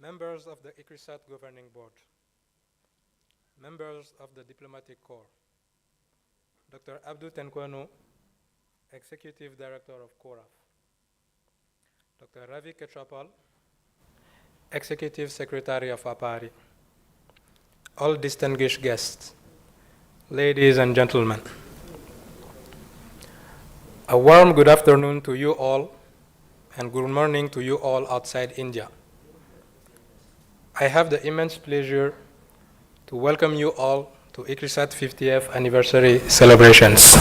members of the ICRISAT Governing Board, members of the Diplomatic Corps, Dr. Abdou Tenkwano, Executive Director of CORAF, Dr. Ravi Ketchapal, Executive Secretary of APARI, all distinguished guests, ladies and gentlemen. A warm good afternoon to you all, and good morning to you all outside India. I have the immense pleasure to welcome you all to ICRISAT 50th anniversary celebrations.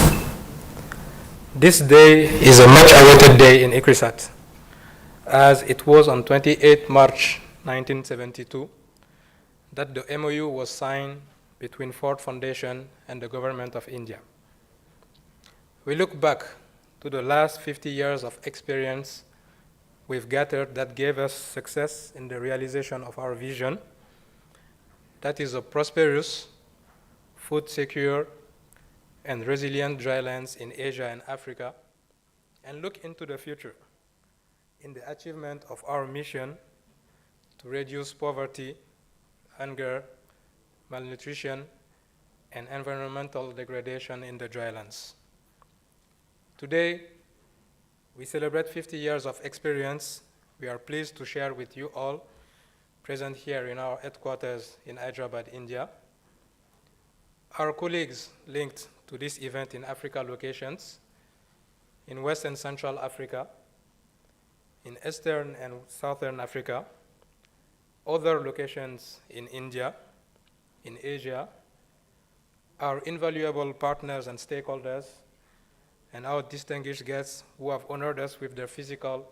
This day is a much awaited day in ICRISAT, as it was on 28 March 1972 that the MOU was signed between Ford Foundation and the Government of India. We look back to the last 50 years of experience we've gathered that gave us success in the realization of our vision, that is a prosperous, food secure, and resilient drylands in Asia and Africa, and look into the future in the achievement of our mission to reduce poverty, hunger, malnutrition, and environmental degradation in the drylands. Today, we celebrate 50 years of experience. We are pleased to share with you all, present here in our headquarters in Hyderabad, India, our colleagues linked to this event in Africa locations, in West and Central Africa, in Eastern and Southern Africa, other locations in India, in Asia, our invaluable partners and stakeholders, and our distinguished guests who have honored us with their physical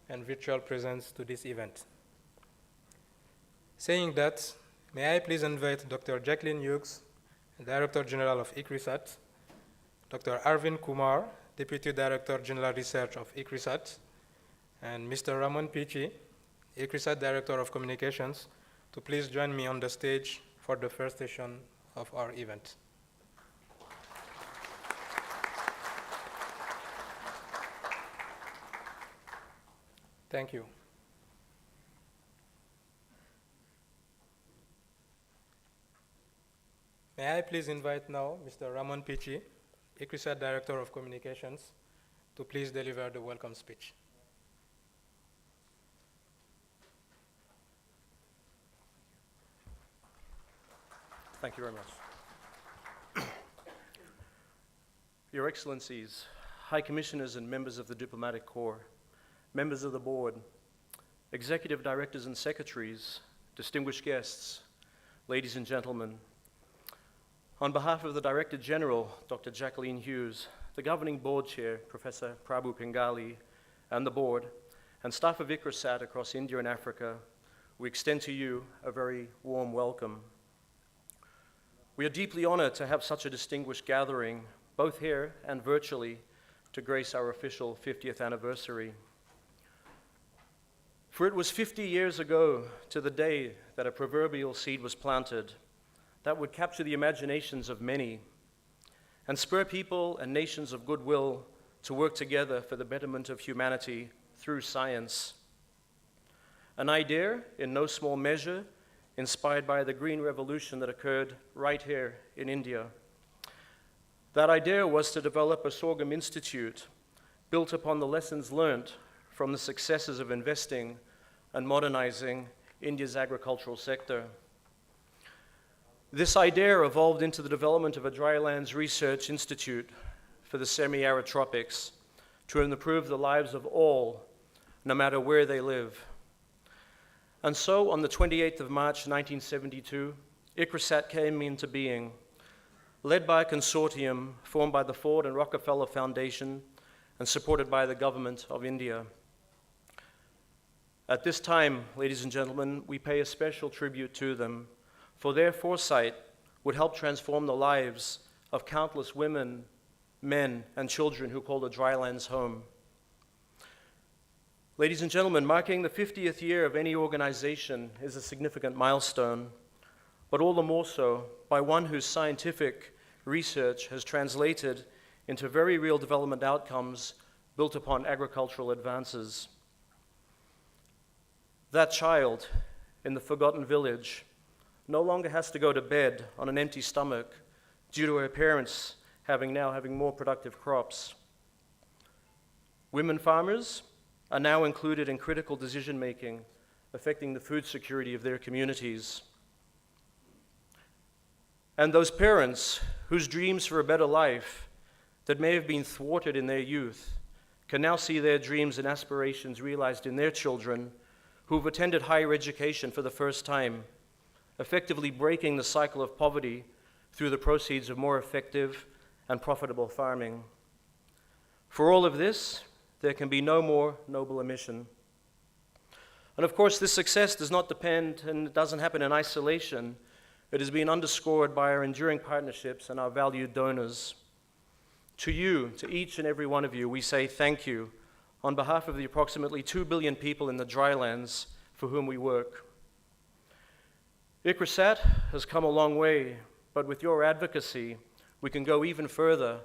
and virtual presence to this event. Saying that, may I please invite Dr. Jacqueline Hughes, Director General of ICRISAT, Dr. Arvind Kumar, Deputy Director General Research of ICRISAT, and Mr. Ramon Pichi, ICRISAT Director of Communications, to please join me on the stage for the first session of our event. Thank you. May I please invite now Mr. Ramon Pichi, ICRISAT Director of Communications, to please deliver the welcome speech. Thank you very much. Your Excellencies, High Commissioners and members of the Diplomatic Corps, members of the board, executive directors and secretaries, distinguished guests, ladies and gentlemen. On behalf of the Director General, Dr. Jacqueline Hughes, the Governing Board Chair, Professor Prabhu Pingali, and the board, and staff of ICRISAT across India and Africa, we extend to you a very warm welcome. We are deeply honored to have such a distinguished gathering, both here and virtually, to grace our official 50th anniversary. For it was 50 years ago to the day that a proverbial seed was planted that would capture the imaginations of many and spur people and nations of goodwill to work together for the betterment of humanity through science. An idea, in no small measure, inspired by the Green Revolution that occurred right here in India. That idea was to develop a sorghum institute built upon the lessons learned from the successes of investing and modernizing India's agricultural sector. This idea evolved into the development of a drylands research institute for the semi-arid tropics to improve the lives of all, no matter where they live. And so, on the 28th of March 1972, ICRISAT came into being, led by a consortium formed by the Ford and Rockefeller Foundation and supported by the Government of India. At this time, ladies and gentlemen, we pay a special tribute to them, for their foresight would help transform the lives of countless women, men, and children who call the drylands home. Ladies and gentlemen, marking the 50th year of any organization is a significant milestone, but all the more so by one whose scientific research has translated into very real development outcomes built upon agricultural advances. That child in the forgotten village no longer has to go to bed on an empty stomach due to her parents having more productive crops. Women farmers are now included in critical decision-making affecting the food security of their communities. And those parents whose dreams for a better life that may have been thwarted in their youth can now see their dreams and aspirations realized in their children who've attended higher education for the first time, effectively breaking the cycle of poverty through the proceeds of more effective and profitable farming. For all of this, there can be no more noble omission. And of course, this success does not depend and it doesn't happen in isolation. It has been underscored by our enduring partnerships and our valued donors. To you, to each and every one of you, we say thank you on behalf of the approximately 2 billion people in the drylands for whom we work. ICRISAT has come a long way, but with your advocacy, we can go even further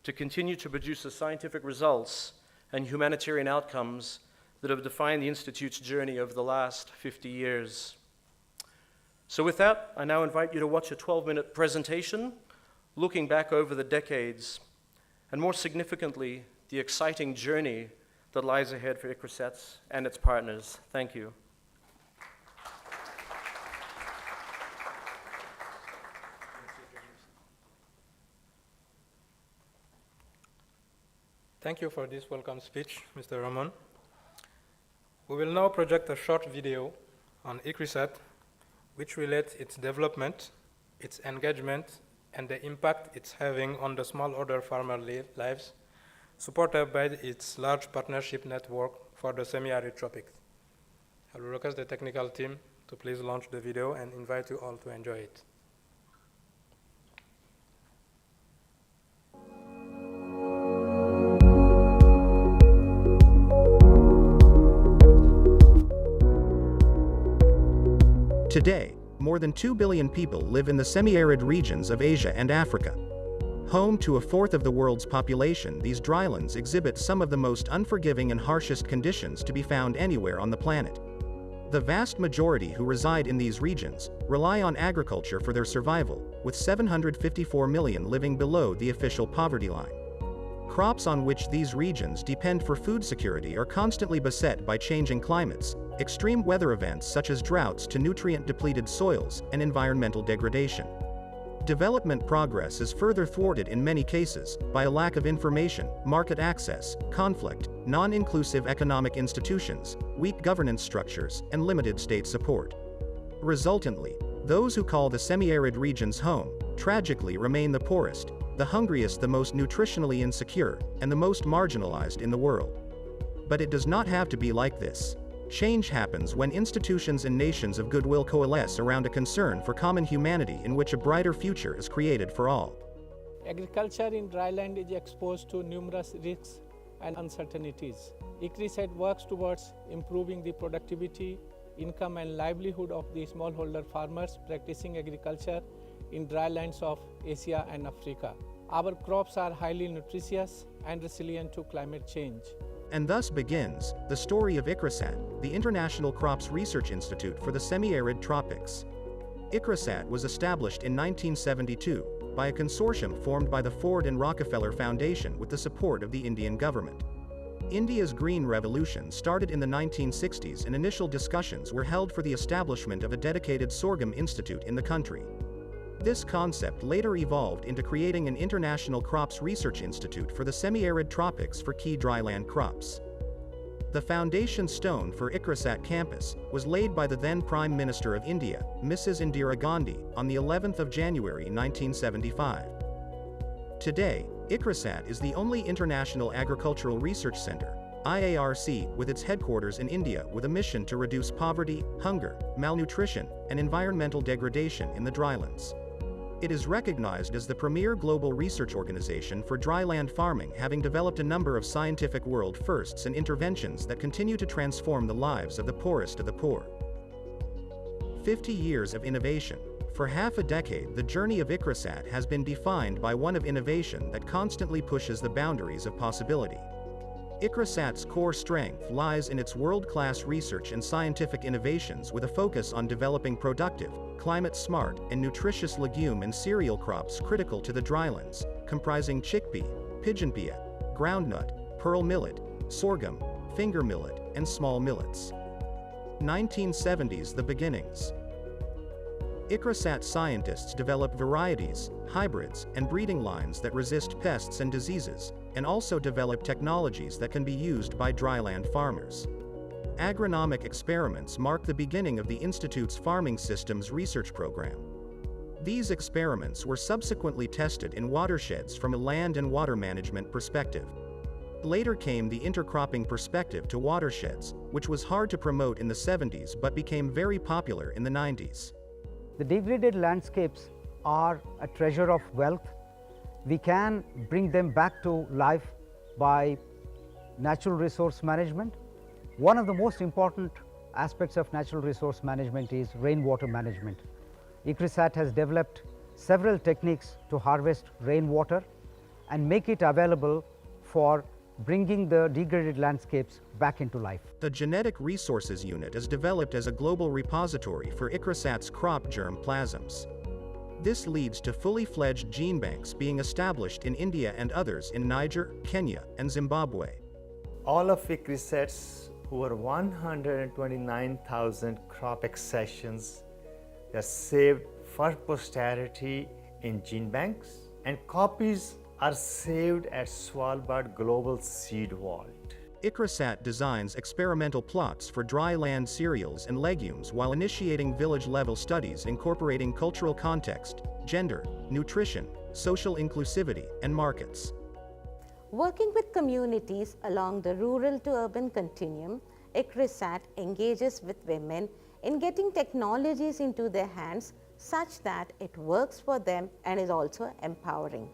to continue to produce the scientific results and humanitarian outcomes that have defined the Institute's journey over the last 50 years. So with that, I now invite you to watch a 12-minute presentation looking back over the decades, and more significantly, the exciting journey that lies ahead for ICRISAT and its partners. Thank you. Thank you for this welcome speech, Mr. Ramon. We will now project a short video on ICRISAT, which relates its development, its engagement, and the impact it's having on the smallholder farmer lives, supported by its large partnership network for the semi-arid tropics. I will request the technical team to please launch the video and invite you all to enjoy it. Today, more than 2 billion people live in the semi-arid regions of Asia and Africa. Home to a fourth of the world's population, these drylands exhibit some of the most unforgiving and harshest conditions to be found anywhere on the planet. The vast majority who reside in these regions rely on agriculture for their survival, with 754 million living below the official poverty line. Crops on which these regions depend for food security are constantly beset by changing climates, extreme weather events such as droughts to nutrient-depleted soils, and environmental degradation. Development progress is further thwarted in many cases by a lack of information, market access, conflict, non-inclusive economic institutions, weak governance structures, and limited state support. Resultantly, those who call the semi-arid regions home, tragically remain the poorest, the hungriest, the most nutritionally insecure, and the most marginalized in the world. But it does not have to be like this. Change happens when institutions and nations of goodwill coalesce around a concern for common humanity in which a brighter future is created for all. Agriculture in dryland is exposed to numerous risks and uncertainties. ICRISAT works towards improving the productivity, income and livelihood of the smallholder farmers practicing agriculture in drylands of Asia and Africa. Our crops are highly nutritious and resilient to climate change. And thus begins the story of ICRISAT, the International Crops Research Institute for the Semi-Arid Tropics. ICRISAT was established in 1972 by a consortium formed by the Ford and Rockefeller Foundation with the support of the Indian government. India's Green Revolution started in the 1960s and initial discussions were held for the establishment of a dedicated sorghum institute in the country. This concept later evolved into creating an International Crops Research Institute for the semi-arid tropics for key dryland crops. The foundation stone for ICRISAT campus was laid by the then Prime Minister of India, Mrs. Indira Gandhi, on the 11th of January 1975. Today, ICRISAT is the only international agricultural research center, IARC, with its headquarters in India with a mission to reduce poverty, hunger, malnutrition, and environmental degradation in the drylands. It is recognized as the premier global research organization for dryland farming, having developed a number of scientific world firsts and interventions that continue to transform the lives of the poorest of the poor. 50 years of innovation. For half a decade, the journey of ICRISAT has been defined by one of innovation that constantly pushes the boundaries of possibility. ICRISAT's core strength lies in its world-class research and scientific innovations with a focus on developing productive, climate-smart, and nutritious legume and cereal crops critical to the drylands, comprising chickpea, pigeon-pea, groundnut, pearl millet, sorghum, finger millet, and small millets. 1970s The beginnings. ICRISAT scientists develop varieties, hybrids, and breeding lines that resist pests and diseases, and also develop technologies that can be used by dryland farmers. Agronomic experiments mark the beginning of the Institute's farming systems research program. These experiments were subsequently tested in watersheds from a land and water management perspective. Later came the intercropping perspective to watersheds, which was hard to promote in the 70s but became very popular in the 90s. The degraded landscapes are a treasure of wealth. We can bring them back to life by natural resource management. One of the most important aspects of natural resource management is rainwater management. ICRISAT has developed several techniques to harvest rainwater and make it available for bringing the degraded landscapes back into life. The Genetic Resources Unit is developed as a global repository for ICRISAT's crop germ plasms. This leads to fully fledged gene banks being established in India and others in Niger, Kenya, and Zimbabwe. All of ICRISAT's over 129,000 crop accessions are saved for posterity in gene banks, and copies are saved at Svalbard Global Seed Vault. ICRISAT designs experimental plots for dry land cereals and legumes while initiating village-level studies incorporating cultural context, gender, nutrition, social inclusivity, and markets. Working with communities along the rural to urban continuum, ICRISAT engages with women in getting technologies into their hands such that it works for them and is also empowering.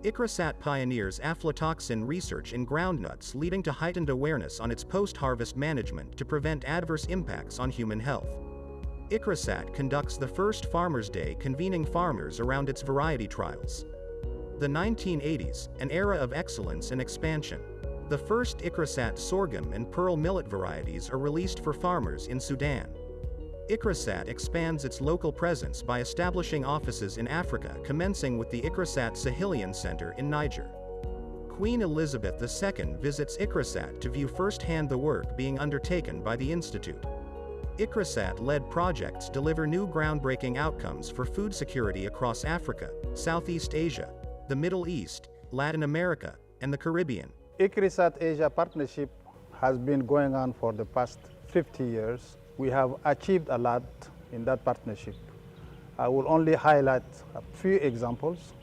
ICRISAT pioneers aflatoxin research in groundnuts, leading to heightened awareness on its post-harvest management to prevent adverse impacts on human health. ICRISAT conducts the first Farmers' Day, convening farmers around its variety trials. The 1980s, an era of excellence and expansion. The first ICRISAT sorghum and pearl millet varieties are released for farmers in Sudan. ICRISAT expands its local presence by establishing offices in Africa, commencing with the ICRISAT Sahelian Center in Niger. Queen Elizabeth II visits ICRISAT to view firsthand the work being undertaken by the Institute. ICRISAT-led projects deliver new groundbreaking outcomes for food security across Africa, Southeast Asia, the Middle East, Latin America, and the Caribbean. ICRISAT Asia partnership has been going on for the past 50 years. We have achieved a lot in that partnership. I will only highlight a few examples.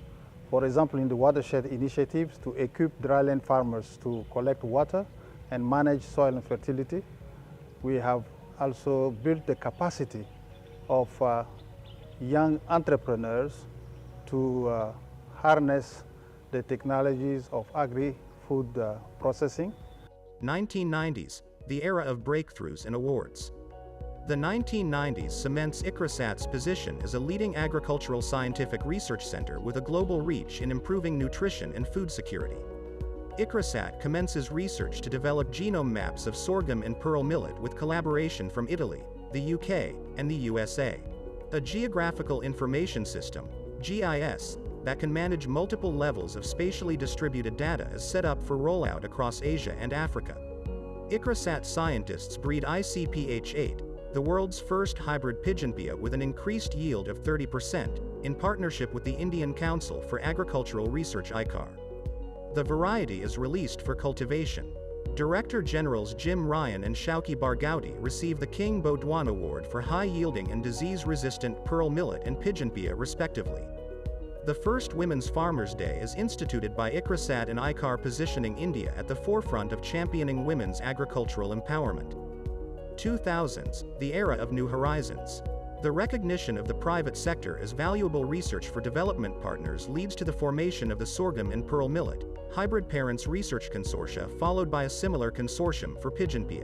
For example, in the watershed initiatives to equip dryland farmers to collect water and manage soil and fertility. We have also built the capacity of young entrepreneurs to harness the technologies of agri-food processing. 1990s, the era of breakthroughs and awards. The 1990s cements ICRISAT's position as a leading agricultural scientific research center with a global reach in improving nutrition and food security. ICRISAT commences research to develop genome maps of sorghum and pearl millet with collaboration from Italy, the UK, and the USA. A geographical information system, GIS, that can manage multiple levels of spatially distributed data is set up for rollout across Asia and Africa. ICRISAT scientists breed ICPH8, the world's first hybrid pigeon-pea with an increased yield of 30%, in partnership with the Indian Council for Agricultural Research ICAR. The variety is released for cultivation. Director Generals Jim Ryan and Shauki Barghouti receive the King Baudouin Award for high-yielding and disease-resistant pearl millet and pigeon-pea respectively. The first Women's Farmers' Day is instituted by ICRISAT and ICAR, positioning India at the forefront of championing women's agricultural empowerment. 2000s, the era of new horizons. The recognition of the private sector as valuable research for development partners leads to the formation of the sorghum and pearl millet hybrid parents research consortia, followed by a similar consortium for pigeon-pea.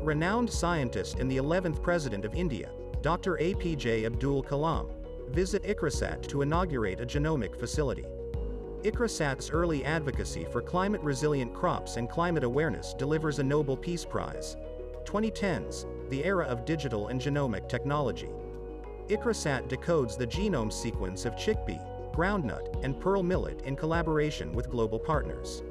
Renowned scientist and the 11th President of India, Dr. APJ Abdul Kalam, visit ICRISAT to inaugurate a genomic facility. ICRISAT's early advocacy for climate-resilient crops and climate awareness delivers a Nobel Peace Prize. 2010s, the era of digital and genomic technology. ICRISAT decodes the genome sequence of chickpea, groundnut, and pearl millet in collaboration with global partners.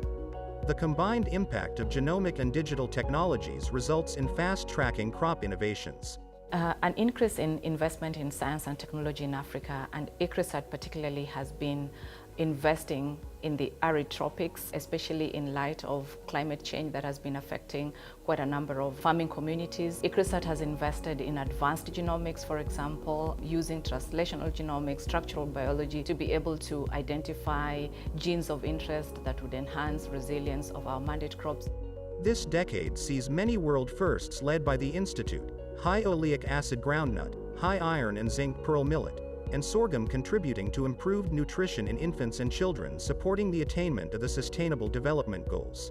The combined impact of genomic and digital technologies results in fast-tracking crop innovations. An increase in investment in science and technology in Africa, and ICRISAT particularly has been investing in the arid tropics, especially in light of climate change that has been affecting quite a number of farming communities. ICRISAT has invested in advanced genomics, for example, using translational genomics, structural biology to be able to identify genes of interest that would enhance resilience of our mandate crops. This decade sees many world firsts led by the Institute: high oleic acid groundnut, high iron and zinc pearl millet, and sorghum contributing to improved nutrition in infants and children, supporting the attainment of the Sustainable Development Goals.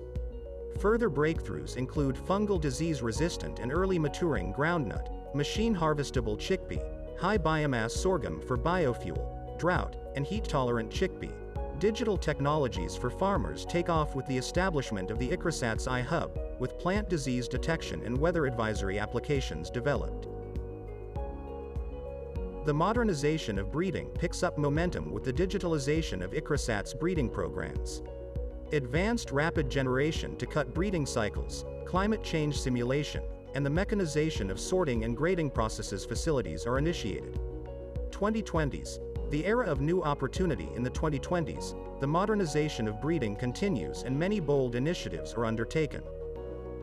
Further breakthroughs include fungal disease-resistant and early maturing groundnut, machine-harvestable chickpea, high biomass sorghum for biofuel, drought and heat-tolerant chickpea. Digital technologies for farmers take off with the establishment of the ICRISAT's iHub, with plant disease detection and weather advisory applications developed. The modernization of breeding picks up momentum with the digitalization of ICRISAT's breeding programs. Advanced rapid generation to cut breeding cycles, climate change simulation, and the mechanization of sorting and grading processes facilities are initiated. 2020s, the era of new opportunity. In the 2020s, the modernization of breeding continues and many bold initiatives are undertaken.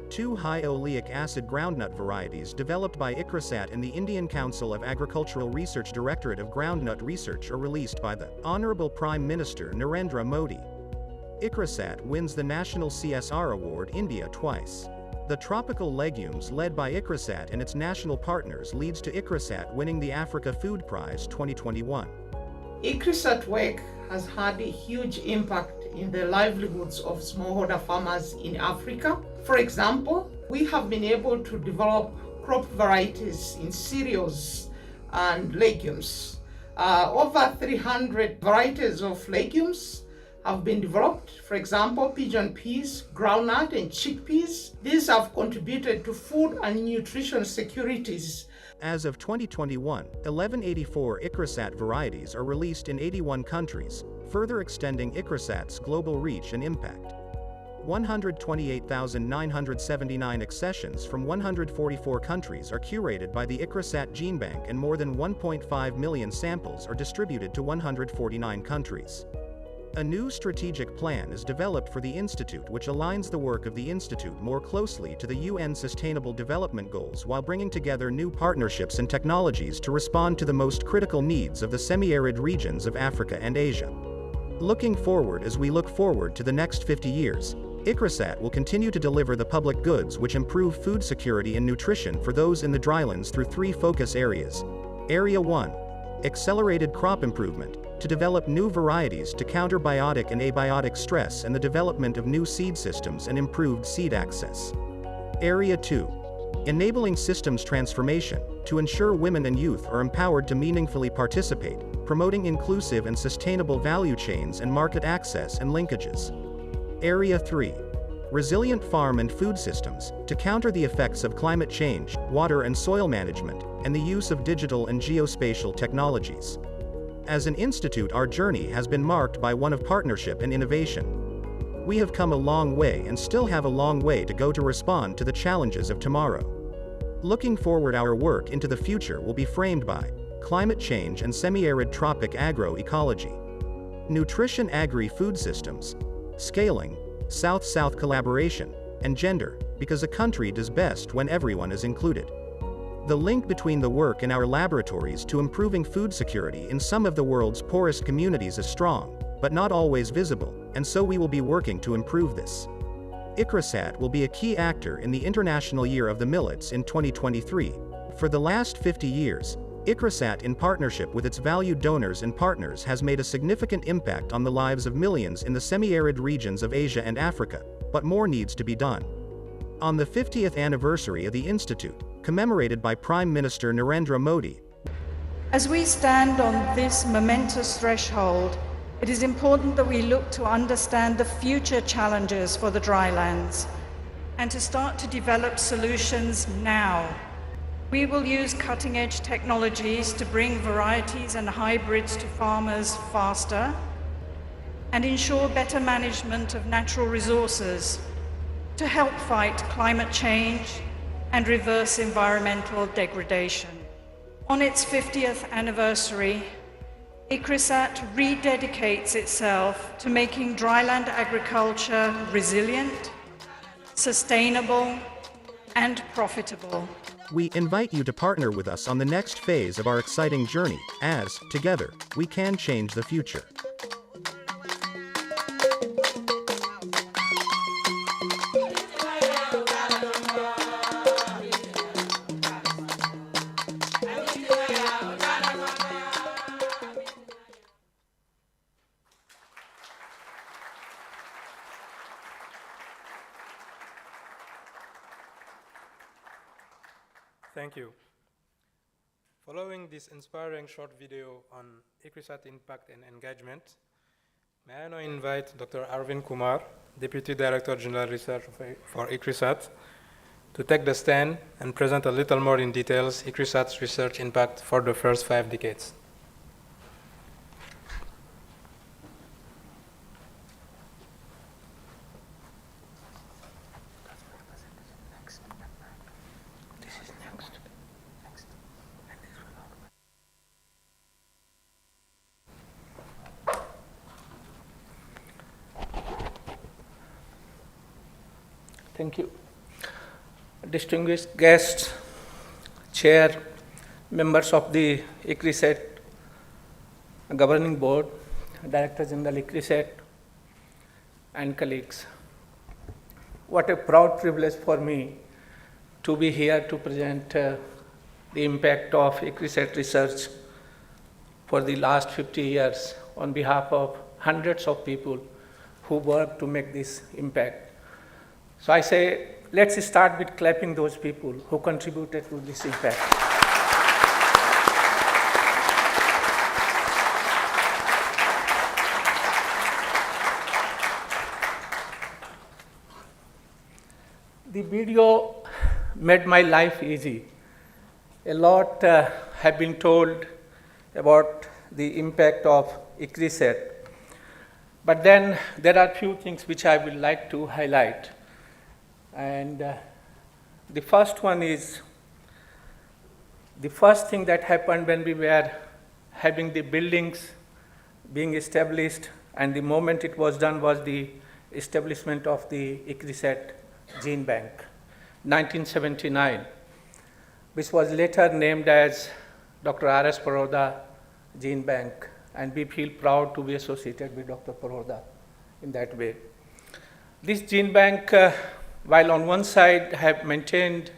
2 high oleic acid groundnut varieties developed by ICRISAT and the Indian Council of Agricultural Research Directorate of Groundnut Research are released by the Honorable Prime Minister Narendra Modi. ICRISAT wins the National CSR Award India twice. The tropical legumes led by ICRISAT and its national partners leads to ICRISAT winning the Africa Food Prize 2021. ICRISAT work has had a huge impact in the livelihoods of smallholder farmers in Africa. For example, we have been able to develop crop varieties in cereals and legumes. Over 300 varieties of legumes have been developed. For example, pigeon peas, groundnut, and chickpeas. These have contributed to food and nutrition securities. As of 2021, 1184 ICRISAT varieties are released in 81 countries, further extending ICRISAT's global reach and impact. 128,979 accessions from 144 countries are curated by the ICRISAT Gene Bank, and more than 1.5 million samples are distributed to 149 countries. A new strategic plan is developed for the Institute, which aligns the work of the Institute more closely to the UN Sustainable Development Goals while bringing together new partnerships and technologies to respond to the most critical needs of the semi-arid regions of Africa and Asia. Looking forward, as we look forward to the next 50 years, ICRISAT will continue to deliver the public goods which improve food security and nutrition for those in the drylands through 3 focus areas. Area 1. Accelerated crop improvement, to develop new varieties to counter biotic and abiotic stress and the development of new seed systems and improved seed access. Area 2. Enabling systems transformation, to ensure women and youth are empowered to meaningfully participate, promoting inclusive and sustainable value chains and market access and linkages. Area 3. Resilient farm and food systems, to counter the effects of climate change, water and soil management, and the use of digital and geospatial technologies. As an institute, our journey has been marked by one of partnership and innovation. We have come a long way and still have a long way to go to respond to the challenges of tomorrow. Looking forward, our work into the future will be framed by climate change and semi-arid tropic agroecology, nutrition agri-food systems, scaling, South-South collaboration, and gender, because a country does best when everyone is included. The link between the work in our laboratories to improving food security in some of the world's poorest communities is strong, but not always visible, and so we will be working to improve this. ICRISAT will be a key actor in the International Year of the Millets in 2023. For the last 50 years, ICRISAT, in partnership with its valued donors and partners, has made a significant impact on the lives of millions in the semi-arid regions of Asia and Africa, but more needs to be done. On the 50th anniversary of the Institute, commemorated by Prime Minister Narendra Modi, as we stand on this momentous threshold, It is important that we look to understand the future challenges for the drylands and to start to develop solutions now. We will use cutting-edge technologies to bring varieties and hybrids to farmers faster and ensure better management of natural resources to help fight climate change and reverse environmental degradation. On its 50th anniversary, ICRISAT rededicates itself to making dryland agriculture resilient, sustainable, and profitable. We invite you to partner with us on the next phase of our exciting journey, as, together, we can change the future. Thank you. Following this inspiring short video on ICRISAT impact and engagement, may I now invite Dr. Arvind Kumar, Deputy Director General Research for ICRISAT, to take the stand and present a little more in details ICRISAT's research impact for the first 5 decades. Thank you. Distinguished guests, Chair, members of the ICRISAT Governing Board, Director General ICRISAT, and colleagues. What a proud privilege for me to be here to present the impact of ICRISAT research for the last 50 years on behalf of hundreds of people who work to make this impact. So I say, let's start with clapping those people who contributed to this impact. The video made my life easy. A lot have been told about the impact of ICRISAT. But then there are few things which I would like to highlight. And the first one is, the first thing that happened when we were having the buildings being established, and the moment it was done was the establishment of the ICRISAT Gene Bank, 1979, which was later named as Dr. R.S. Paroda Gene Bank, and we feel proud to be associated with Dr. Paroda in that way. This gene bank, while on one side have maintained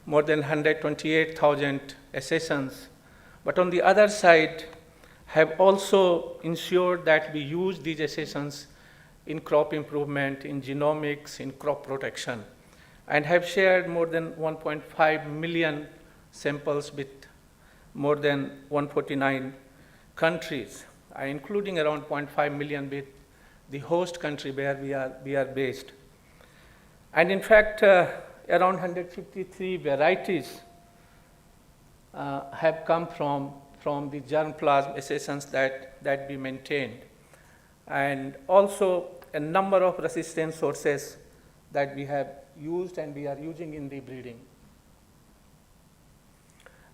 more than 128,000 accessions, but on the other side have also ensured that we use these accessions in crop improvement, in genomics, in crop protection, and have shared more than 1.5 million samples with more than 149 countries, including around 0.5 million with the host country where we are based. And in fact, around 153 varieties have come from the germplasm accessions that we maintained. And also a number of resistant sources that we have used and we are using in the breeding.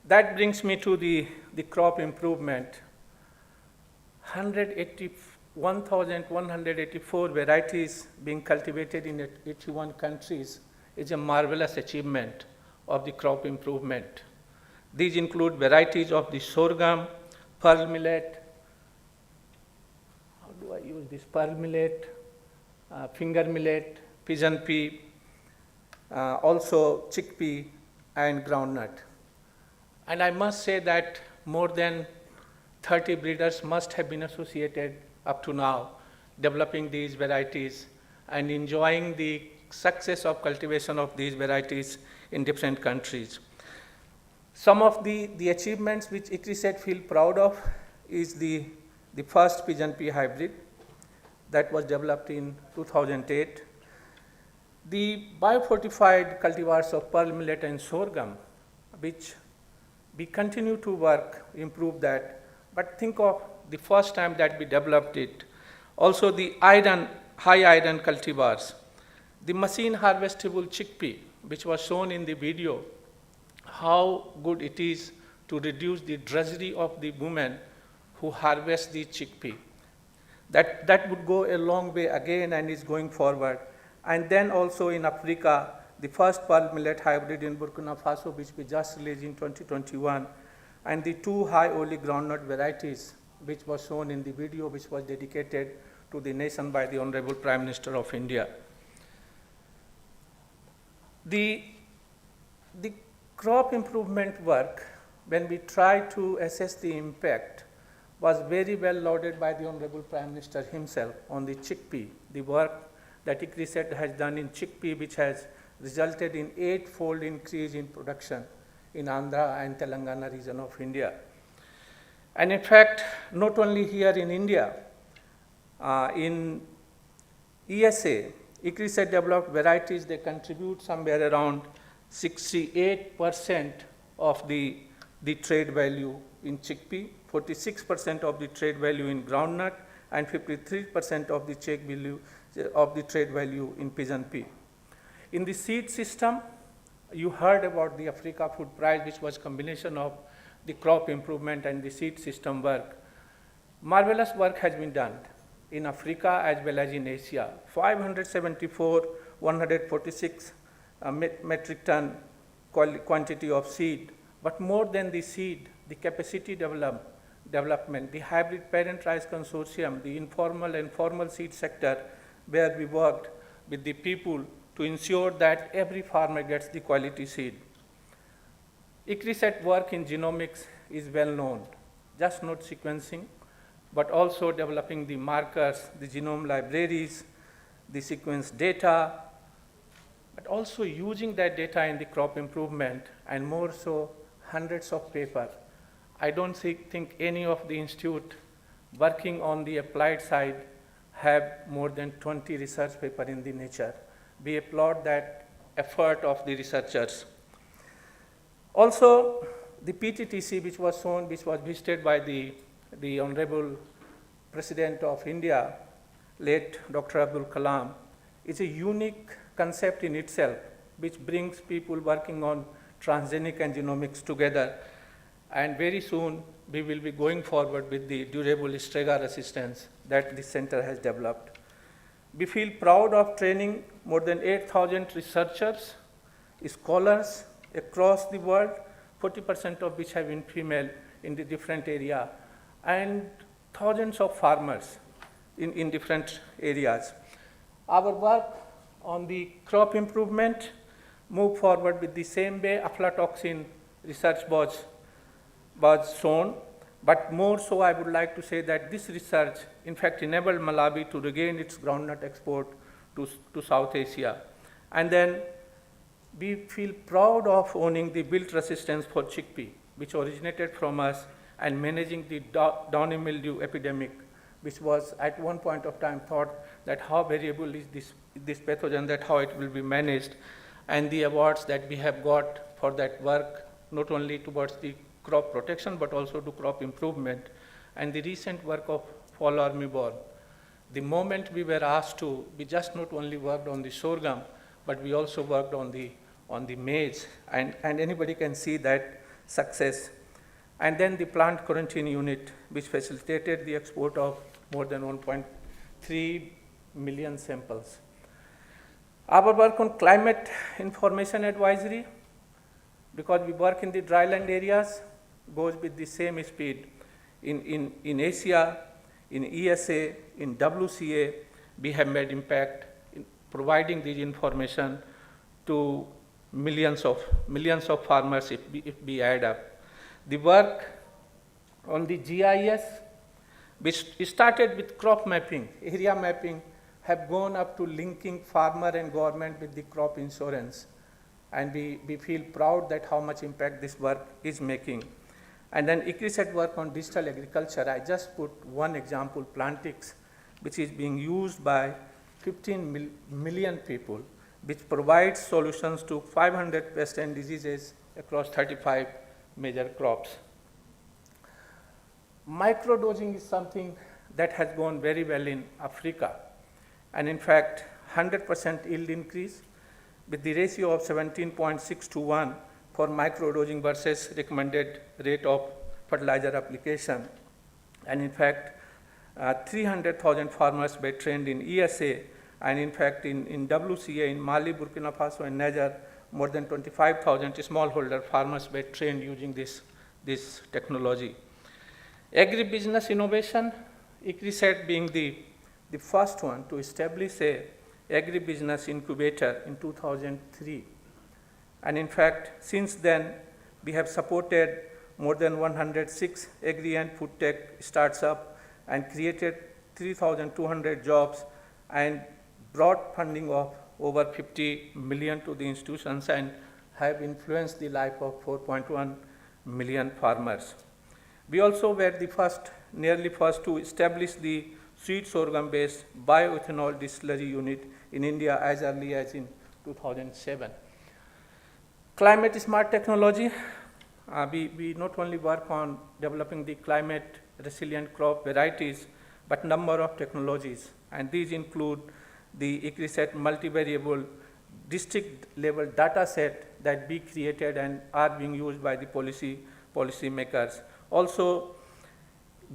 That brings me to the crop improvement. 1,184 varieties being cultivated in 81 countries is a marvelous achievement of the crop improvement. These include varieties of the sorghum, pearl millet, how do I use this, pearl millet, finger millet, pigeon pea, also chickpea and groundnut. And I must say that more than 30 breeders must have been associated up to now, developing these varieties and enjoying the success of cultivation of these varieties in different countries. Some of the achievements which ICRISAT feel proud of is the the first pigeon pea hybrid that was developed in 2008. The biofortified cultivars of pearl millet and sorghum, which we continue to work, improve that, but think of the first time that we developed it. Also the iron, high iron cultivars, the machine harvestable chickpea, which was shown in the video, how good it is to reduce the drudgery of the women who harvest the chickpea. That would go a long way again and is going forward. And then also in Africa, the first pearl millet hybrid in Burkina Faso, which we just released in 2021, and the two high oily groundnut varieties, which was shown in the video, which was dedicated to the nation by the Honorable Prime Minister of India. The crop improvement work, when we try to assess the impact, was very well lauded by the Honorable Prime Minister himself on the chickpea, the work that ICRISAT has done in chickpea, which has resulted in 8-fold increase in production in Andhra and Telangana region of India. And in fact, not only here in India, in ESA, ICRISAT developed varieties, they contribute somewhere around 68% of the trade value in chickpea, 46% of the trade value in groundnut, and 53% of the trade value in pigeon pea. In the seed system, you heard about the Africa Food Prize, which was combination of the crop improvement and the seed system work. Marvelous work has been done in Africa as well as in Asia. 574, 146 metric ton quantity of seed, but more than the seed, the capacity development, the hybrid parent rice consortium, the informal and formal seed sector, where we worked with the people to ensure that every farmer gets the quality seed. ICRISAT work in genomics is well known, just not sequencing, but also developing the markers, the genome libraries, the sequence data, but also using that data in the crop improvement, and more so hundreds of papers. I don't think any of the institute working on the applied side have more than 20 research papers in the Nature. We applaud that effort of the researchers. Also, the PTTC, which was shown, which was visited by the Honorable President of India, late Dr. Abdul Kalam, is a unique concept in itself, which brings people working on transgenic and genomics together. And very soon, we will be going forward with the durable Strega resistance that the center has developed. We feel proud of training more than 8,000 researchers, scholars across the world, 40% of which have been female in the different area, and thousands of farmers in different areas. Our work on the crop improvement moved forward with the same way aflatoxin research was shown, but more so I would like to say that this research in fact enabled Malawi to regain its groundnut export to South Asia. And then we feel proud of owning the wilt resistance for chickpea, which originated from us, and managing the downy mildew epidemic, which was at one point of time thought that how variable is this pathogen, that how it will be managed, and the awards that we have got for that work, not only towards the crop protection, but also to crop improvement. And the recent work of fall armyworm, the moment we were asked to, we just not only worked on the sorghum, but we also worked on the maize, and anybody can see that success. And then the plant quarantine unit, which facilitated the export of more than 1.3 million samples. Our work on climate information advisory, because we work in the dryland areas, goes with the same speed. In Asia, in ESA, in WCA, we have made impact in providing this information to millions of farmers if we add up. The work on the GIS, which started with crop mapping, area mapping, have gone up to linking farmer and government with the crop insurance. And we feel proud that how much impact this work is making. And then ICRISAT work on digital agriculture. I just put one example, Plantix, which is being used by 15 million people, which provides solutions to 500 pests and diseases across 35 major crops. Microdosing is something that has gone very well in Africa. And in fact, 100% yield increase with the ratio of 17.6 to 1 for microdosing versus recommended rate of fertilizer application. And in fact, 300,000 farmers were trained in ESA, and in fact in WCA in Mali, Burkina Faso and Niger, more than 25,000 smallholder farmers were trained using this technology. Agribusiness innovation, ICRISAT being the first one to establish a agribusiness incubator in 2003. And in fact, since then, we have supported more than 106 agri and food tech startups and created 3,200 jobs and brought funding of over 50 million to the institutions and have influenced the life of 4.1 million farmers. We also were the first, nearly first to establish the sweet sorghum-based bioethanol distillery unit in India as early as in 2007. Climate smart technology, we not only work on developing the climate resilient crop varieties, but number of technologies, and these include the ICRISAT multivariable district level data set that we created and are being used by the policy makers. Also,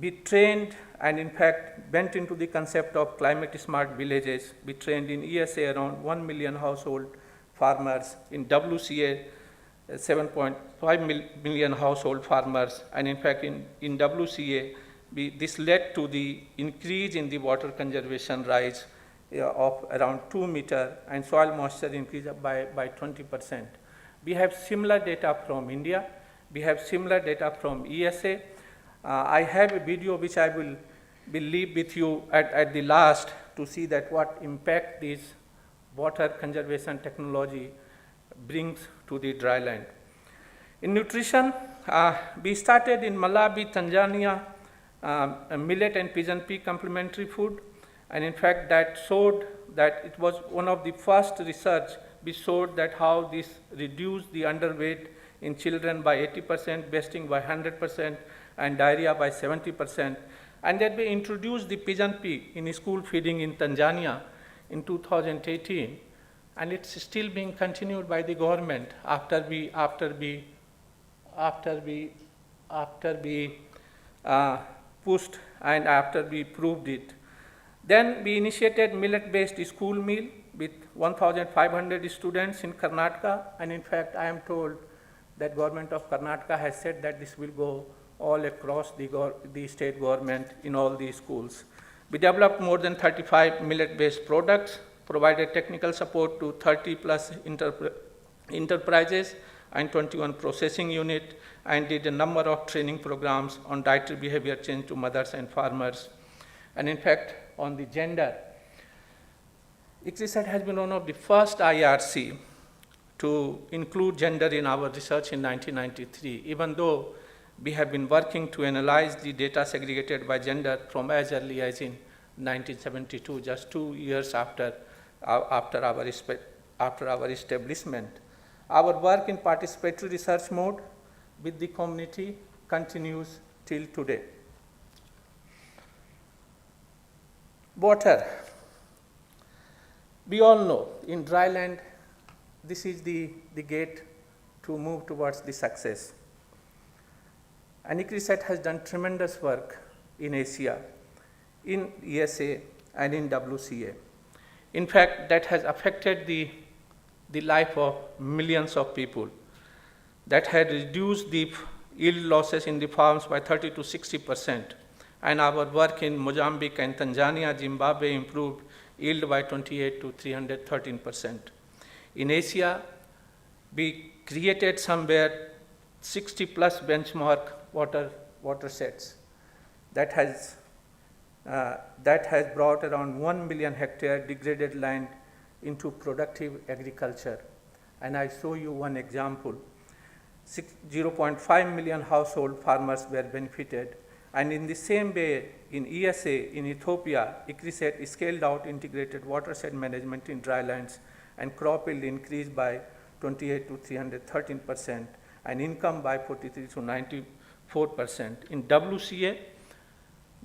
we trained and in fact went into the concept of climate smart villages. We trained in ESA around 1 million household farmers, in WCA 7.5 million household farmers, and in fact in WCA this led to the increase in the water conservation rise of around 2 meters and soil moisture increase by 20%. We have similar data from India. We have similar data from ESA. I have a video which I will leave with you at the last to see that what impact this water conservation technology brings to the dry land. In nutrition, we started in Malawi, Tanzania, millet and pigeon pea complementary food, and in fact that showed that it was one of the first research we showed that how this reduced the underweight in children by 80%, wasting by 100%, and diarrhea by 70%. And then we introduced the pigeon pea in school feeding in Tanzania in 2018, and it's still being continued by the government after we pushed and after we proved it. Then we initiated millet-based school meal with 1,500 students in Karnataka, and in fact I am told that government of Karnataka has said that this will go all across the state government in all the schools. We developed more than 35 millet-based products, provided technical support to 30 plus enterprises and 21 processing units, and did a number of training programs on dietary behavior change to mothers and farmers. And in fact, on the gender, ICRISAT has been one of the first IRC to include gender in our research in 1993, even though we have been working to analyze the data segregated by gender from as early as in 1972, just 2 years after our establishment. Our work in participatory research mode with the community continues till today. Water. We all know in dry land, this is the gate to move towards the success. And ICRISAT has done tremendous work in Asia, in ESA, and in WCA. In fact, that has affected the life of millions of people. That had reduced the yield losses in the farms by 30 to 60%. And our work in Mozambique and Tanzania, Zimbabwe improved yield by 28 to 313%. In Asia, we created somewhere 60 plus benchmark water sets. That has brought around 1 million hectare degraded land into productive agriculture. And I show you one example. 0.5 million household farmers were benefited. And in the same way, in ESA, in Ethiopia, ICRISAT scaled out integrated watershed management in drylands, and crop yield increased by 28 to 313%, and income by 43 to 94%. In WCA,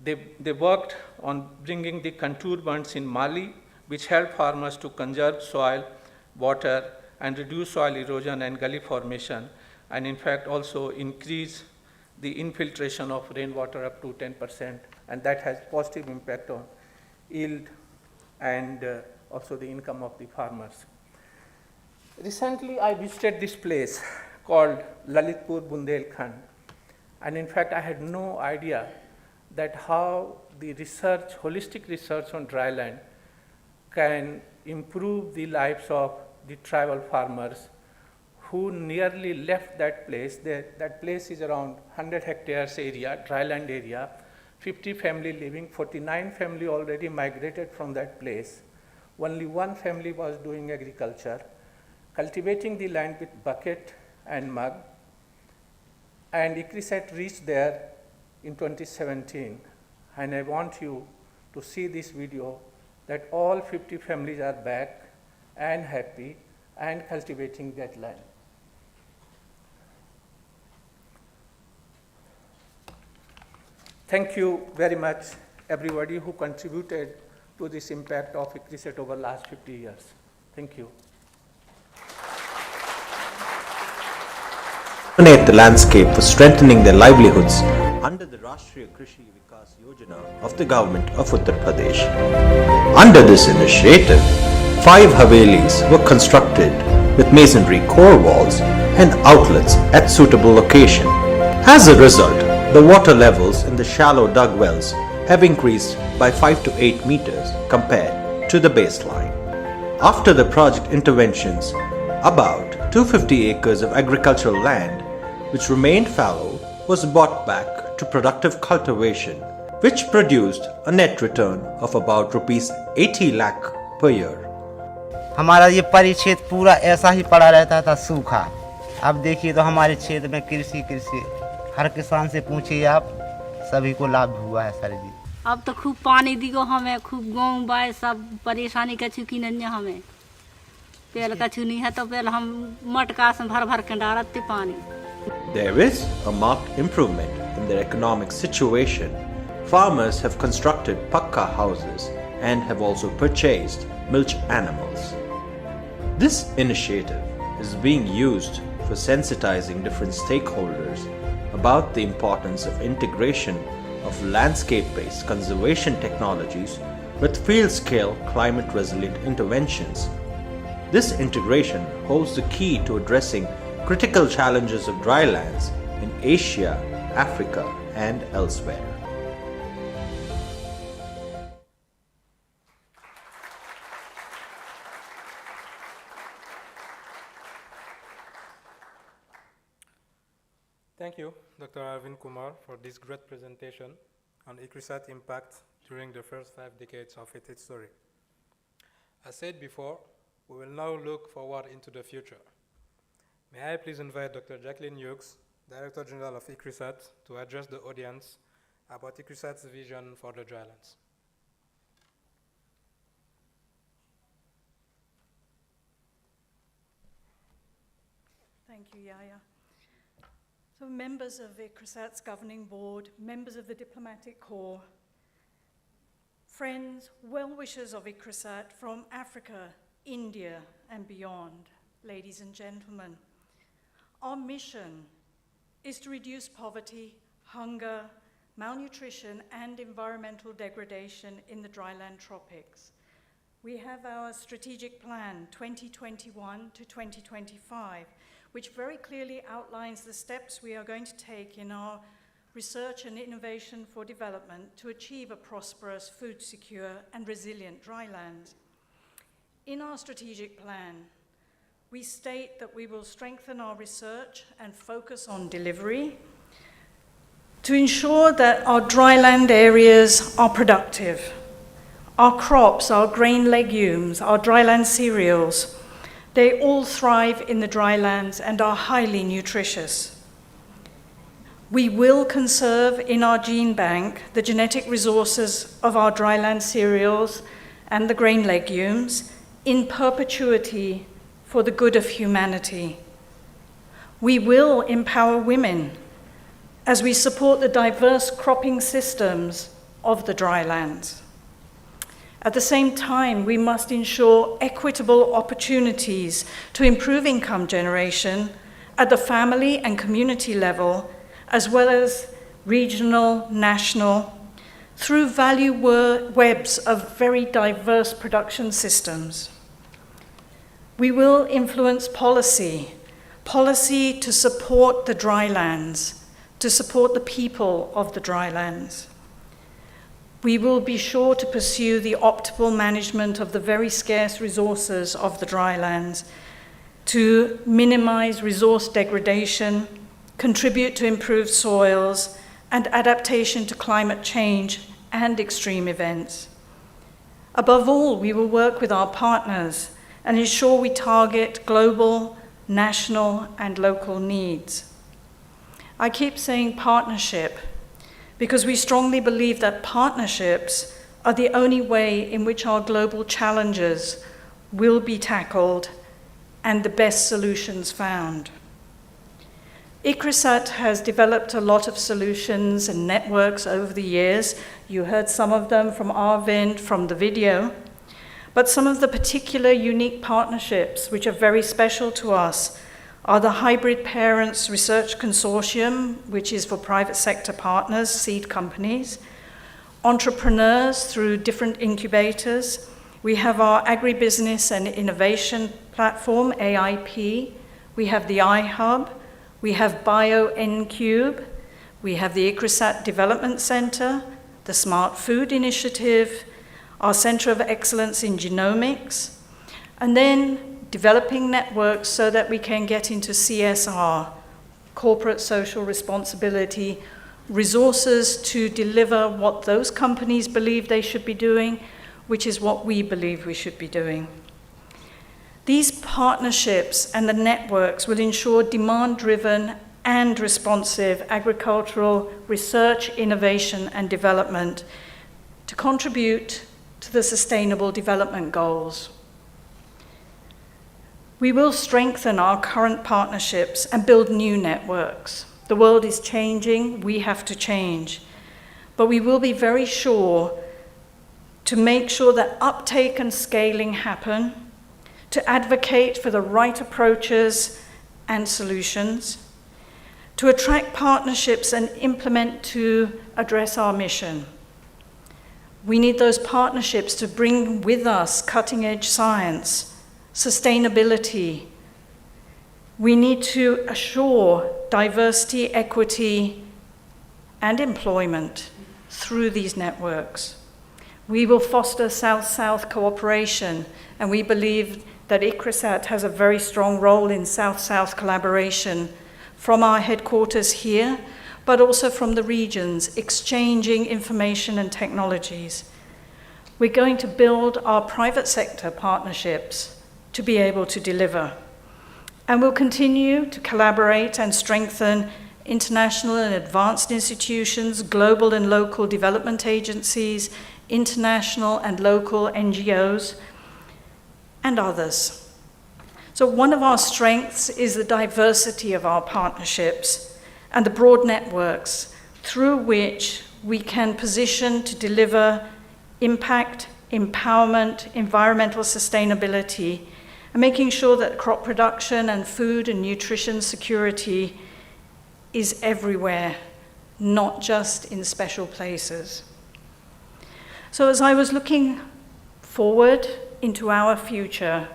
they worked on bringing the contour bunds in Mali, which helped farmers to conserve soil, water, and reduce soil erosion and gully formation, and in fact also increase the infiltration of rainwater up to 10%, and that has positive impact on yield and also the income of the farmers. Recently, I visited this place called Lalitpur Bundelkhand, and in fact, I had no idea that how the research, holistic research on dryland can improve the lives of the tribal farmers who nearly left that place. That place is around 100 hectares area, dryland area, 50 family living, 49 family already migrated from that place. Only one family was doing agriculture, cultivating the land with bucket and mug, and ICRISAT reached there in 2017, and I want you to see this video that all 50 families are back and happy and cultivating that land. Thank you very much, everybody who contributed to this impact of ICRISAT over the last 50 years. Thank you. The landscape for strengthening their livelihoods under the Rashtriya Krishi Vikas Yojana of the government of Uttar Pradesh. Under this initiative, 5 Havelis were constructed with masonry core walls and outlets at suitable location. As a result, the water levels in the shallow dug wells have increased by 5 to 8 meters compared to the baseline. After the project interventions, about 250 acres of agricultural land which remained fallow was brought back to productive cultivation, which produced a net return of about rupees 80 lakh per year. हमारा ये परिक्षेत्र पूरा ऐसा ही पड़ा रहता था सूखा। अब देखिए तो हमारे क्षेत्र में कृषि हर किसान से पूछिए आप, सभी को लाभ हुआ है सर जी। अब तो खूब पानी दिगो हमें, खूब गाँव बाय सब परेशानी का चुकी नहीं हमें। पेल का चुनी है तो पेल हम मटका से भर के डालते पानी। There is a marked improvement in their economic situation. Farmers have constructed pakka houses and have also purchased milch animals. This initiative is being used for sensitizing different stakeholders about the importance of integration of landscape-based conservation technologies with field-scale climate-resilient interventions. This integration holds the key to addressing critical challenges of drylands in Asia, Africa, and elsewhere. Thank you, Dr. Arvind Kumar, for this great presentation on ICRISAT impact during the first 5 decades of its history. As said before, we will now look forward into the future. May I please invite Dr. Jacqueline Hughes, Director General of ICRISAT, to address the audience about ICRISAT's vision for the drylands. Thank you, Yaya. So members of ICRISAT's governing board, members of the diplomatic corps, friends, well-wishers of ICRISAT from Africa, India, and beyond, ladies and gentlemen, our mission is to reduce poverty, hunger, malnutrition, and environmental degradation in the dryland tropics. We have our strategic plan 2021 to 2025, which very clearly outlines the steps we are going to take in our research and innovation for development to achieve a prosperous, food secure, and resilient dryland. In our strategic plan, we state that we will strengthen our research and focus on delivery to ensure that our dryland areas are productive. Our crops, our grain legumes, our dryland cereals They all thrive in the drylands and are highly nutritious. We will conserve in our gene bank the genetic resources of our dryland cereals and the grain legumes in perpetuity for the good of humanity. We will empower women as we support the diverse cropping systems of the drylands. At the same time, we must ensure equitable opportunities to improve income generation at the family and community level, as well as regional, national, through value webs of very diverse production systems. We will influence policy to support the drylands, to support the people of the drylands. We will be sure to pursue the optimal management of the very scarce resources of the drylands, to minimize resource degradation, contribute to improved soils, and adaptation to climate change and extreme events. Above all, we will work with our partners and ensure we target global, national, and local needs. I keep saying partnership because we strongly believe that partnerships are the only way in which our global challenges will be tackled and the best solutions found. ICRISAT has developed a lot of solutions and networks over the years. You heard some of them from Arvind, from the video. But some of the particular unique partnerships which are very special to us are the Hybrid Parents Research Consortium, which is for private sector partners, seed companies, entrepreneurs through different incubators. We have our Agribusiness and Innovation Platform, AIP. We have the iHub. We have BioNCube. We have the ICRISAT Development Center, the Smart Food Initiative, our Center of Excellence in Genomics, and then developing networks so that we can get into CSR, corporate social responsibility, resources to deliver what those companies believe they should be doing, which is what we believe we should be doing. These partnerships and the networks will ensure demand-driven and responsive agricultural research, innovation, and development to contribute to the Sustainable Development Goals. We will strengthen our current partnerships and build new networks. The world is changing, we have to change. But we will be very sure to make sure that uptake and scaling happen, to advocate for the right approaches and solutions, to attract partnerships and implement to address our mission. We need those partnerships to bring with us cutting-edge science, sustainability. We need to assure diversity, equity, and employment through these networks. We will foster South-South cooperation, and we believe that ICRISAT has a very strong role in South-South collaboration from our headquarters here, but also from the regions, exchanging information and technologies. We're going to build our private sector partnerships to be able to deliver. And we'll continue to collaborate and strengthen international and advanced institutions, global and local development agencies, international and local NGOs, and others. So one of our strengths is the diversity of our partnerships and the broad networks through which we can position to deliver impact, empowerment, environmental sustainability, and making sure that crop production and food and nutrition security is everywhere, not just in special places. So as I was looking forward into our future,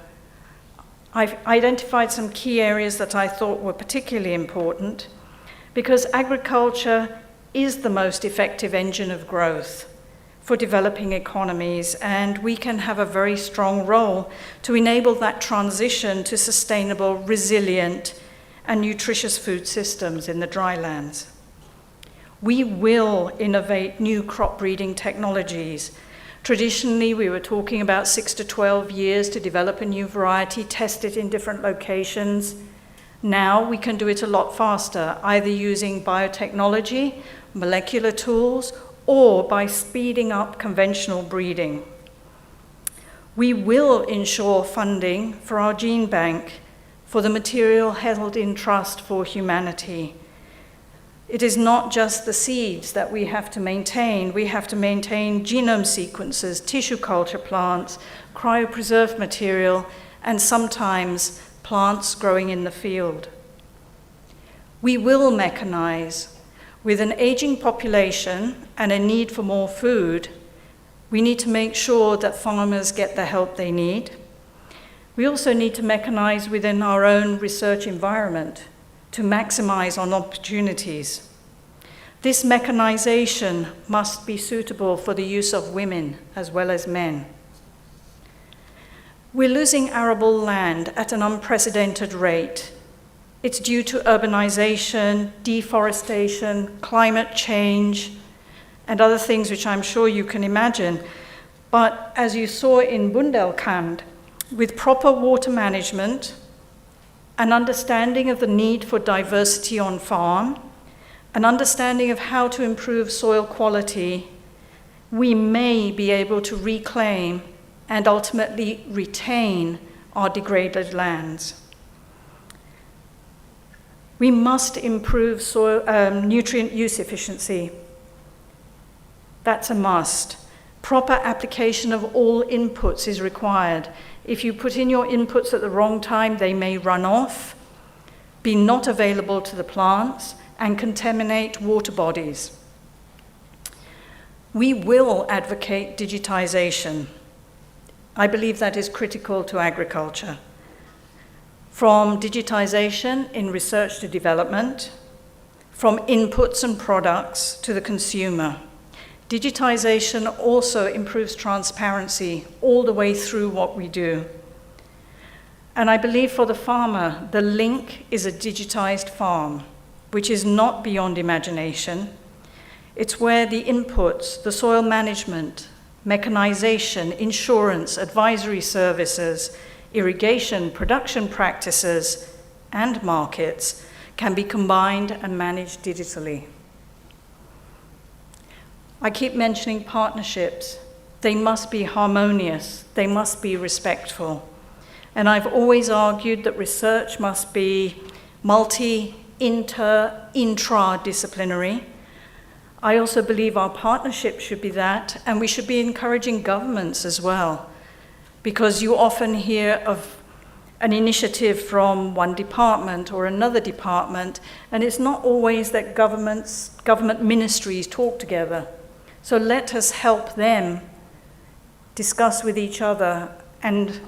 I've identified some key areas that I thought were particularly important, because agriculture is the most effective engine of growth for developing economies, and we can have a very strong role to enable that transition to sustainable, resilient, and nutritious food systems in the drylands. We will innovate new crop breeding technologies Traditionally, we were talking about 6 to 12 years to develop a new variety, test it in different locations. Now we can do it a lot faster, either using biotechnology, molecular tools, or by speeding up conventional breeding. We will ensure funding for our gene bank for the material held in trust for humanity. It is not just the seeds that we have to maintain genome sequences, tissue culture plants, cryopreserved material, and sometimes plants growing in the field. We will mechanize. With an aging population and a need for more food, we need to make sure that farmers get the help they need. We also need to mechanize within our own research environment to maximize on opportunities. This mechanization must be suitable for the use of women as well as men. We're losing arable land at an unprecedented rate. It's due to urbanization, deforestation, climate change, and other things which I'm sure you can imagine. But as you saw in Bundelkhand, with proper water management, an understanding of the need for diversity on farm, an understanding of how to improve soil quality, we may be able to reclaim and ultimately retain our degraded lands. We must improve soil, nutrient use efficiency. That's a must. Proper application of all inputs is required. If you put in your inputs at the wrong time, they may run off, be not available to the plants, and contaminate water bodies. We will advocate digitization. I believe that is critical to agriculture. From digitization in research to development, from inputs and products to the consumer. Digitization also improves transparency all the way through what we do. And I believe for the farmer, the link is a digitized farm, which is not beyond imagination. It's where the inputs, the soil management, mechanization, insurance, advisory services, irrigation, production practices, and markets can be combined and managed digitally. I keep mentioning partnerships. They must be harmonious. They must be respectful. And I've always argued that research must be intra-disciplinary. I also believe our partnership should be that, and we should be encouraging governments as well, because you often hear of an initiative from one department or another department, and it's not always that government ministries talk together. So let us help them discuss with each other and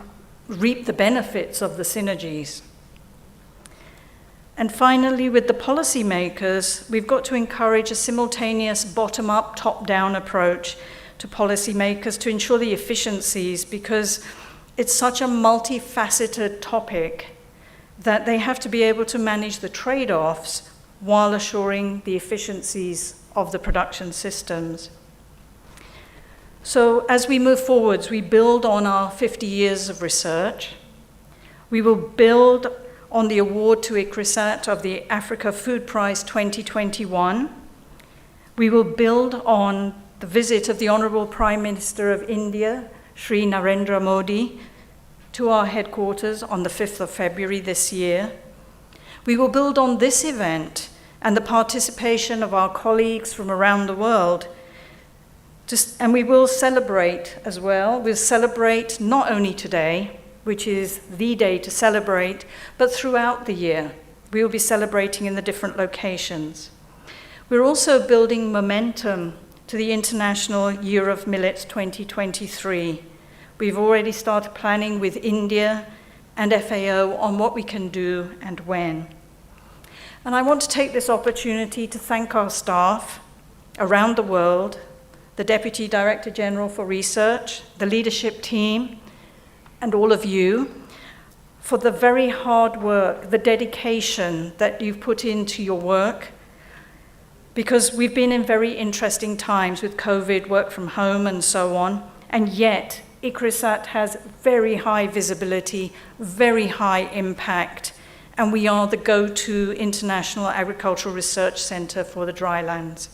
reap the benefits of the synergies. And finally, with the policymakers, we've got to encourage a simultaneous bottom-up, top-down approach to policymakers to ensure the efficiencies, because it's such a multifaceted topic that they have to be able to manage the trade-offs while assuring the efficiencies of the production systems. So as we move forwards, we build on our 50 years of research. We will build on the award to ICRISAT of the Africa Food Prize 2021. We will build on the visit of the Honorable Prime Minister of India, Shri Narendra Modi, to our headquarters on the 5th of February this year. We will build on this event and the participation of our colleagues from around the world. And we will celebrate as well. We'll celebrate not only today, which is the day to celebrate, but throughout the year. We will be celebrating in the different locations. We're also building momentum to the International Year of Millets 2023. We've already started planning with India and FAO on what we can do and when. And I want to take this opportunity to thank our staff around the world, the Deputy Director General for Research, the leadership team, and all of you for the very hard work, the dedication that you've put into your work, because we've been in very interesting times with COVID, work from home, and so on, and yet ICRISAT has very high visibility, very high impact, and we are the go-to international agricultural research centre for the drylands.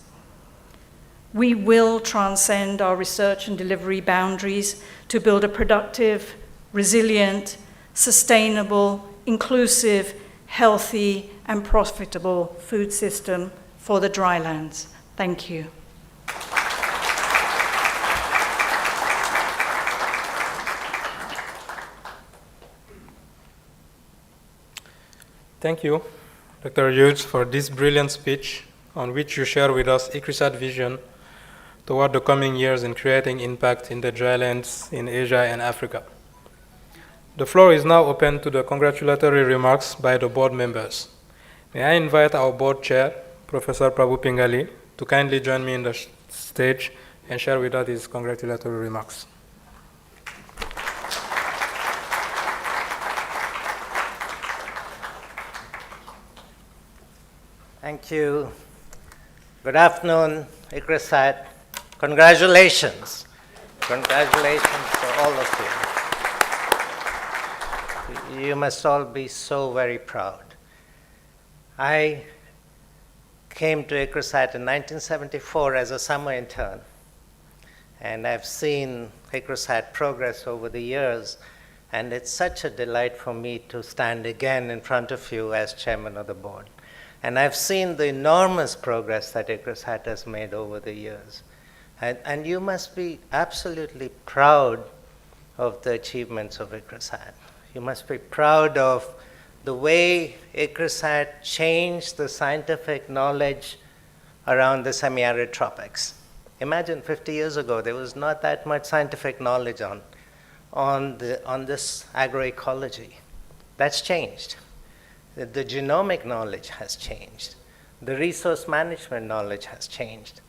We will transcend our research and delivery boundaries to build a productive, resilient, sustainable, inclusive, healthy, and profitable food system for the drylands. Thank you. Thank you, Dr. Hughes, for this brilliant speech on which you share with us ICRISAT vision toward the coming years in creating impact in the drylands in Asia and Africa. The floor is now open to the congratulatory remarks by the board members. May I invite our board chair, Professor Prabhu Pingali, to kindly join me in the stage and share with us his congratulatory remarks. Thank you. Good afternoon, ICRISAT. Congratulations. Congratulations to all of you. You must all be so very proud. I came to ICRISAT in 1974 as a summer intern, and I've seen ICRISAT progress over the years, and it's such a delight for me to stand again in front of you as chairman of the board. And I've seen the enormous progress that ICRISAT has made over the years. And you must be absolutely proud of the achievements of ICRISAT. You must be proud of the way ICRISAT changed the scientific knowledge around the semi-arid tropics. Imagine 50 years ago, there was not that much scientific knowledge on this agroecology. That's changed. The genomic knowledge has changed. The resource management knowledge has changed.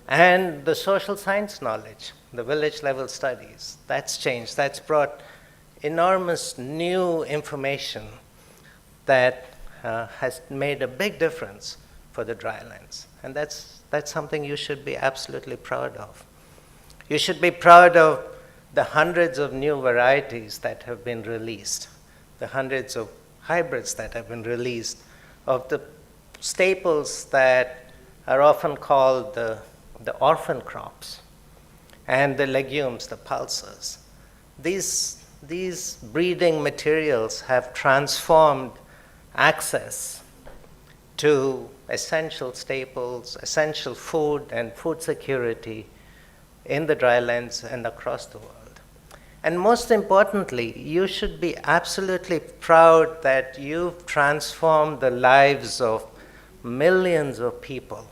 And the social science knowledge, the village level studies, that's changed. That's brought enormous new information that has made a big difference for the drylands. And that's something you should be absolutely proud of. You should be proud of the hundreds of new varieties that have been released, the hundreds of hybrids that have been released, of the staples that are often called the orphan crops, and the legumes, the pulses. These breeding materials have transformed access to essential staples, essential food and food security in the drylands and across the world. And most importantly, you should be absolutely proud that you've transformed the lives of millions of people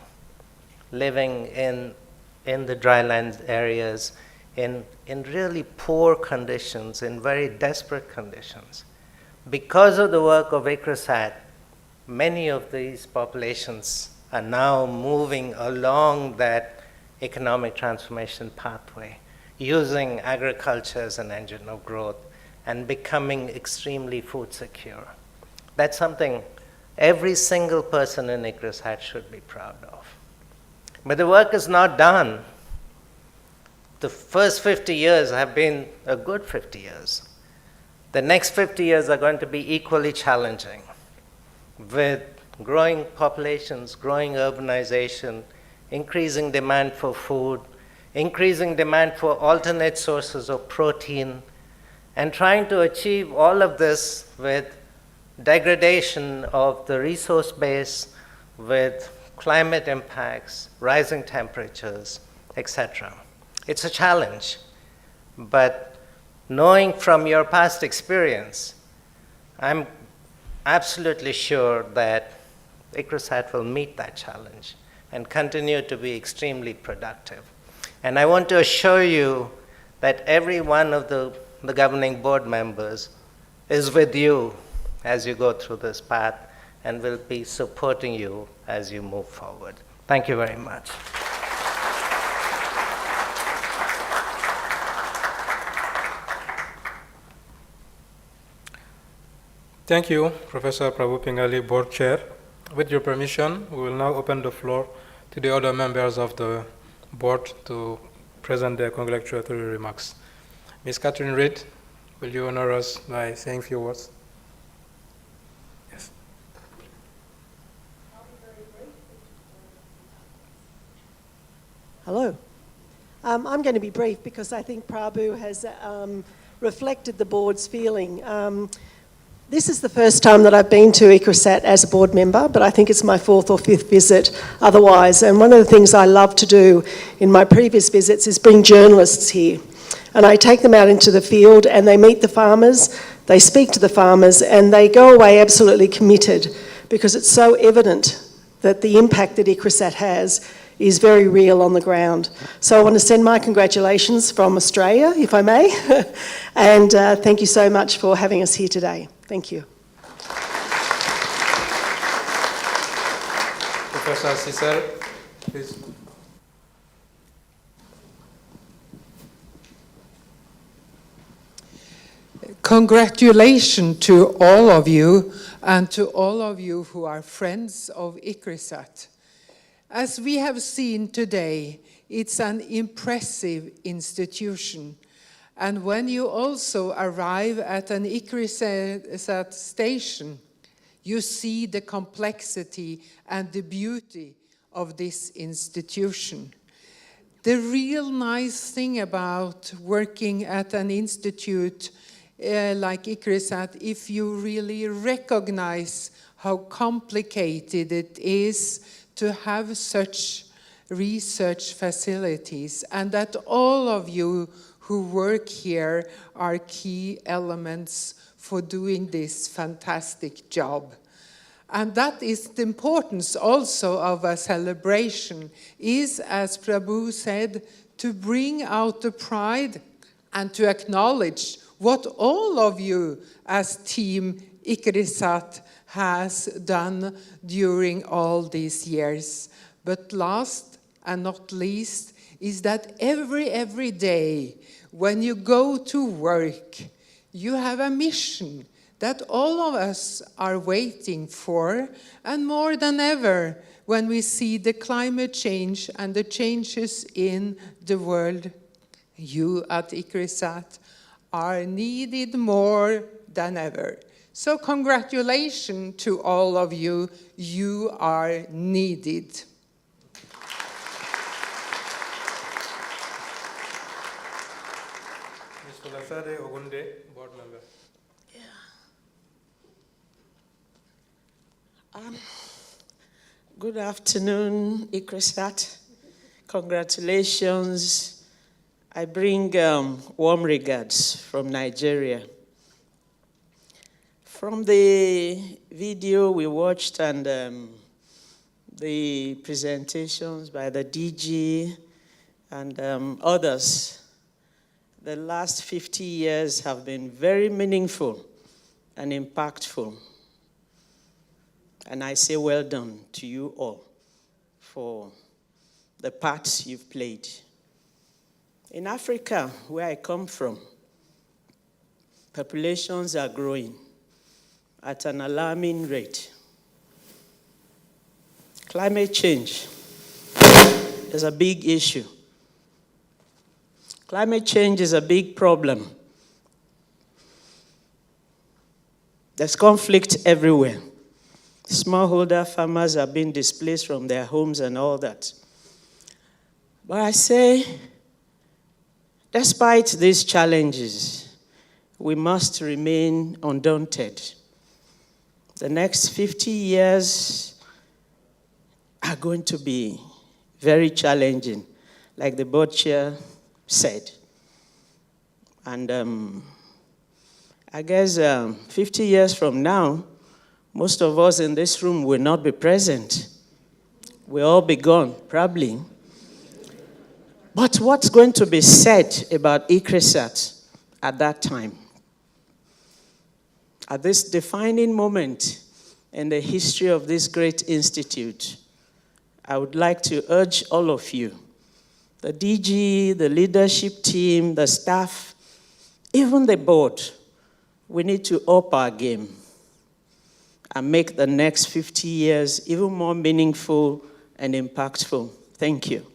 living in the dryland areas in really poor conditions, in very desperate conditions. Because of the work of ICRISAT, many of these populations are now moving along that economic transformation pathway, using agriculture as an engine of growth and becoming extremely food secure. That's something every single person in ICRISAT should be proud of. But the work is not done. The first 50 years have been a good 50 years. The next 50 years are going to be equally challenging, with growing populations, growing urbanization, increasing demand for food, increasing demand for alternate sources of protein, and trying to achieve all of this with degradation of the resource base, with climate impacts, rising temperatures, etc. It's a challenge, but knowing from your past experience, I'm absolutely sure that ICRISAT will meet that challenge and continue to be extremely productive. And I want to assure you that every one of the governing board members is with you as you go through this path and will be supporting you as you move forward. Thank you very much. Thank you, Professor Prabhu Pingali, Board Chair. With your permission, we will now open the floor to the other members of the board to present their congratulatory remarks. Ms. Catherine Reid, will you honor us by saying a few words? Yes. Hello. I'm going to be brief because I think Prabhu has reflected the board's feeling. This is the first time that I've been to ICRISAT as a board member, but I think it's my 4th or 5th visit otherwise. And one of the things I love to do in my previous visits is bring journalists here. And I take them out into the field and they meet the farmers, they speak to the farmers, and they go away absolutely committed because it's so evident that the impact that ICRISAT has is very real on the ground. So I want to send my congratulations from Australia, if I may, and thank you so much for having us here today. Thank you. Professor Cecil, please. Congratulations to all of you and to all of you who are friends of ICRISAT. As we have seen today, it's an impressive institution. And when you also arrive at an ICRISAT station, you see the complexity and the beauty of this institution. The real nice thing about working at an institute like ICRISAT, if you really recognize how complicated it is to have such research facilities, and that all of you who work here are key elements for doing this fantastic job. And that is the importance also of a celebration, is, as Prabhu said, to bring out the pride and to acknowledge what all of you as Team ICRISAT has done during all these years. But last and not least is that every day when you go to work, you have a mission that all of us are waiting for, and more than ever when we see the climate change and the changes in the world, you at ICRISAT are needed more than ever. So congratulations to all of you. You are needed. Mr. Lafade Ogunde, board member. Good afternoon, ICRISAT. Congratulations. I bring warm regards from Nigeria. From the video we watched and the presentations by the DG and others, the last 50 years have been very meaningful and impactful. And I say well done to you all for the parts you've played. In Africa, where I come from, populations are growing at an alarming rate. Climate change is a big issue. Climate change is a big problem. There's conflict everywhere. Smallholder farmers are being displaced from their homes and all that. But I say, despite these challenges, we must remain undaunted. The next 50 years are going to be very challenging, like the board chair said. And I guess 50 years from now, most of us in this room will not be present. We'll all be gone, probably. But what's going to be said about ICRISAT at that time? At this defining moment in the history of this great institute, I would like to urge all of you, the DG, the leadership team, the staff, even the board, we need to up our game and make the next 50 years even more meaningful and impactful. Thank you.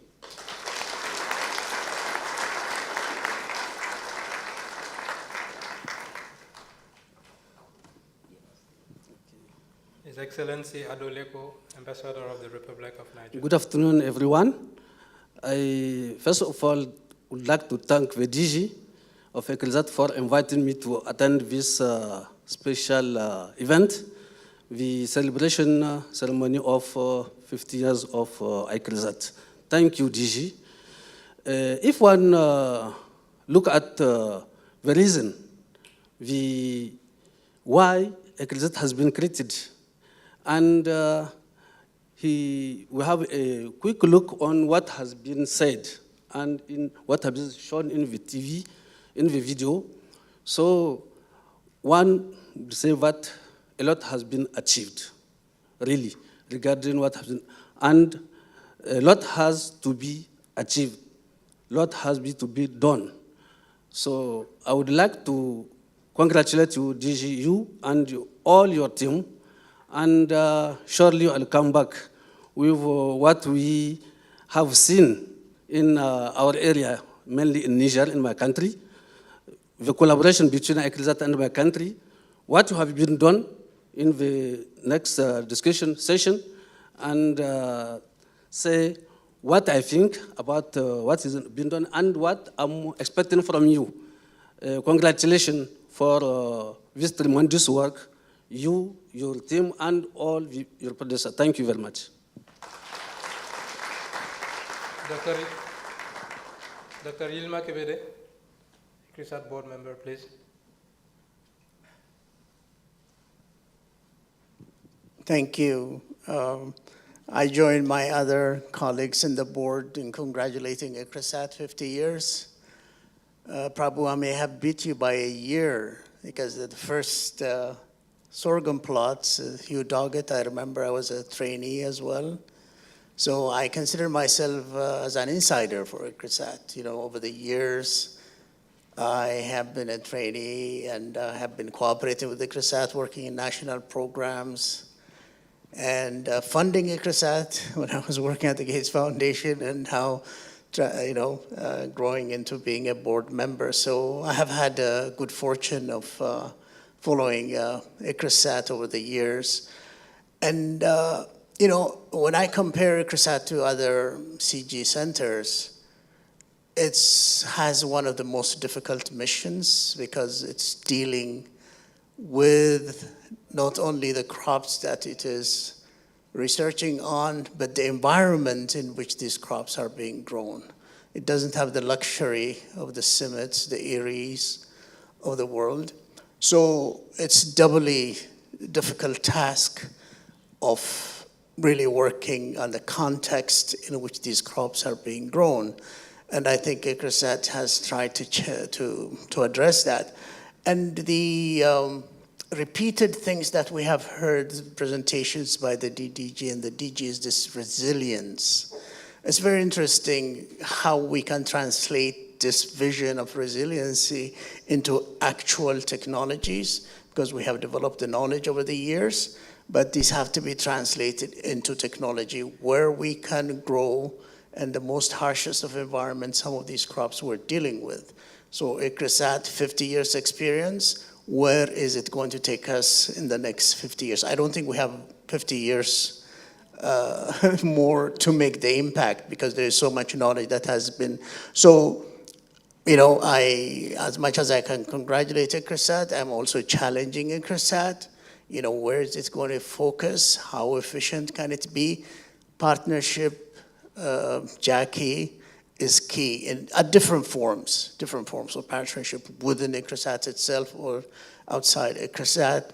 His Excellency Adoleko, Ambassador of the Republic of Nigeria. Good afternoon, everyone. I first of all would like to thank the DG of ICRISAT for inviting me to attend this special event, the celebration ceremony of 50 years of ICRISAT. Thank you, DG. If one look at the reason why ICRISAT has been created, and we have a quick look on what has been said and in what has been shown in the TV, in the video. So one would say that a lot has been achieved, really, regarding what has been, and a lot has to be achieved, a lot has to be done. So I would like to congratulate you, DG, you and all your team, and surely I'll come back with what we have seen in our area, mainly in Niger, in my country, the collaboration between ICRISAT and my country, what have been done in the next discussion session, and say what I think about what has been done and what I'm expecting from you. Congratulations for this tremendous work, you, your team, and all your predecessors. Thank you very much. Dr. Yilma Kebede, ICRISAT board member, please. Thank you. I join my other colleagues in the board in congratulating ICRISAT 50 years. Prabhu, I may have beat you by a year because the first sorghum plots, Hugh Doggett, I remember I was a trainee as well. So I consider myself as an insider for ICRISAT. You know, over the years, I have been a trainee and have been cooperating with ICRISAT, working in national programs and funding ICRISAT when I was working at the Gates Foundation, and how, growing into being a board member. So I have had a good fortune of following ICRISAT over the years. And, when I compare ICRISAT to other CG centers, it has one of the most difficult missions because it's dealing with not only the crops that it is researching on, but the environment in which these crops are being grown. It doesn't have the luxury of the summits, the Eries of the world. So it's doubly difficult task of really working on the context in which these crops are being grown. And I think ICRISAT has tried to address that. And the repeated things that we have heard, presentations by the DG and the DG, is this resilience. It's very interesting how we can translate this vision of resiliency into actual technologies, because we have developed the knowledge over the years, but these have to be translated into technology where we can grow in the most harshest of environments some of these crops we're dealing with. So ICRISAT, 50 years experience, where is it going to take us in the next 50 years? I don't think we have 50 years more to make the impact, because there is so much knowledge that has been. So, as much as I can congratulate ICRISAT, I'm also challenging ICRISAT. Where is it going to focus? How efficient can it be? Partnership, Jackie, is key at different forms of partnership within ICRISAT itself or outside ICRISAT.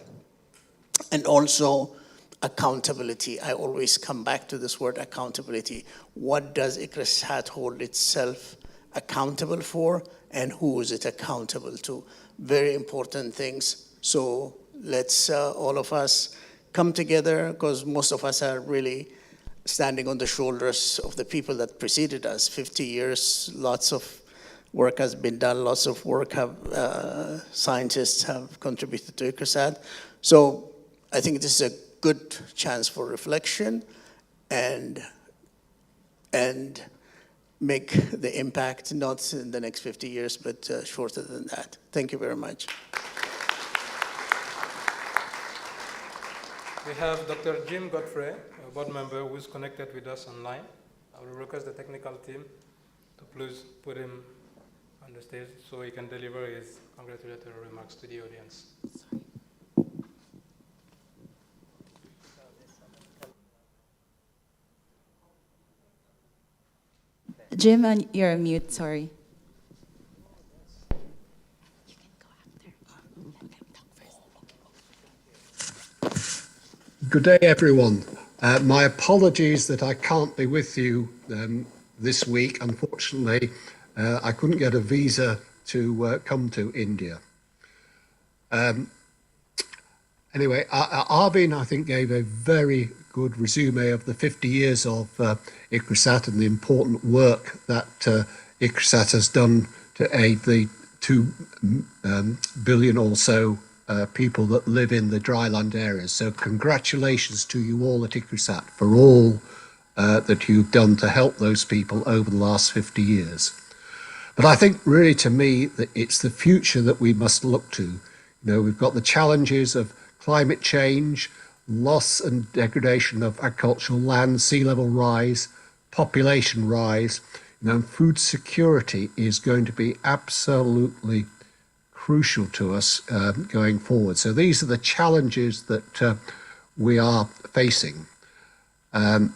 And also accountability. I always come back to this word accountability. What does ICRISAT hold itself accountable for, and who is it accountable to? Very important things. So let's all of us come together, because most of us are really standing on the shoulders of the people that preceded us. 50 years, lots of work has been done, lots of work scientists have contributed to ICRISAT. So I think this is a good chance for reflection and make the impact not in the next 50 years, but shorter than that. Thank you very much. We have Dr. Jim Godfrey, a board member who is connected with us online. I will request the technical team to please put him on the stage so he can deliver his congratulatory remarks to the audience. Jim, you're on mute, sorry. Good day, everyone. My apologies that I can't be with you this week. Unfortunately, I couldn't get a visa to come to India. Anyway, Arvin, I think, gave a very good resume of the 50 years of ICRISAT and the important work that ICRISAT has done to aid the 2 billion or so people that live in the dryland areas. So congratulations to you all at ICRISAT for all that you've done to help those people over the last 50 years. But I think really to me that it's the future that we must look to. You know, we've got the challenges of climate change, loss and degradation of agricultural land, sea level rise, population rise. You know, food security is going to be absolutely crucial to us going forward. So these are the challenges that we are facing. And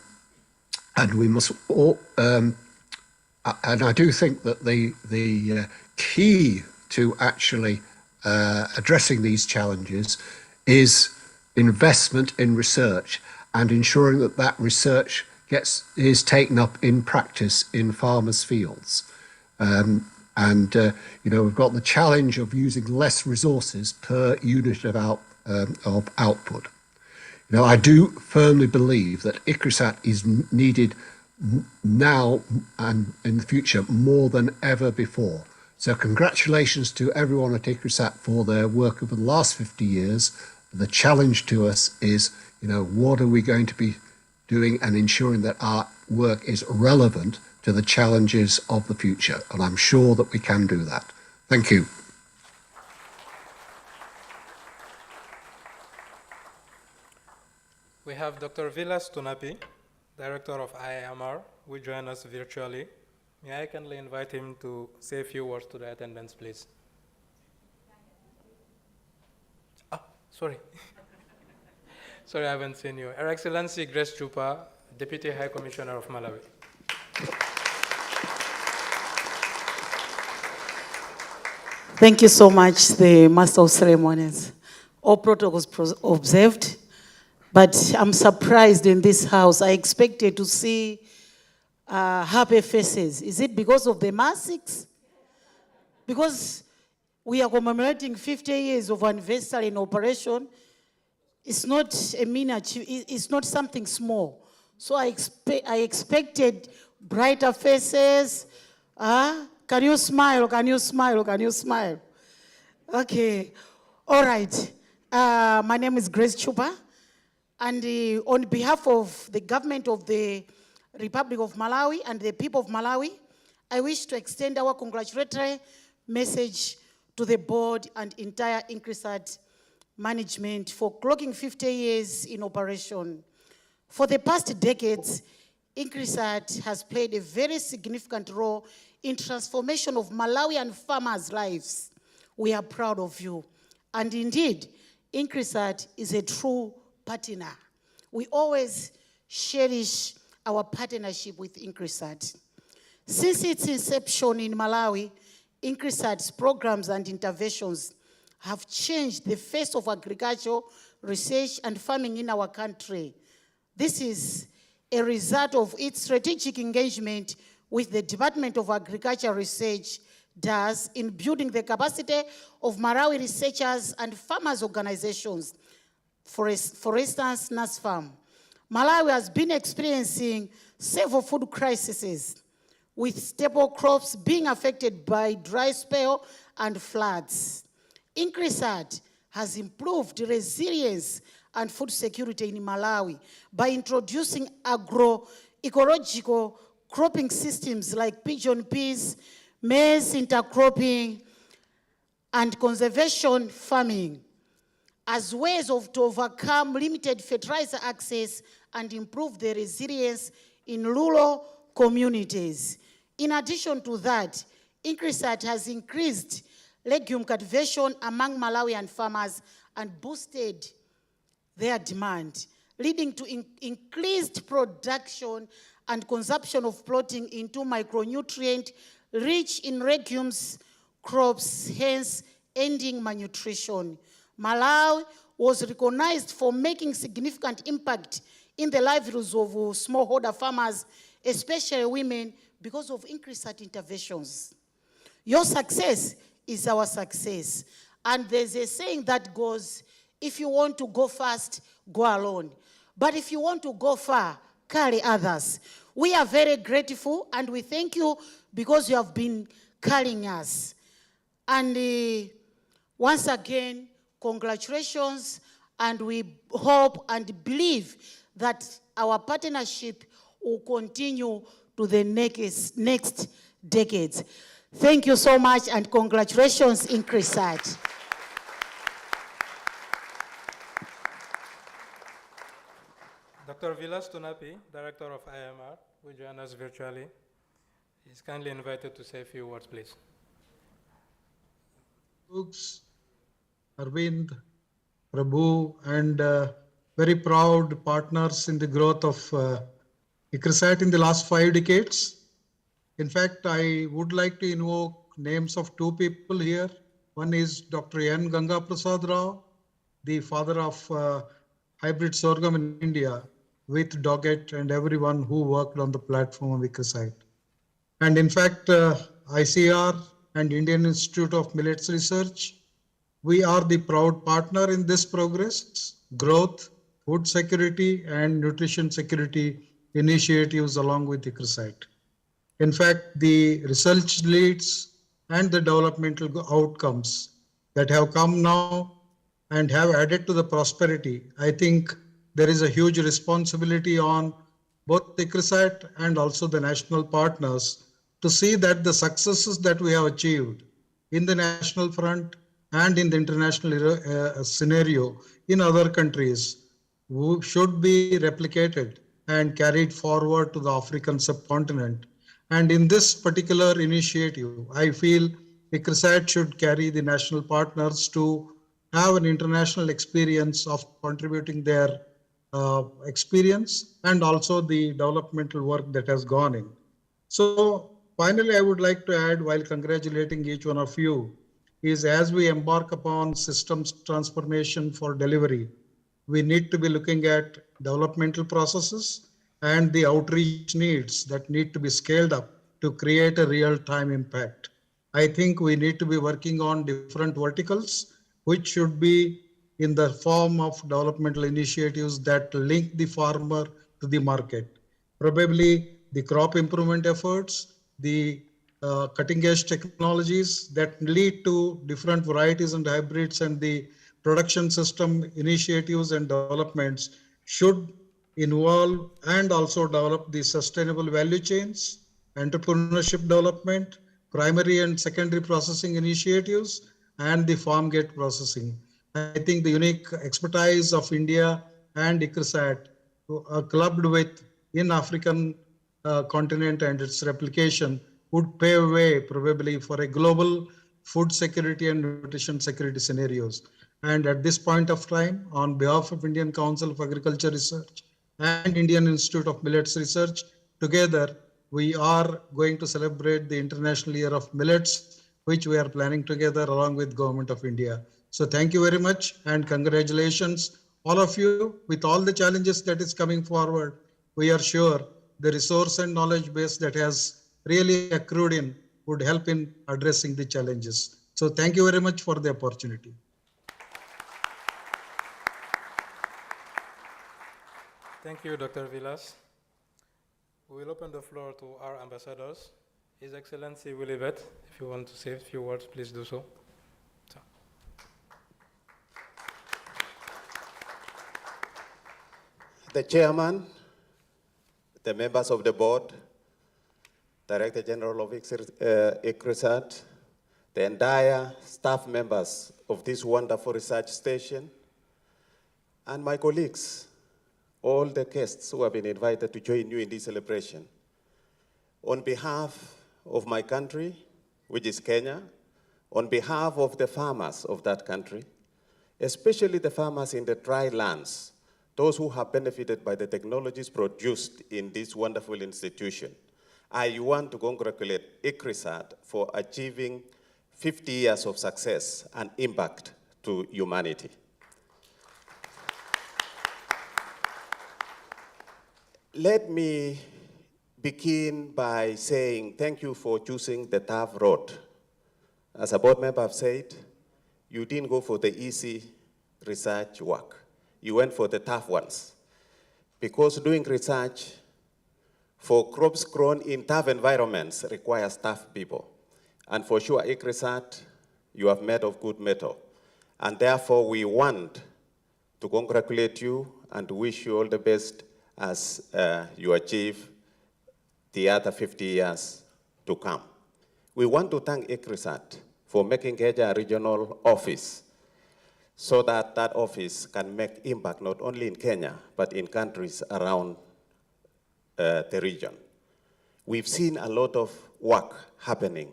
we must all, and I do think that the key to actually addressing these challenges is investment in research and ensuring that that research is taken up in practice in farmers' fields. You know, we've got the challenge of using less resources per unit of output. You know, I do firmly believe that ICRISAT is needed now and in the future more than ever before. So congratulations to everyone at ICRISAT for their work over the last 50 years. The challenge to us is, you know, what are we going to be doing and ensuring that our work is relevant to the challenges of the future. And I'm sure that we can do that. Thank you. We have Dr. Vilas Tunapi, Director of IIMR, who join us virtually. May I kindly invite him to say a few words to the attendants, please? Sorry. Sorry, I haven't seen you. Her Excellency Grace Chupa, Deputy High Commissioner of Malawi. Thank you so much, the Master of Ceremonies. All protocols observed, but I'm surprised in this house. I expected to see happy faces. Is it because of the masks? Because we are commemorating 50 years of anniversary in operation. It's not a miniature, it's not something small. So I expected brighter faces. Can you smile? Can you smile? Can you smile? Okay. All right. My name is Grace Chupa. And on behalf of the government of the Republic of Malawi and the people of Malawi, I wish to extend our congratulatory message to the board and entire ICRISAT management for clocking 50 years in operation. For the past decades, ICRISAT has played a very significant role in transformation of Malawian farmers' lives. We are proud of you. And indeed, ICRISAT is a true partner. We always cherish our partnership with ICRISAT. Since its inception in Malawi, ICRISAT's programs and interventions have changed the face of agriculture, research, and farming in our country. This is a result of its strategic engagement with the Department of Agriculture Research does in building the capacity of Malawi researchers and farmers' organizations. For instance, NASFAM. Malawi has been experiencing several food crises, with staple crops being affected by dry spell and floods. ICRISAT has improved resilience and food security in Malawi by introducing agroecological cropping systems like pigeon peas, maize intercropping, and conservation farming. as ways to overcome limited fertilizer access and improve the resilience in rural communities. In addition to that, ICRISAT has increased legume cultivation among Malawian farmers and boosted their demand, leading to increased production and consumption of protein into micronutrient rich in legumes crops, hence ending malnutrition. Malawi was recognized for making significant impact in the livelihoods of smallholder farmers, especially women, because of ICRISAT interventions. Your success is our success. And there's a saying that goes, if you want to go fast, go alone. But if you want to go far, carry others. We are very grateful and we thank you because you have been carrying us. And once again, congratulations, and we hope and believe that our partnership will continue to the next decades. Thank you so much, and congratulations, ICRISAT. Dr. Vilas Tunapi, Director of IMR, will join us virtually. He is kindly invited to say a few words, please. Folks, Arvind, Prabhu, and very proud partners in the growth of ICRISAT in the last 5 decades. In fact, I would like to invoke names of 2 people here. One is Dr. N. Ganga Prasad Rao, the father of hybrid sorghum in India, with Doggett and everyone who worked on the platform of ICRISAT. And in fact, ICR and Indian Institute of Millets Research, we are the proud partner in this progress, growth, food security, and nutrition security initiatives along with ICRISAT. In fact, the research leads and the developmental outcomes that have come now and have added to the prosperity, I think there is a huge responsibility on both ICRISAT and also the national partners to see that the successes that we have achieved in the national front and in the international scenario in other countries should be replicated and carried forward to the African subcontinent. And in this particular initiative, I feel ICRISAT should carry the national partners to have an international experience of contributing their experience and also the developmental work that has gone in. So finally, I would like to add, while congratulating each one of you, is as we embark upon systems transformation for delivery, we need to be looking at developmental processes and the outreach needs that need to be scaled up to create a real-time impact. I think we need to be working on different verticals, which should be in the form of developmental initiatives that link the farmer to the market. Probably the crop improvement efforts, the cutting-edge technologies that lead to different varieties and hybrids, and the production system initiatives and developments should involve and also develop the sustainable value chains, entrepreneurship development, primary and secondary processing initiatives, and the farm gate processing. I think the unique expertise of India and ICRISAT clubbed with in African continent and its replication would pave way probably for a global food security and nutrition security scenarios. And at this point of time, on behalf of Indian Council of Agriculture Research and Indian Institute of Millets Research, together we are going to celebrate the International Year of Millets, which we are planning together along with Government of India. So thank you very much and congratulations all of you. With all the challenges that is coming forward, we are sure the resource and knowledge base that has really accrued in would help in addressing the challenges. So thank you very much for the opportunity. Thank you, Dr. Vilas. We will open the floor to our ambassadors. His Excellency Willibet, if you want to say a few words, please do so. The chairman, the members of the board, Director General of ICRISAT, the entire staff members of this wonderful research station, and my colleagues, all the guests who have been invited to join you in this celebration. On behalf of my country, which is Kenya, on behalf of the farmers of that country, especially the farmers in the dry lands, those who have benefited by the technologies produced in this wonderful institution, I want to congratulate ICRISAT for achieving 50 years of success and impact to humanity. Let me begin by saying thank you for choosing the tough road. As a board member have said, you didn't go for the easy research work. You went for the tough ones. Because doing research for crops grown in tough environments requires tough people. And for sure, ICRISAT, you have made of good metal. And therefore, we want to congratulate you and wish you all the best as you achieve the other 50 years to come. We want to thank ICRISAT for making Kenya a regional office so that that office can make impact not only in Kenya, but in countries around the region. We've seen a lot of work happening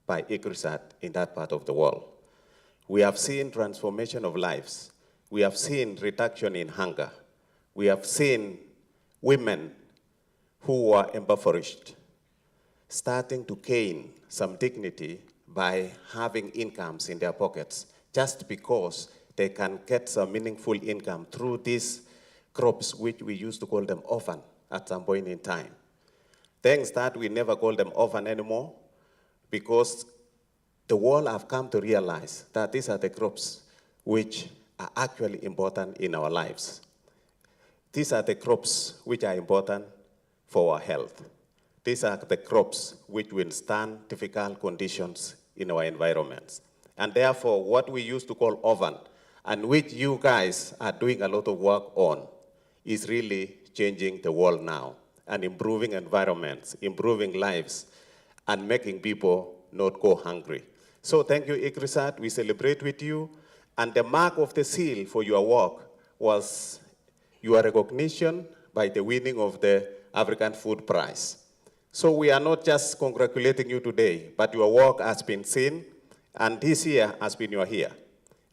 by ICRISAT in that part of the world. We have seen transformation of lives. We have seen reduction in hunger. We have seen women who were impoverished starting to gain some dignity by having incomes in their pockets just because they can get some meaningful income through these crops, which we used to call them orphan at some point in time. Thanks that we never call them orphan anymore because the world have come to realize that these are the crops which are actually important in our lives. These are the crops which are important for our health. These are the crops which will stand difficult conditions in our environments. And therefore, what we used to call orphan, and which you guys are doing a lot of work on, is really changing the world now and improving environments, improving lives, and making people not go hungry. So thank you, ICRISAT. We celebrate with you. And the mark of the seal for your work was your recognition by the winning of the African Food Prize. So we are not just congratulating you today, but your work has been seen, and this year has been your year.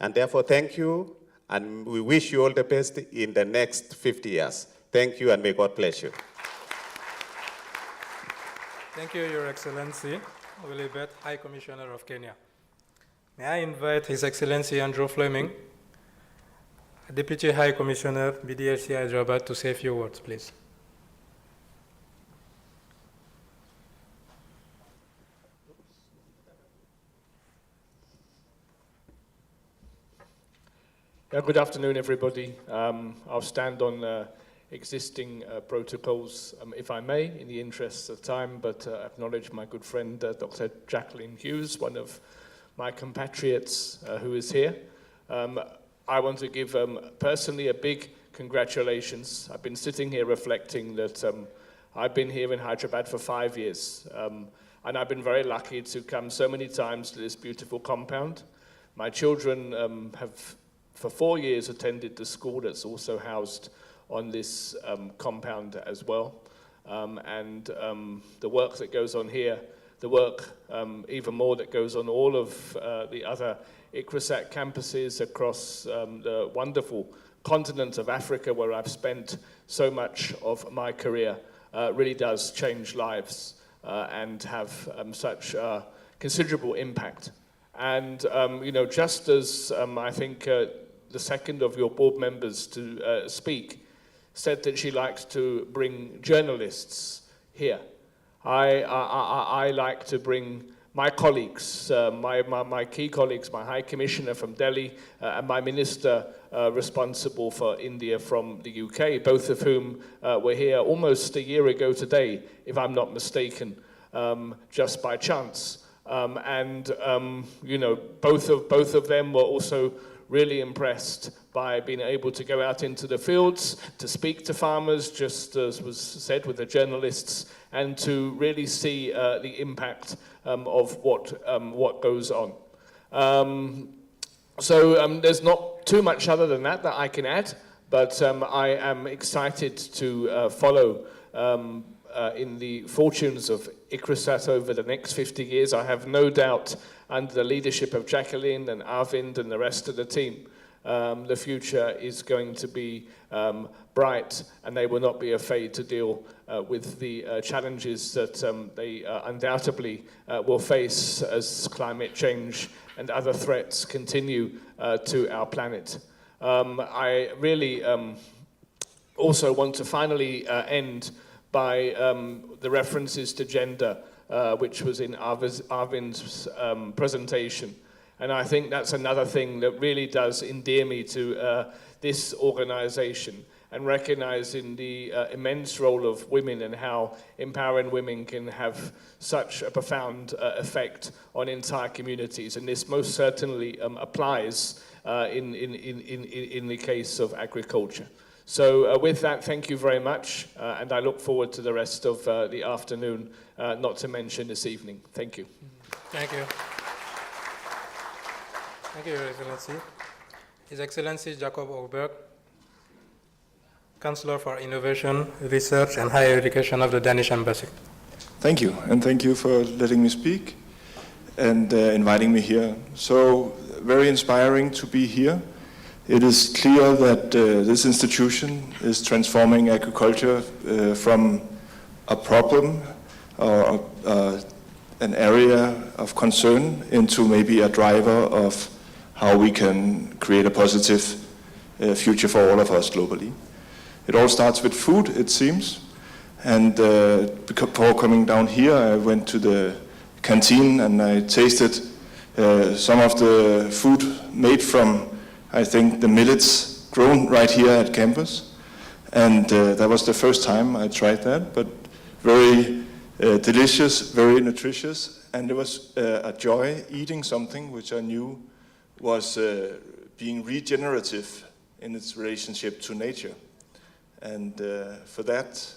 And therefore, thank you, and we wish you all the best in the next 50 years. Thank you, and may God bless you. Thank you, Your Excellency, Wilibet, High Commissioner of Kenya. May I invite His Excellency Andrew Fleming, Deputy High Commissioner, BDRC Hyderabad, to say a few words, please. Good afternoon, everybody. I'll stand on existing protocols, if I may, in the interests of time, but acknowledge my good friend, Dr. Jacqueline Hughes, one of my compatriots who is here. I want to give personally a big congratulations. I've been sitting here reflecting that I've been here in Hyderabad for 5 years, and I've been very lucky to come so many times to this beautiful compound. My children have for 4 years attended the school that's also housed on this compound as well. And the work that goes on here, the work even more that goes on all of the other ICRISAT campuses across the wonderful continent of Africa, where I've spent so much of my career, really does change lives and have such considerable impact. And you know, just as I think the second of your board members to speak said that she likes to bring journalists here, I like to bring my colleagues, my key colleagues, my High Commissioner from Delhi and my Minister responsible for India from the UK, both of whom were here almost a year ago today, if I'm not mistaken, just by chance. You know, both of them were also really impressed by being able to go out into the fields, to speak to farmers, just as was said with the journalists, and to really see the impact of what goes on. So there's not too much other than that I can add. But I am excited to follow in the fortunes of ICRISAT over the next 50 years. I have no doubt, under the leadership of Jacqueline and Arvind and the rest of the team, the future is going to be bright, and they will not be afraid to deal with the challenges that they undoubtedly will face as climate change and other threats continue to our planet. I really also want to finally end by the references to gender, which was in Arvind's presentation. And I think that's another thing that really does endear me to this organization, and recognizing the immense role of women and how empowering women can have such a profound effect on entire communities. And this most certainly applies in the case of agriculture. So with that, thank you very much, and I look forward to the rest of the afternoon, not to mention this evening. Thank you. Thank you. Thank you, Your Excellency. His Excellency Jacob Oberg, Counselor for Innovation, Research and Higher Education of the Danish Embassy. Thank you, and thank you for letting me speak and inviting me here. So, very inspiring to be here. It is clear that this institution is transforming agriculture from a problem or an area of concern into maybe a driver of how we can create a positive future for all of us globally. It all starts with food, it seems. And before coming down here, I went to the canteen and I tasted some of the food made from, I think, the millets grown right here at campus. And that was the first time I tried that, but very delicious, very nutritious. And it was a joy eating something which I knew was being regenerative in its relationship to nature. And for that,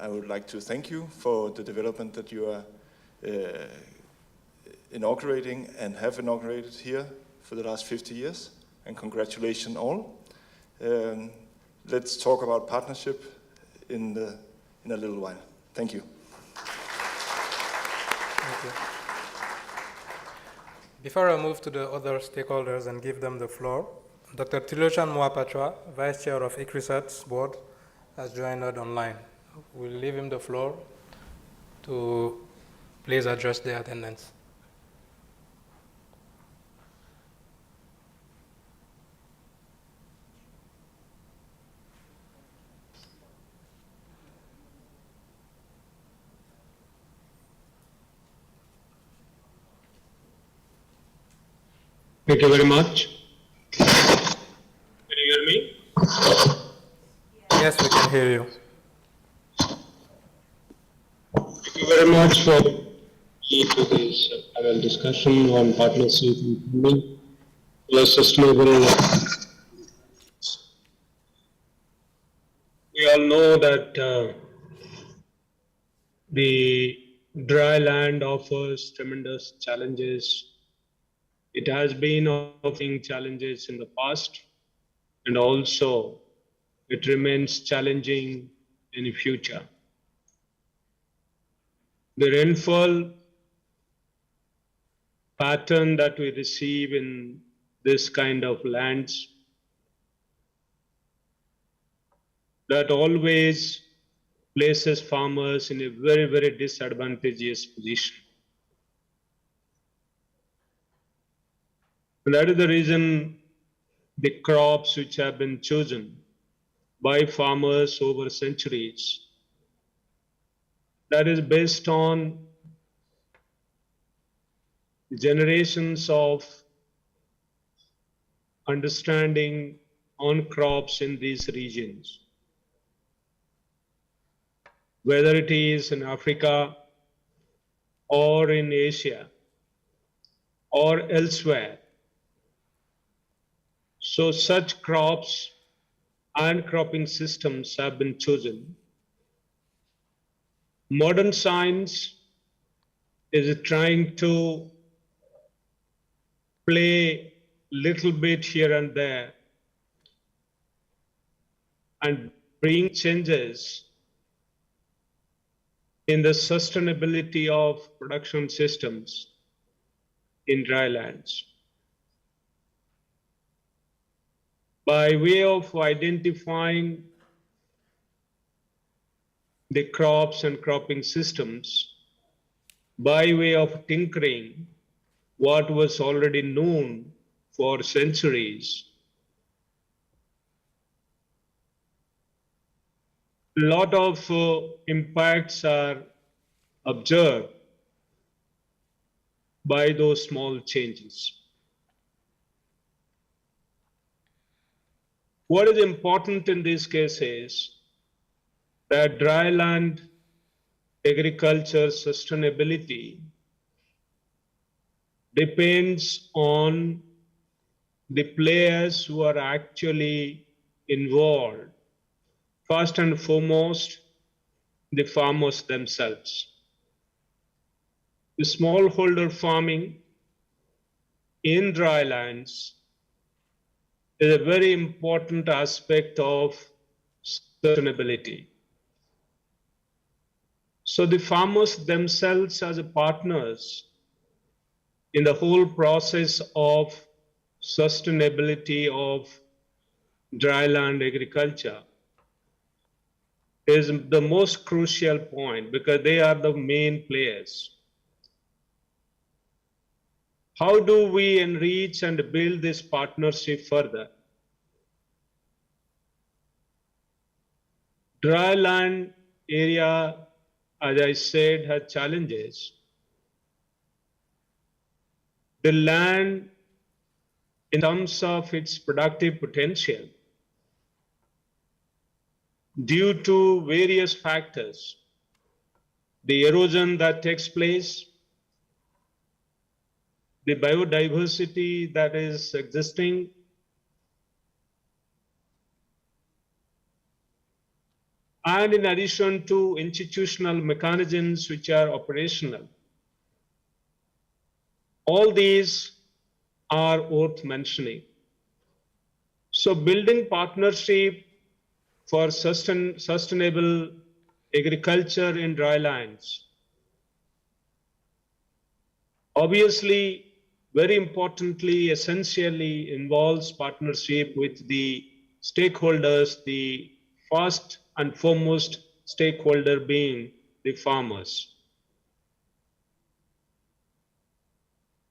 I would like to thank you for the development that you are inaugurating and have inaugurated here for the last 50 years. And congratulations all. Let's talk about partnership in a little while. Thank you. Thank you. Before I move to the other stakeholders and give them the floor, Dr. Tilochan Mwapachwa, Vice Chair of ICRISAT's board, has joined us online. We'll leave him the floor to please address the attendance. Thank you very much. Can you hear me? Yes, we can hear you. Thank you very much for this panel discussion on partnership and funding for sustainable. We all know that the dry land offers tremendous challenges. It has been offering challenges in the past, and also it remains challenging in the future. The rainfall pattern that we receive in this kind of lands, that always places farmers in a very, very disadvantageous position. And that is the reason the crops which have been chosen by farmers over centuries, that is based on generations of understanding on crops in these regions. Whether it is in Africa or in Asia or elsewhere. So such crops and cropping systems have been chosen. Modern science is trying to play little bit here and there and bring changes in the sustainability of production systems in drylands. By way of identifying the crops and cropping systems, by way of tinkering what was already known for centuries, a lot of impacts are observed by those small changes. What is important in this case is that dryland agriculture sustainability depends on the players who are actually involved. First and foremost, the farmers themselves. The smallholder farming in drylands is a very important aspect of sustainability. So the farmers themselves as partners in the whole process of sustainability of dryland agriculture is the most crucial point because they are the main players. How do we enrich and build this partnership further? Dryland area, as I said, has challenges. The land, in terms of its productive potential, due to various factors, the erosion that takes place, the biodiversity that is existing, and in addition to institutional mechanisms which are operational. All these are worth mentioning. So building partnership for sustainable agriculture in drylands obviously, very importantly, essentially involves partnership with the stakeholders, the first and foremost stakeholder being the farmers.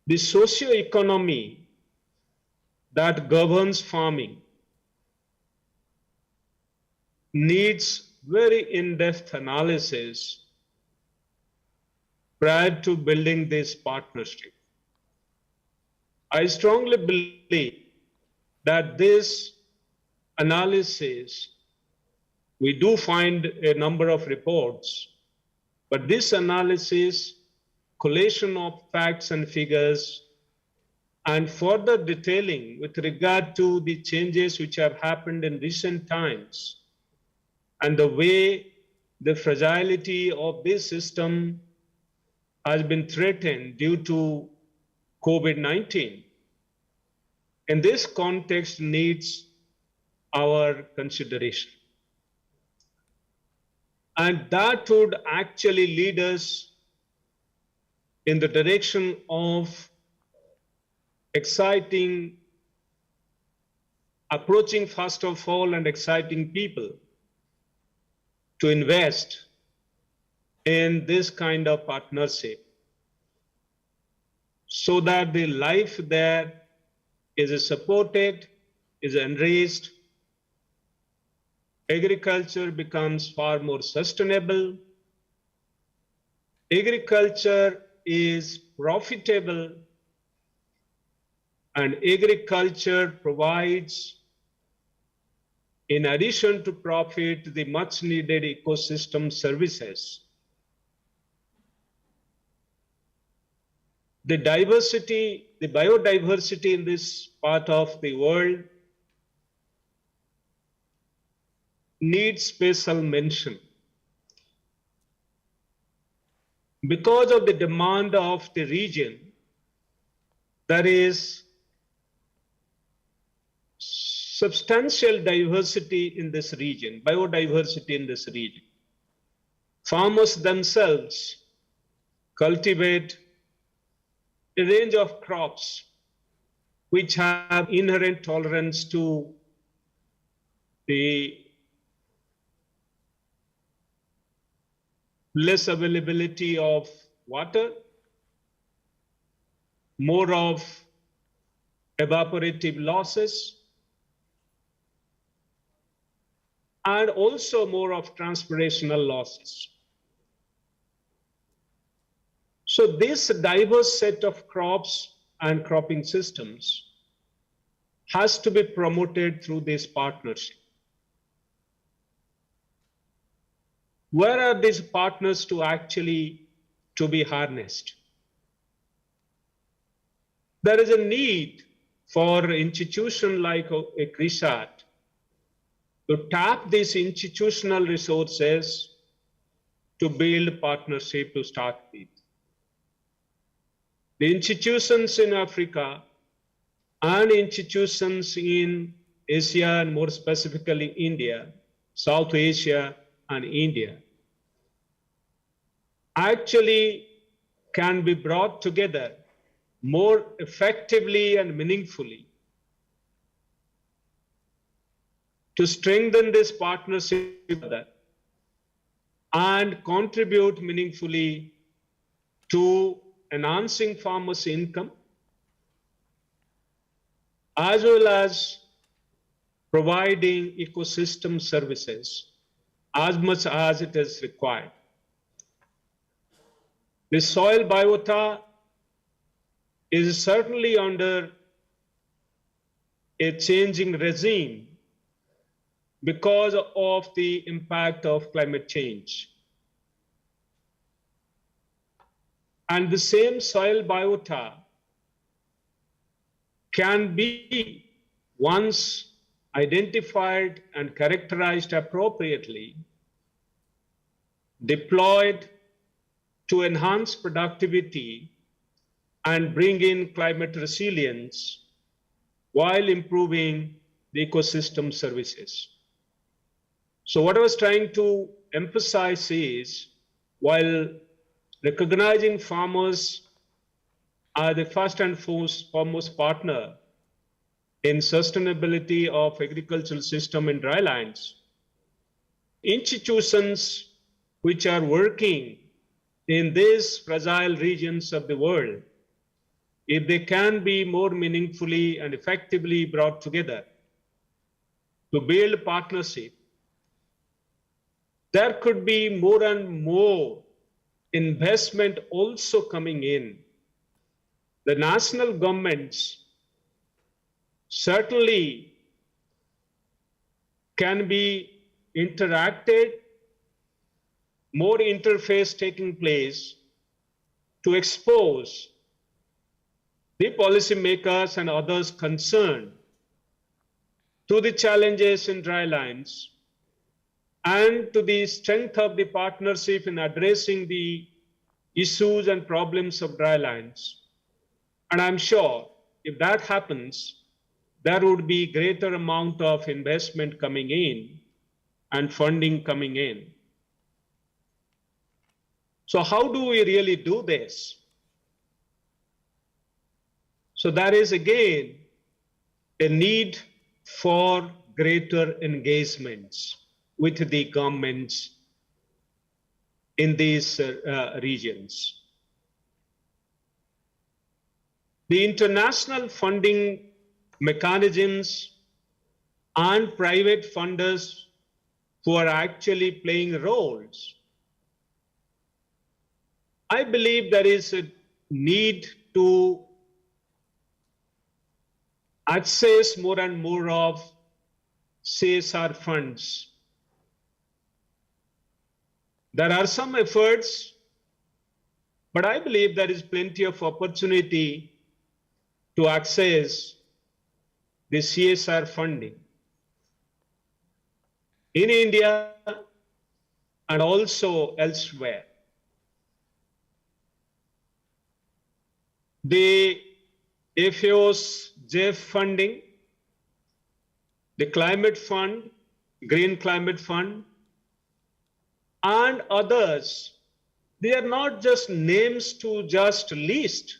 The socio-economy that governs farming needs very in-depth analysis prior to building this partnership. I strongly believe that this analysis, we do find a number of reports, but this analysis, collation of facts and figures, and further detailing with regard to the changes which have happened in recent times and the way the fragility of this system has been threatened due to COVID-19. In this context needs our consideration. And that would actually lead us in the direction of approaching first of all and exciting people to invest in this kind of partnership so that the life there is supported, is enriched, agriculture becomes far more sustainable, agriculture is profitable, and agriculture provides, in addition to profit, the much needed ecosystem services. The diversity, the biodiversity in this part of the world needs special mention. Because of the demand of the region, there is substantial diversity in this region, biodiversity in this region. Farmers themselves cultivate a range of crops which have inherent tolerance to the less availability of water, more of evaporative losses, and also more of transpirational losses. So this diverse set of crops and cropping systems has to be promoted through this partnership. Where are these partners to be harnessed? There is a need for an institution like ICRISAT to tap these institutional resources to build partnership to start with. The institutions in Africa and institutions in Asia and more specifically India, South Asia and India, actually can be brought together more effectively and meaningfully to strengthen this partnership together and contribute meaningfully to enhancing farmers' income as well as providing ecosystem services as much as it is required. The soil biota is certainly under a changing regime because of the impact of climate change. And the same soil biota can be, once identified and characterized appropriately, deployed to enhance productivity and bring in climate resilience while improving the ecosystem services. So what I was trying to emphasize is, while recognizing farmers are the first and foremost partner in sustainability of agricultural system in drylands, institutions which are working in these fragile regions of the world, if they can be more meaningfully and effectively brought together to build partnership, there could be more and more investment also coming in. The national governments certainly can be interacted, more interface taking place to expose the policymakers and others concerned to the challenges in drylands and to the strength of the partnership in addressing the issues and problems of drylands. And I'm sure if that happens, there would be greater amount of investment coming in and funding coming in. So how do we really do this? So there is again a need for greater engagements with the governments in these regions. The international funding mechanisms and private funders who are actually playing roles, I believe there is a need to access more and more of CSR funds. There are some efforts, but I believe there is plenty of opportunity to access the CSR funding in India and also elsewhere. The FAO's JEF funding, the Climate Fund, Green Climate Fund, and others. They are not just names to just list.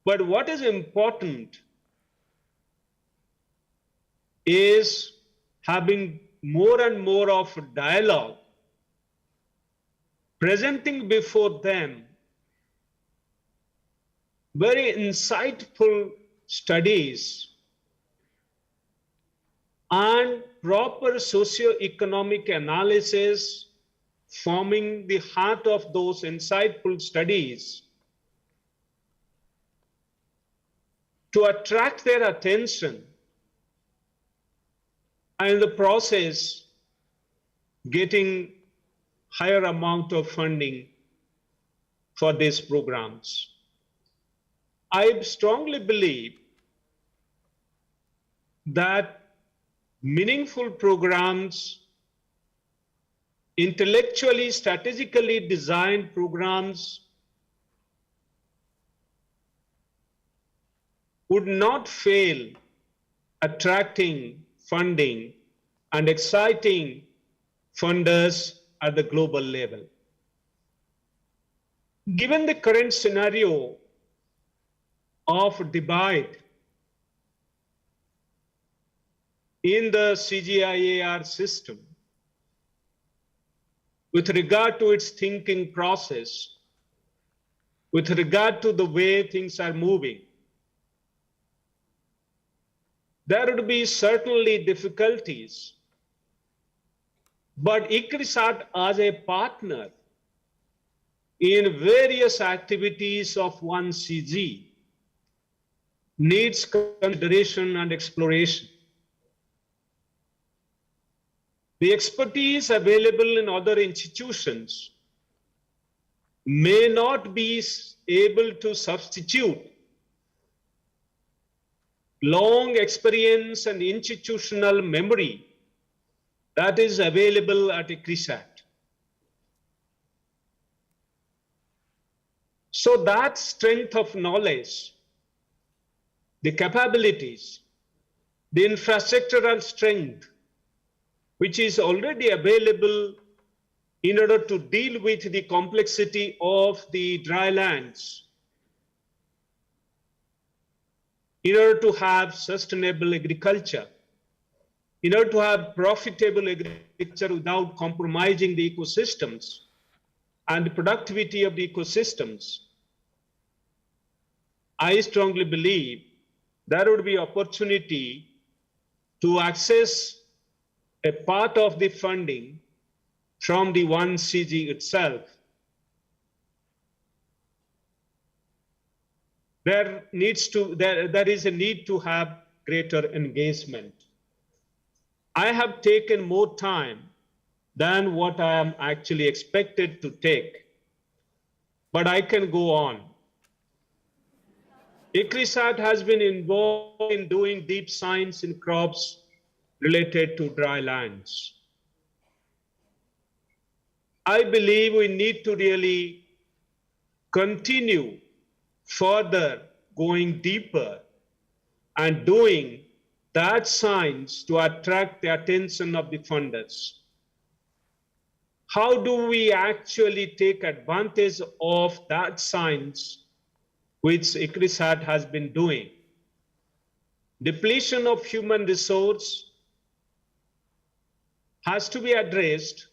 But what is important is having more and more of dialogue, presenting before them very insightful studies and proper socio-economic analysis forming the heart of those insightful studies to attract their attention, and in the process getting higher amount of funding for these programs. I strongly believe that meaningful programs, intellectually, strategically designed programs would not fail attracting funding and exciting funders at the global level. Given the current scenario of divide in the CGIAR system with regard to its thinking process, with regard to the way things are moving, there would be certainly difficulties. But ICRISAT as a partner in various activities of 1CG needs consideration and exploration. The expertise available in other institutions may not be able to substitute long experience and institutional memory that is available at ICRISAT. So that strength of knowledge, the capabilities, the infrastructural strength, which is already available in order to deal with the complexity of the drylands, in order to have sustainable agriculture, in order to have profitable agriculture without compromising the ecosystems and the productivity of the ecosystems, I strongly believe there would be opportunity to access a part of the funding from the 1CG itself. There is a need to have greater engagement. I have taken more time than what I am actually expected to take, but I can go on. ICRISAT has been involved in doing deep science in crops related to dry lands. I believe we need to really continue further going deeper and doing that science to attract the attention of the funders. How do we actually take advantage of that science which ICRISAT has been doing? Depletion of human resource has to be addressed.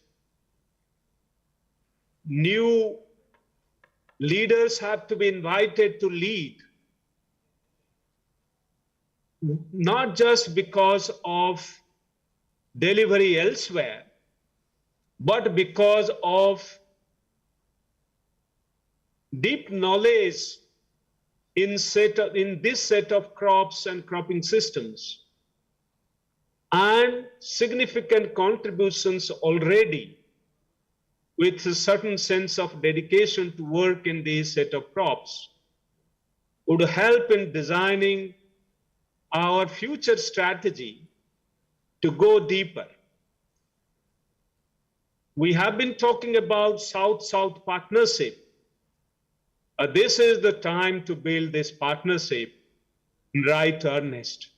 New leaders have to be invited to lead, not just because of delivery elsewhere, but because of deep knowledge in this set of crops and cropping systems, and significant contributions already with a certain sense of dedication to work in this set of crops would help in designing our future strategy to go deeper. We have been talking about South-South partnership. This is the time to build this partnership in right earnest.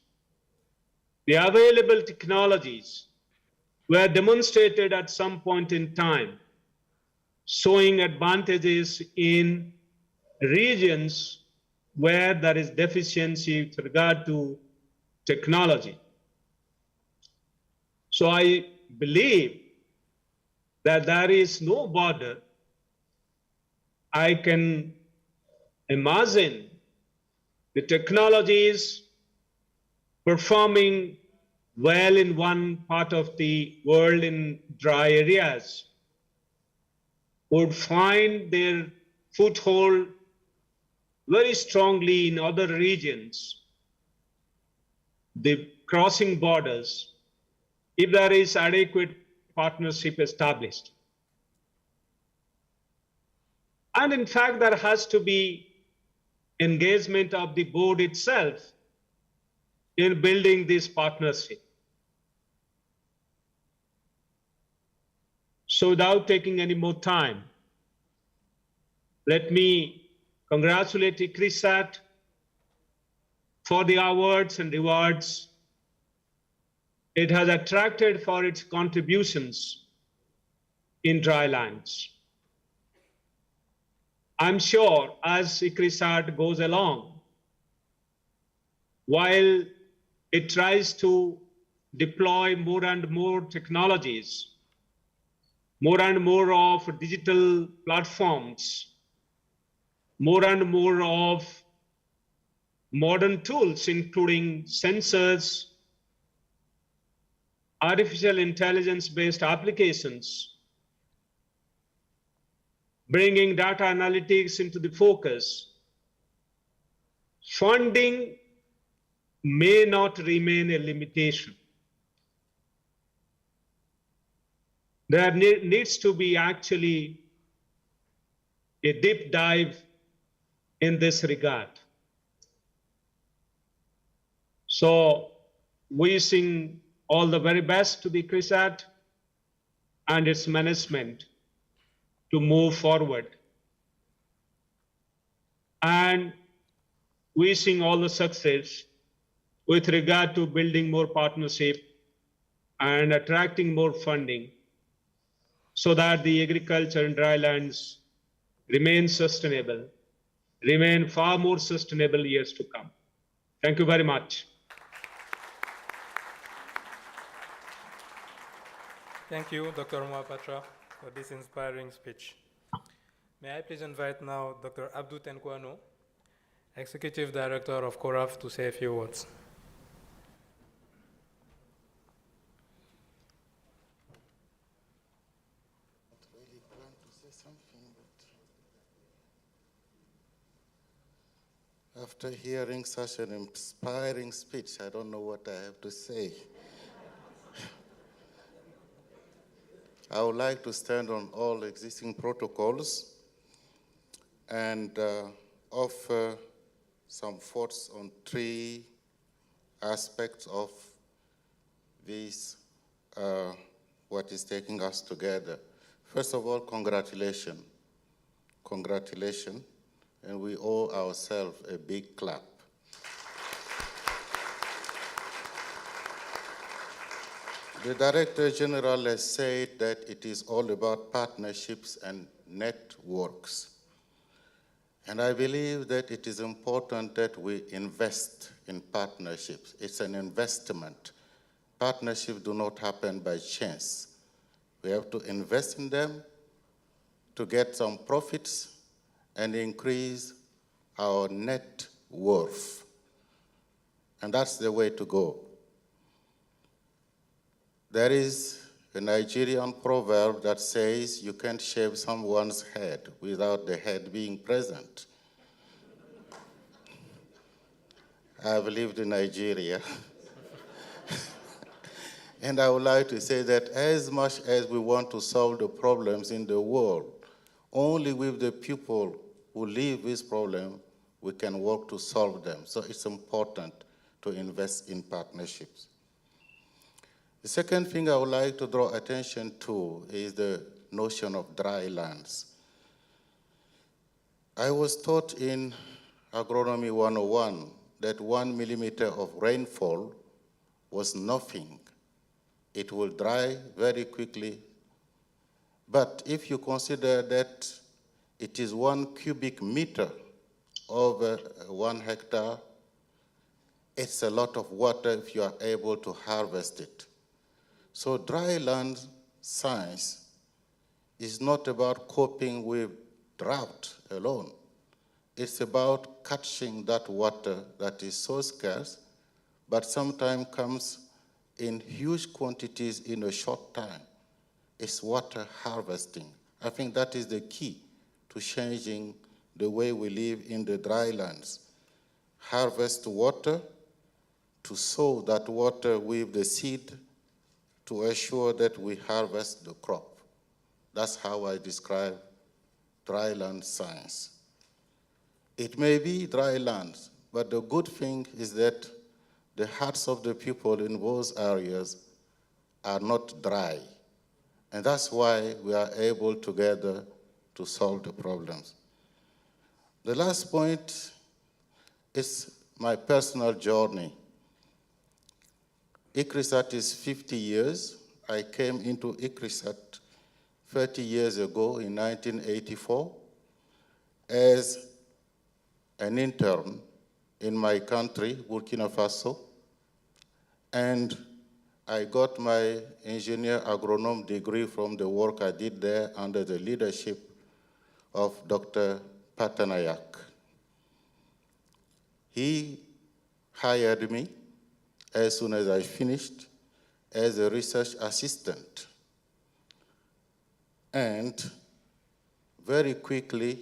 The available technologies were demonstrated at some point in time, showing advantages in regions where there is deficiency with regard to technology. So I believe that there is no border. I can imagine the technologies performing well in one part of the world in dry areas would find their foothold very strongly in other regions, the crossing borders, if there is adequate partnership established. And in fact, there has to be engagement of the board itself in building this partnership. So without taking any more time, let me congratulate ICRISAT for the awards and rewards it has attracted for its contributions in dry lands. I'm sure as ICRISAT goes along, while it tries to deploy more and more technologies, more and more of digital platforms, more and more of modern tools, including sensors, artificial intelligence-based applications, bringing data analytics into the focus, funding may not remain a limitation. There needs to be actually a deep dive in this regard. So wishing all the very best to the ICRISAT and its management to move forward. And wishing all the success with regard to building more partnership and attracting more funding so that the agriculture in drylands remain sustainable, remain far more sustainable years to come. Thank you very much. Thank you, Dr. Moapatra, for this inspiring speech. May I please invite now Dr. Abdou Tenkwano, Executive Director of CORAF, to say a few words. After hearing such an inspiring speech, I don't know what I have to say. I would like to stand on all existing protocols and offer some thoughts on three aspects of this, what is taking us together. First of all, congratulations. Congratulations. And we owe ourselves a big clap. The Director General has said that it is all about partnerships and networks. And I believe that it is important that we invest in partnerships. It's an investment. Partnerships do not happen by chance. We have to invest in them to get some profits and increase our net worth. And that's the way to go. There is a Nigerian proverb that says you can't shave someone's head without the head being present. I've lived in Nigeria. And I would like to say that as much as we want to solve the problems in the world, only with the people who live this problem, we can work to solve them. So it's important to invest in partnerships. The second thing I would like to draw attention to is the notion of dry lands. I was taught in Agronomy 101 that 1 millimeter of rainfall was nothing. It will dry very quickly. But if you consider that it is 1 cubic meter over 1 hectare, it's a lot of water if you are able to harvest it. So dry land science is not about coping with drought alone. It's about catching that water that is so scarce, but sometimes comes in huge quantities in a short time. It's water harvesting. I think that is the key to changing the way we live in the dry lands. Harvest water, to sow that water with the seed, to assure that we harvest the crop. That's how I describe dry land science. It may be dry lands, but the good thing is that the hearts of the people in those areas are not dry. And that's why we are able together to solve the problems. The last point is my personal journey. ICRISAT is 50 years. I came into ICRISAT 30 years ago in 1984 as an intern in my country, Burkina Faso, and I got my engineer agronome degree from the work I did there under the leadership of Dr. Patanayak. He hired me as soon as I finished as a research assistant. And very quickly,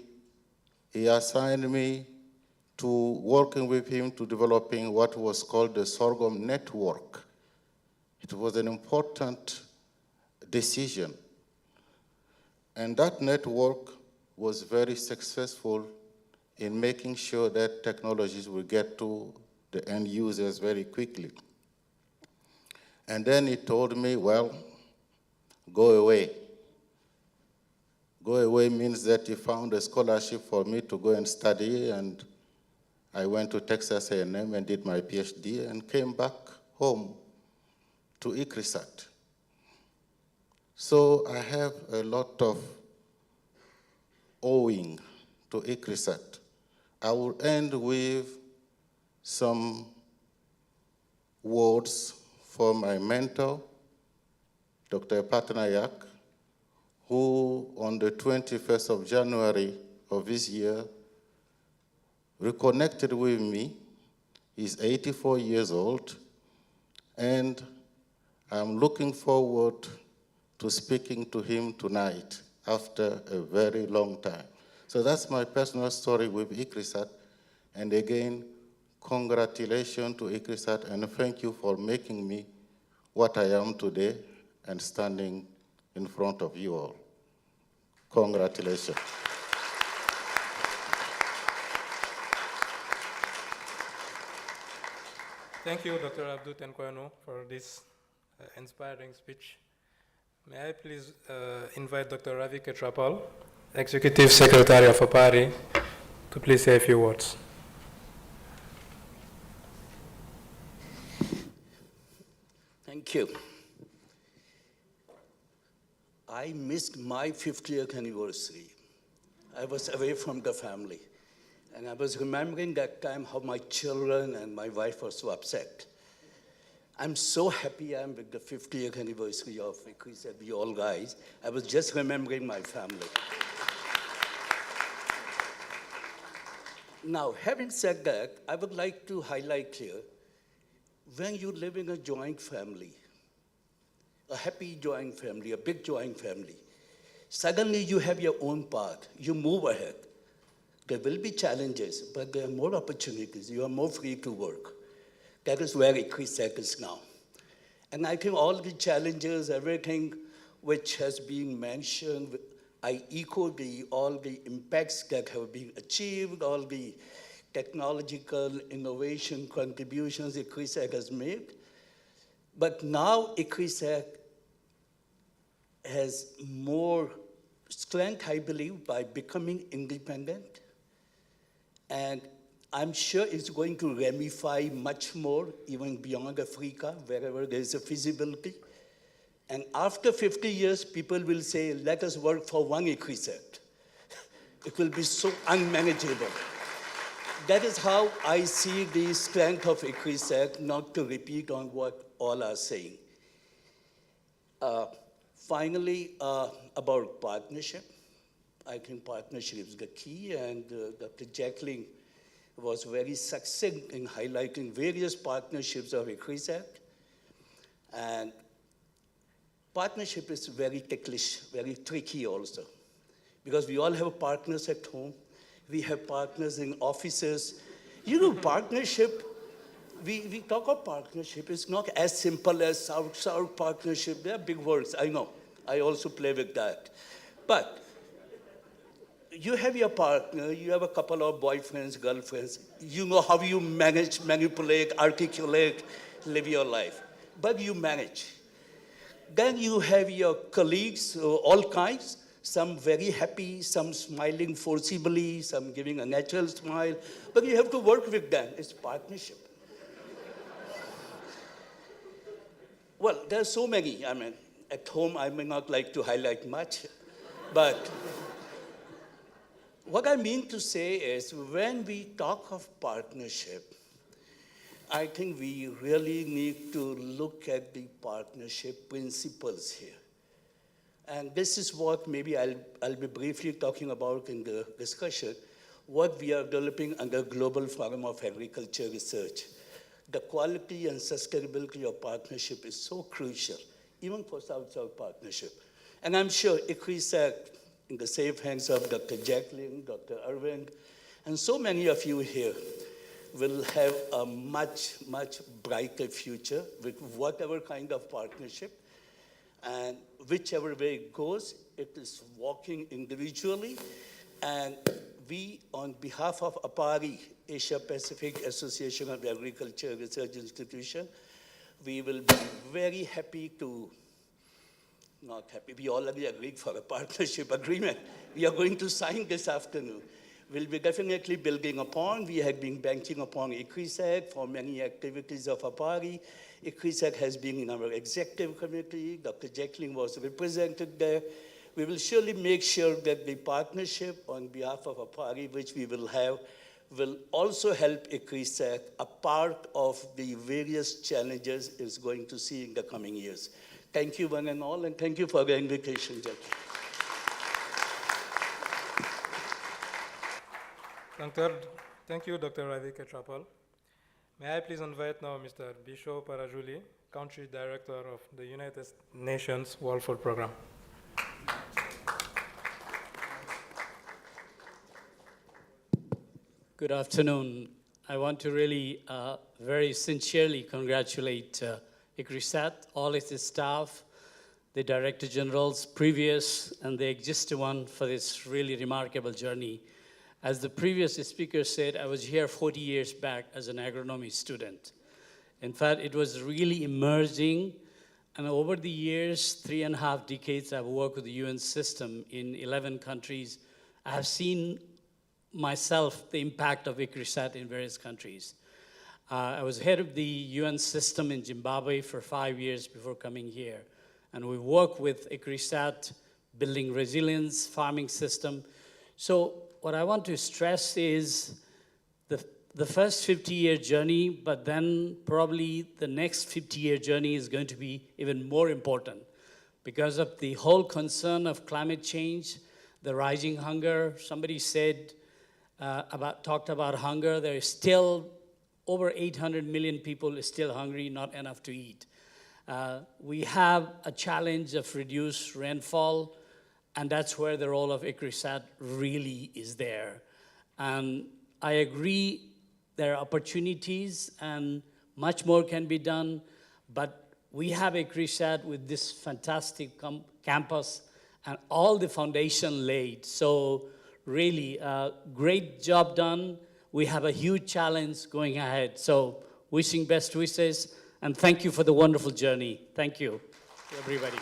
he assigned me to working with him to developing what was called the sorghum network. It was an important decision. And that network was very successful in making sure that technologies will get to the end users very quickly. And then he told me, well, go away. Go away means that he found a scholarship for me to go and study, and I went to Texas A&M and did my PhD and came back home to ICRISAT. So I have a lot of owing to ICRISAT. I will end with some words from my mentor, Dr. Patanayak, who on the 21st of January of this year reconnected with me. He's 84 years old, and I'm looking forward to speaking to him tonight after a very long time. So that's my personal story with ICRISAT. And again, congratulations to ICRISAT, and thank you for making me what I am today and standing in front of you all. Congratulations. Thank you, Dr. Abdou Tenkwano, for this inspiring speech. May I please invite Dr. Ravi Ketrapal, Executive Secretary of APARI, to please say a few words. Thank you. I missed my 50th anniversary. I was away from the family. And I was remembering that time how my children and my wife were so upset. I'm so happy I'm with the 50th anniversary of ICRISAT, we all guys. I was just remembering my family. Now, having said that, I would like to highlight here, when you live in a joint family, a happy joint family, a big joint family, suddenly you have your own path, you move ahead. There will be challenges, but there are more opportunities. You are more free to work. That is where ICRISAT is now. And I think all the challenges, everything which has been mentioned, I echo all the impacts that have been achieved, all the technological innovation contributions ICRISAT has made. But now ICRISAT has more strength, I believe, by becoming independent. And I'm sure it's going to ramify much more, even beyond Africa, wherever there is a feasibility. And after 50 years, people will say, let us work for one ICRISAT. It will be so unmanageable. That is how I see the strength of ICRISAT, not to repeat on what all are saying. Finally, about partnership. I think partnership is the key, and Dr. Jacqueline was very succinct in highlighting various partnerships of ICRISAT. And partnership is very ticklish, very tricky also, because we all have partners at home. We have partners in offices. You know, partnership, we talk of partnership. It's not as simple as South-South partnership. They are big words, I know. I also play with that. But you have your partner, you have a couple of boyfriends, girlfriends. You know how you manage, manipulate, articulate, live your life. But you manage. Then you have your colleagues, all kinds. Some very happy, some smiling forcibly, some giving a natural smile. But you have to work with them. It's partnership. Well, there are so many. I mean, at home, I may not like to highlight much. But what I mean to say is, when we talk of partnership, I think we really need to look at the partnership principles here. And this is what maybe I'll be briefly talking about in the discussion, what we are developing under Global Forum of Agriculture Research. The quality and sustainability of partnership is so crucial, even for South-South partnership. And I'm sure ICRISAT, in the safe hands of Dr. Jacqueline, Dr. Arvind, and so many of you here, will have a much, much brighter future with whatever kind of partnership. And whichever way it goes, it is walking individually. And we, on behalf of APARI, Asia Pacific Association of Agriculture Research Institution, we will be very happy to, not happy, we already agreed for a partnership agreement. We are going to sign this afternoon. We'll be definitely building upon. We have been banking upon ICRISAT for many activities of APARI. ICRISAT has been in our executive committee. Dr. Jacqueline was represented there. We will surely make sure that the partnership on behalf of APARI, which we will have, will also help ICRISAT a part of the various challenges it's going to see in the coming years. Thank you one and all, and thank you for the invitation, Jacqueline. Thank you, Dr. Radhika Chapal. May I please invite now Mr. Bisho Parajuli, Country Director of the United Nations World Food Programme. Good afternoon. I want to really very sincerely congratulate ICRISAT, all its staff, the Director Generals, previous and the existing one, for this really remarkable journey. As the previous speaker said, I was here 40 years back as an agronomy student. In fact, it was really immersing. And over the years, 3.5 decades, I've worked with the UN system in 11 countries. I have seen myself the impact of ICRISAT in various countries. I was head of the UN system in Zimbabwe for 5 years before coming here. And we work with ICRISAT, building resilience, farming system. So what I want to stress is the first 50-year journey, but then probably the next 50-year journey is going to be even more important because of the whole concern of climate change, the rising hunger. Somebody said, talked about hunger. There is still over 800 million people still hungry, not enough to eat. We have a challenge of reduced rainfall, and that's where the role of ICRISAT really is there. And I agree there are opportunities and much more can be done, but we have ICRISAT with this fantastic campus and all the foundation laid. So really, great job done. We have a huge challenge going ahead. So wishing best wishes, and thank you for the wonderful journey. Thank you to everybody.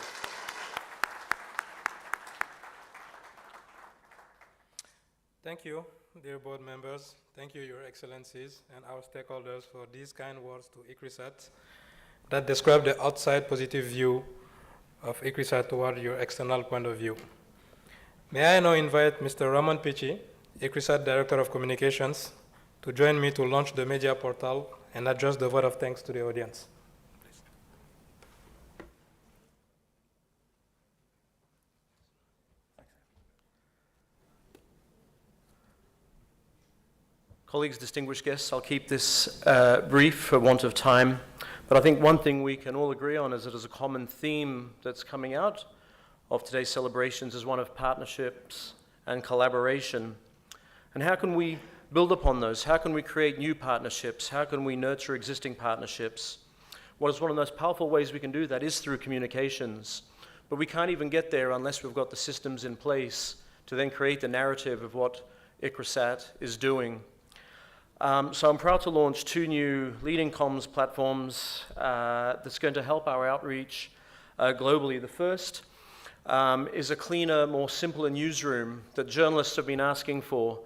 Thank you. dear board members. Thank you, Your Excellencies, and our stakeholders for these kind words to ICRISAT that describe the outside positive view of ICRISAT toward your external point of view. May I now invite Mr. Raman Pichi, ICRISAT Director of Communications, to join me to launch the media portal and address the vote of thanks to the audience. Colleagues, distinguished guests, I'll keep this brief for want of time, but I think one thing we can all agree on is that there's a common theme that's coming out of today's celebrations is one of partnerships and collaboration. And how can we build upon those? How can we create new partnerships? How can we nurture existing partnerships? What is one of the most powerful ways we can do that is through communications. But we can't even get there unless we've got the systems in place to then create the narrative of what ICRISAT is doing. So I'm proud to launch 2 new leading comms platforms that's going to help our outreach globally. The first is a cleaner, more simpler newsroom that journalists have been asking for.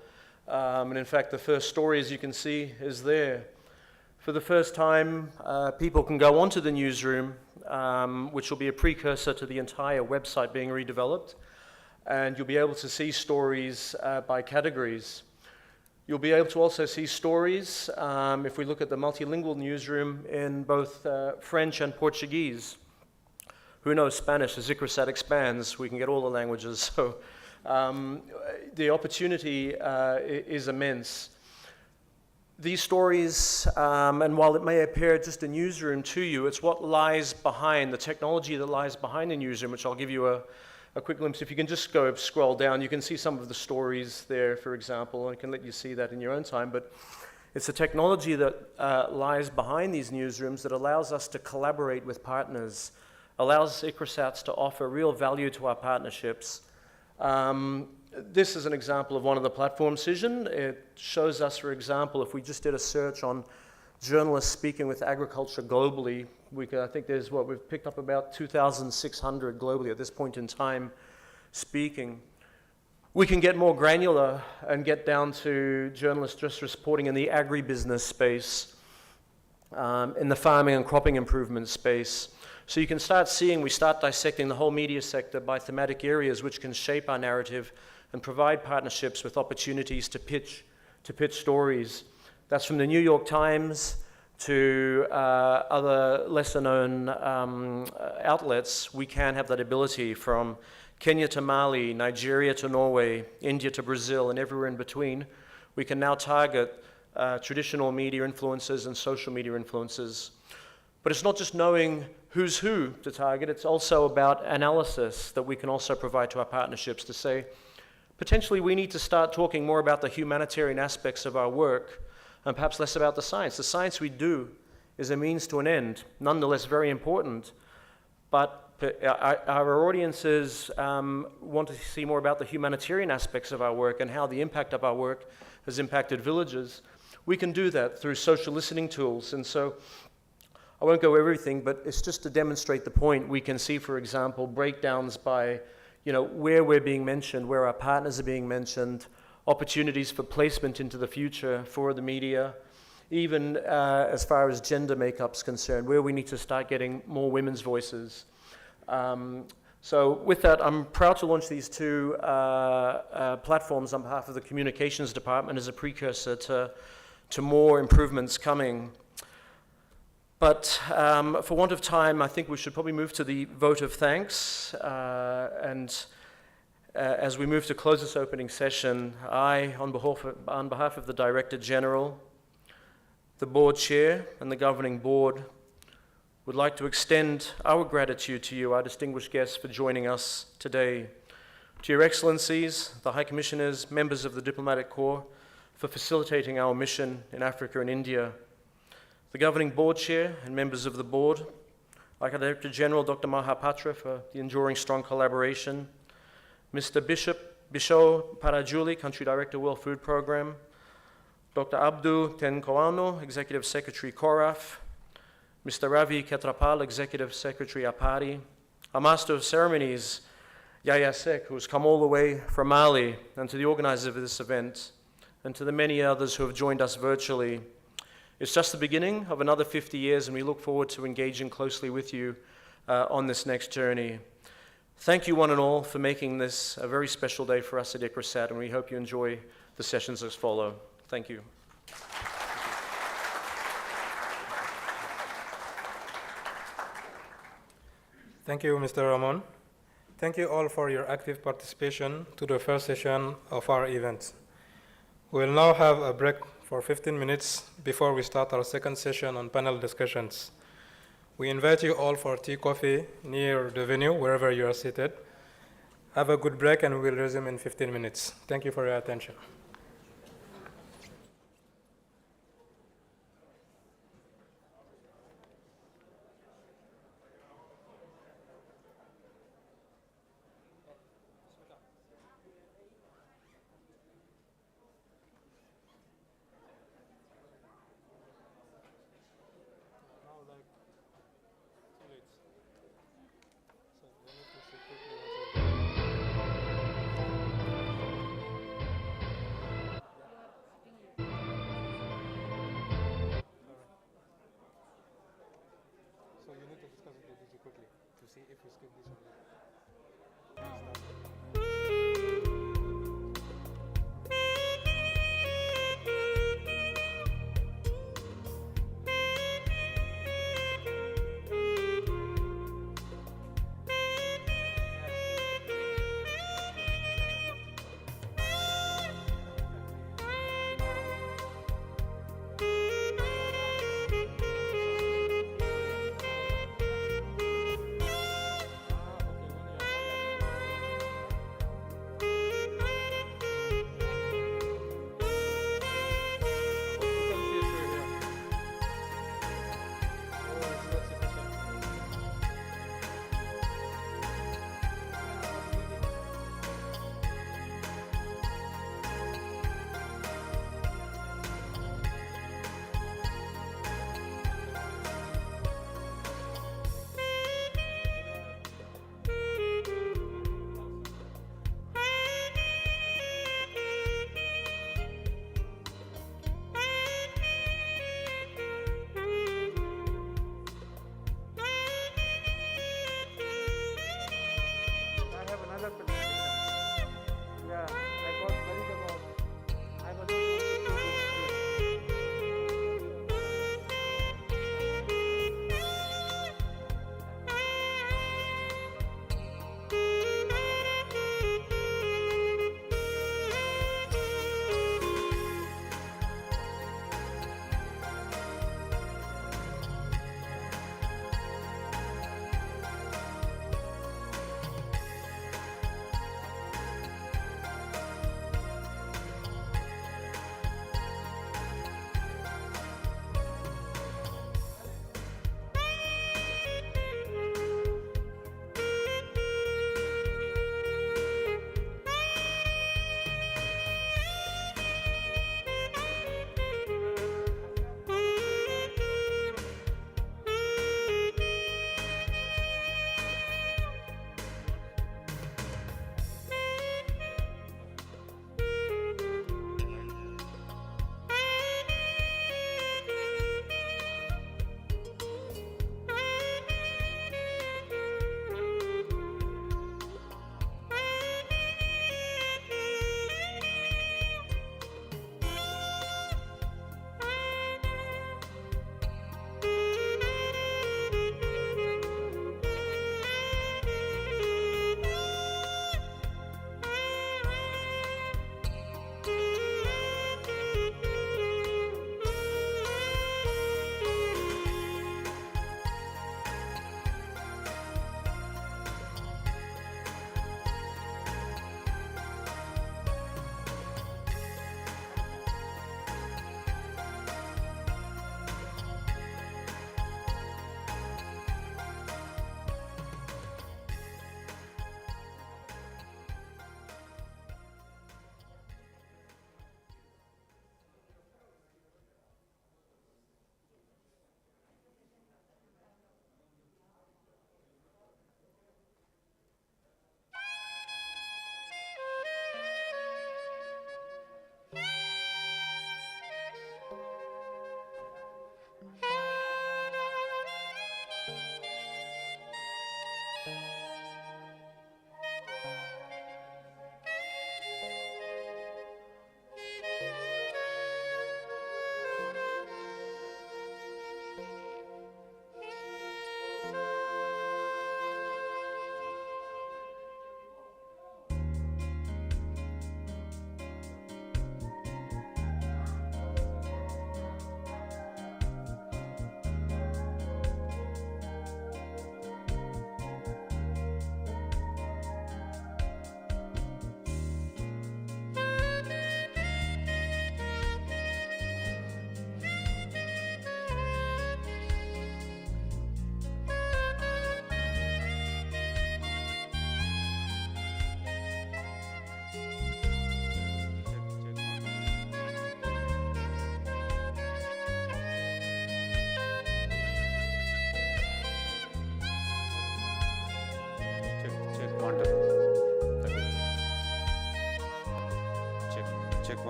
And in fact, the first story, as you can see, is there. For the first time, people can go onto the newsroom, which will be a precursor to the entire website being redeveloped, and you'll be able to see stories by categories. You'll be able to also see stories, if we look at the multilingual newsroom, in both French and Portuguese. Who knows Spanish? As ICRISAT expands, we can get all the languages. So the opportunity is immense. These stories, and while it may appear just a newsroom to you, it's what lies behind, the technology that lies behind the newsroom, which I'll give you a quick glimpse. If you can just go scroll down, you can see some of the stories there, for example. I can let you see that in your own time, but it's the technology that lies behind these newsrooms that allows us to collaborate with partners, allows ICRISATs to offer real value to our partnerships. This is an example of one of the platforms, Cision. It shows us, for example, if we just did a search on journalists speaking with agriculture globally, I think there's we've picked up about 2,600 globally at this point in time speaking. We can get more granular and get down to journalists just reporting in the agribusiness space, in the farming and cropping improvement space. So you can start seeing, we start dissecting the whole media sector by thematic areas which can shape our narrative and provide partnerships with opportunities to pitch stories. That's from the New York Times to other lesser-known outlets. We can have that ability from Kenya to Mali, Nigeria to Norway, India to Brazil, and everywhere in between. We can now target traditional media influencers and social media influencers. But it's not just knowing who's who to target, it's also about analysis that we can also provide to our partnerships to say, potentially we need to start talking more about the humanitarian aspects of our work and perhaps less about the science. The science we do is a means to an end, nonetheless very important, but our audiences want to see more about the humanitarian aspects of our work and how the impact of our work has impacted villages. We can do that through social listening tools, and so I won't go everything, but it's just to demonstrate the point. We can see, for example, breakdowns by where we're being mentioned, where our partners are being mentioned, opportunities for placement into the future for the media, even as far as gender makeup's concerned, where we need to start getting more women's voices. So with that, I'm proud to launch these 2 platforms on behalf of the Communications Department as a precursor to more improvements coming. But for want of time, I think we should probably move to the vote of thanks. And as we move to close this opening session, I, on behalf of the Director General, the Board Chair, and the Governing Board, would like to extend our gratitude to you, our distinguished guests, for joining us today. To Your Excellencies, the High Commissioners, members of the Diplomatic Corps, for facilitating our mission in Africa and India. The Governing Board Chair and members of the Board, like our Director General, Dr. Mahapatra, for the enduring strong collaboration. Mr. Bisho Parajuli, Country Director, World Food Programme. Dr. Abdu Tenkoano, Executive Secretary, CORAF. Mr. Ravi Ketrapal, Executive Secretary, APARI. Our Master of Ceremonies, Yaya Sek, who's come all the way from Mali, and to the organizers of this event, and to the many others who have joined us virtually. It's just the beginning of another 50 years, and we look forward to engaging closely with you on this next journey. Thank you one and all for making this a very special day for us at ICRISAT, and we hope you enjoy the sessions that follow. Thank you. Thank you, Mr. Ramon. Thank you all for your active participation to the first session of our event. We will now have a break for 15 minutes before we start our second session on panel discussions. We invite you all for tea, coffee near the venue, wherever you are seated. Have a good break, and we will resume in 15 minutes. Thank you for your attention. So you need to discuss it with DG quickly to see if we skip this or not.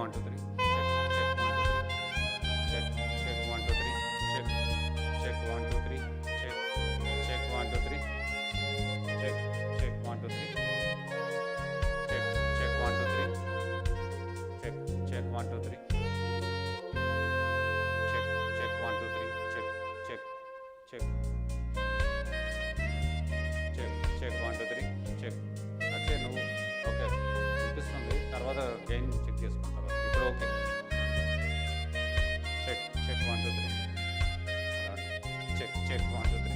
1 2 3 check check 1 2 3 check check 1 2 3 check check 1 2 3 check check 1 2 3 check check 1 2 3 check check 1 2 3 check check 1 2 3 check check check check check 1 2 3 check Akshay నువ్వు okay వినిపిస్తుంది తర్వాత gain check చేసుకుంటారు ఇప్పుడు okay check check 1 2 3 check check 1 2 3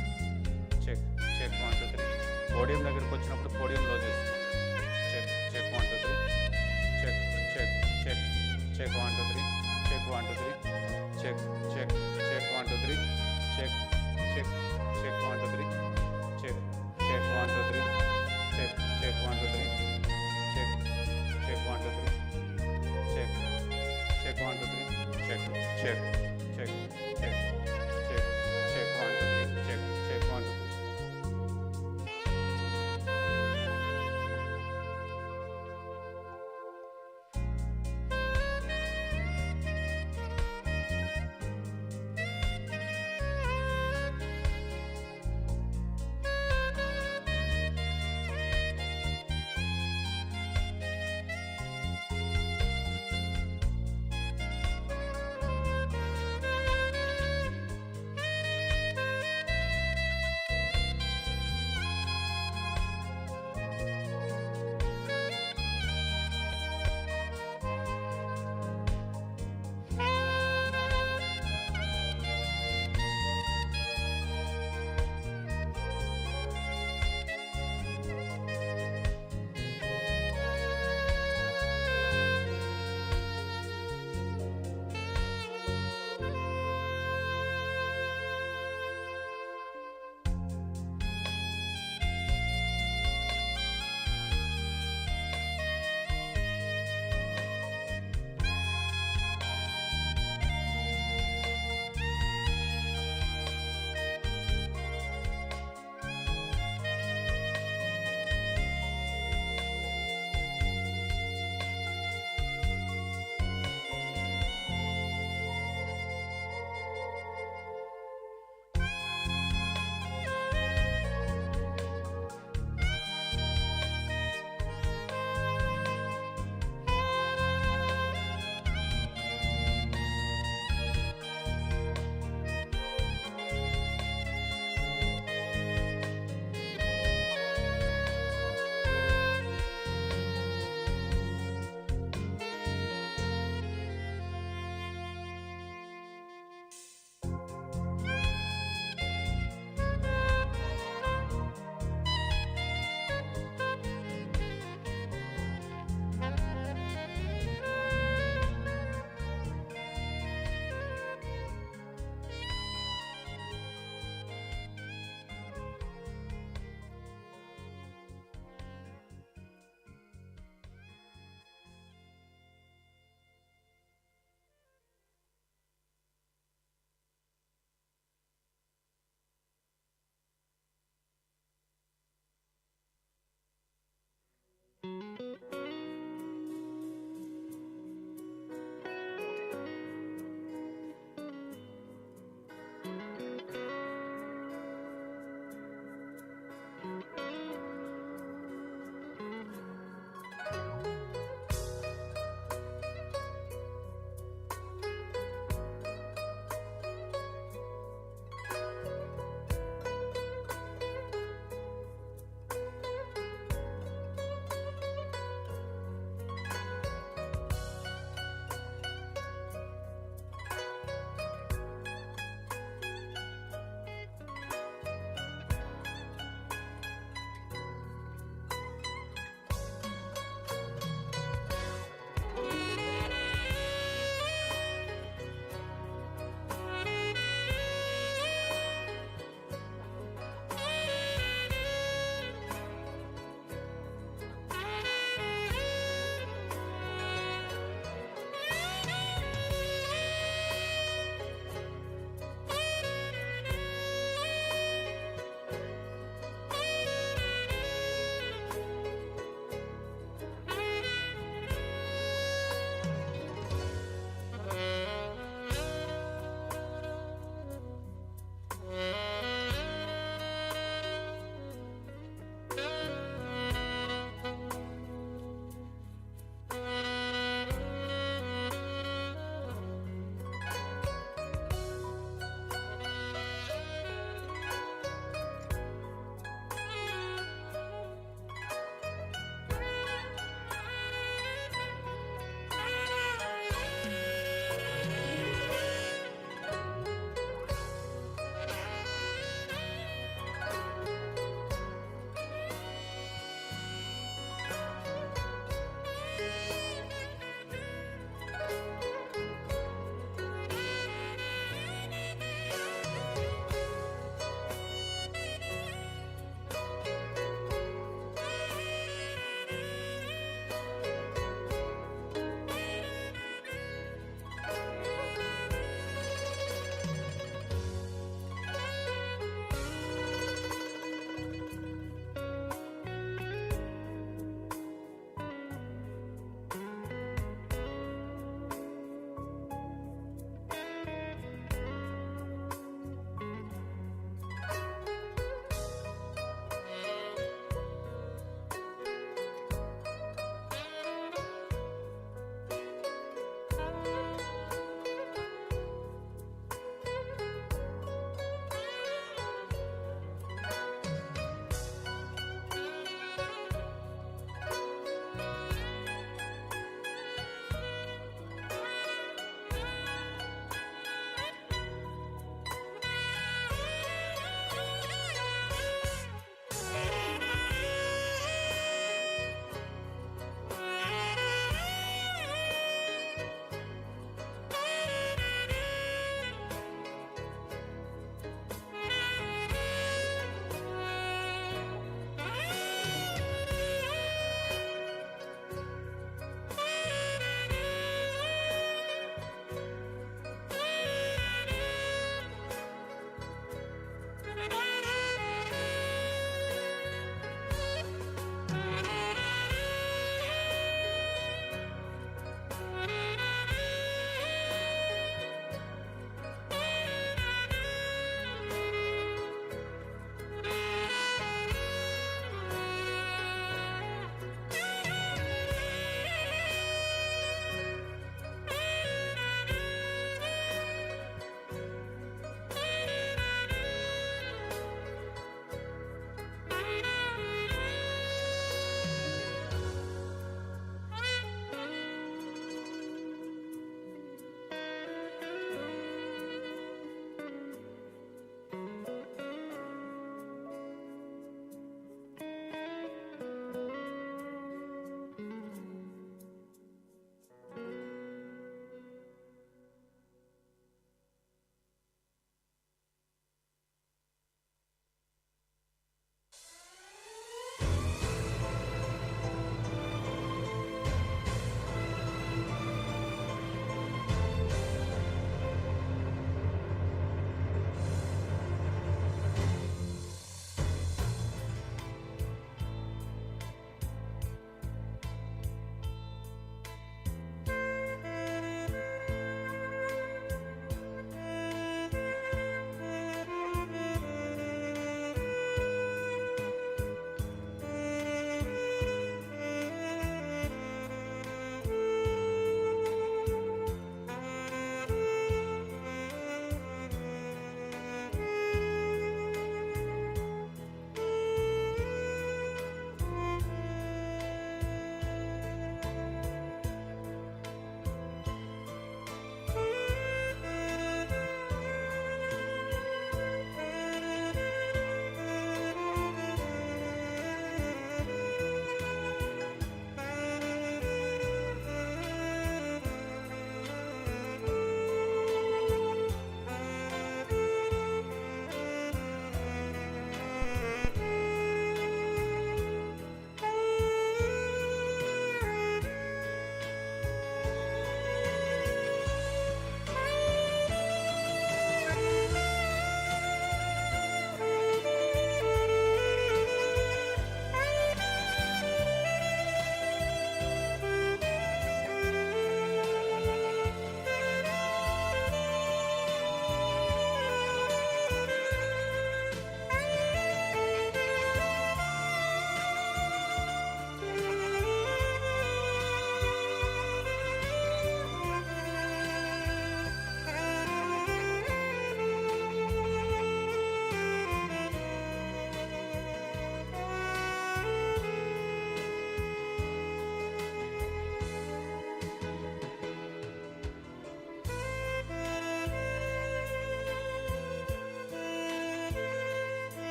check check 1 2 3 podium దగ్గరికి వచ్చినప్పుడు పోడియంలో చేసుకోండి check check 1 2 3 check check check check 1 2 3 check 1 2 3 check check check 1 2 3 check check check 1 2 3 check check 1 2 3 check check 1 2 3 check check 1 2 3 check check 1 2 3 check check check check check check 1 2 3 check check 1 2 3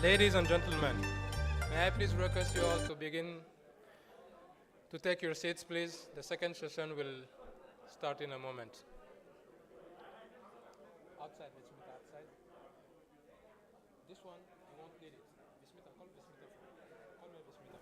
Ladies and gentlemen, may I please request you all to begin to take your seats, please. The second session will start in a moment. Outside, Bismita, outside. This one, I won't need it. Bismita, call Bismita. Call me Bismita.